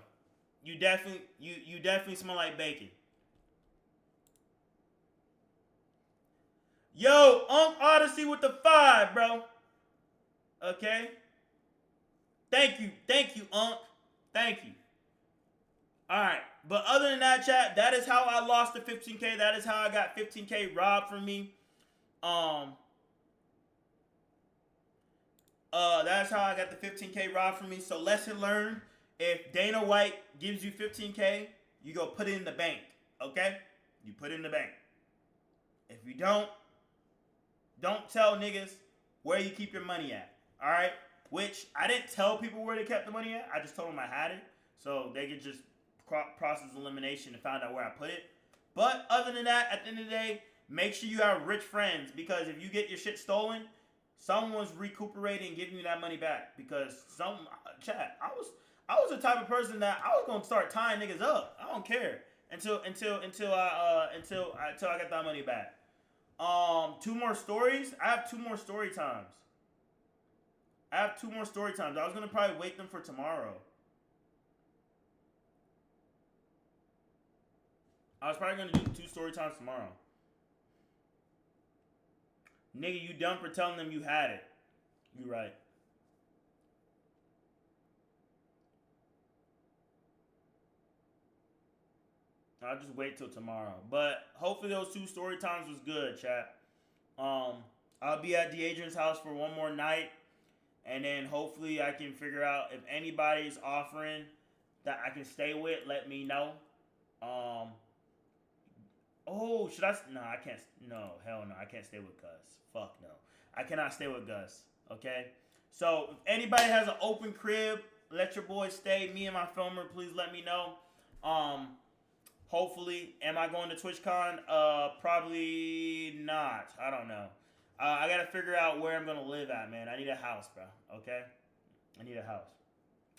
You definitely smell like bacon. Yo, Unc Odyssey with the 5, bro. Okay? Thank you, Unc. Thank you. Alright, but other than that, chat, that is how I lost the 15K. That is how I got 15K robbed from me. That's how I got the 15K robbed from me. So lesson learned, if Dana White gives you 15K, you go put it in the bank, okay? You put it in the bank. If you don't tell niggas where you keep your money at, all right? Which I didn't tell people where they kept the money at. I just told them I had it, so they could just process elimination and find out where I put it. But other than that, at the end of the day, make sure you have rich friends, because if you get your shit stolen, someone's recuperating and giving you that money back. Because chat, I was the type of person that I was gonna start tying niggas up. I don't care until I get that money back. 2 more stories. I have 2 more story times. I was gonna probably wait them for tomorrow. I was probably gonna do 2 story times tomorrow. Nigga, you dumb for telling them you had it. You right. I'll just wait till tomorrow. But hopefully those 2 story times was good, chat. I'll be at the agent's house for 1 more night. And then hopefully I can figure out if anybody's offering that I can stay with, let me know. Oh, should I? No, I can't. No, hell no. I can't stay with Gus. Fuck no. I cannot stay with Gus. Okay? So if anybody has an open crib, let your boy stay. Me and my filmer, please let me know. Hopefully, am I going to TwitchCon? Probably not. I don't know. I gotta figure out where I'm gonna live at, man. I need a house, bro. Okay? I need a house.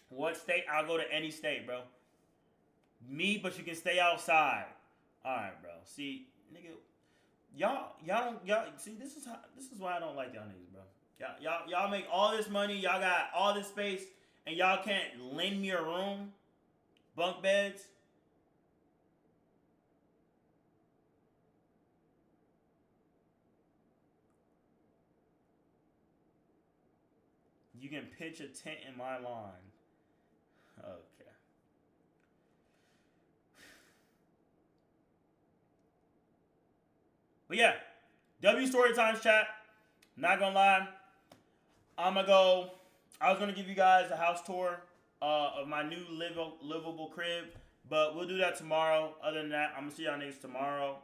What state? I'll go to any state, bro. Me, but you can stay outside. Alright, bro. See, nigga, y'all see, this is why I don't like y'all niggas, bro. Y'all make all this money, y'all got all this space, and y'all can't lend me a room, bunk beds. You can pitch a tent in my lawn. Okay. But yeah, W story times, chat. Not gonna lie, I was gonna give you guys a house tour of my new livable crib, but we'll do that tomorrow. Other than that, I'm gonna see y'all niggas tomorrow.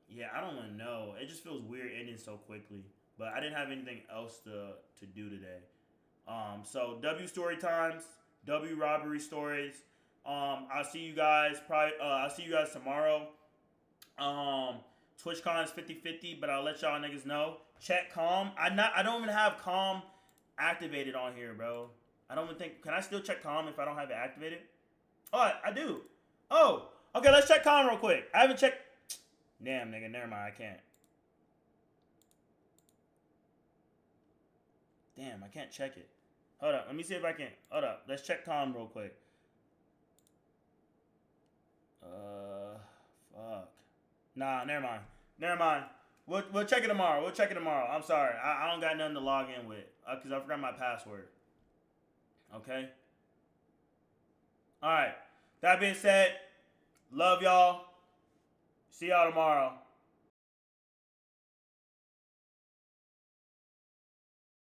Yeah, I don't wanna know. It just feels weird ending so quickly. But I didn't have anything else to do today. So W story times, W robbery stories. I'll see you guys tomorrow. TwitchCon is 50-50, but I'll let y'all niggas know. Check Calm. I don't even have Calm activated on here, bro. I don't even think. Can I still check Calm if I don't have it activated? Oh, I do. Oh, okay. Let's check Calm real quick. I haven't checked. Damn, nigga. Never mind. I can't. Damn, I can't check it. Hold up. Let me see if I can. Hold up. Let's check Calm real quick. Fuck. Nah, never mind. We'll check it tomorrow. We'll check it tomorrow. I'm sorry. I don't got nothing to log in with because I forgot my password. Okay. All right. That being said, love y'all. See y'all tomorrow.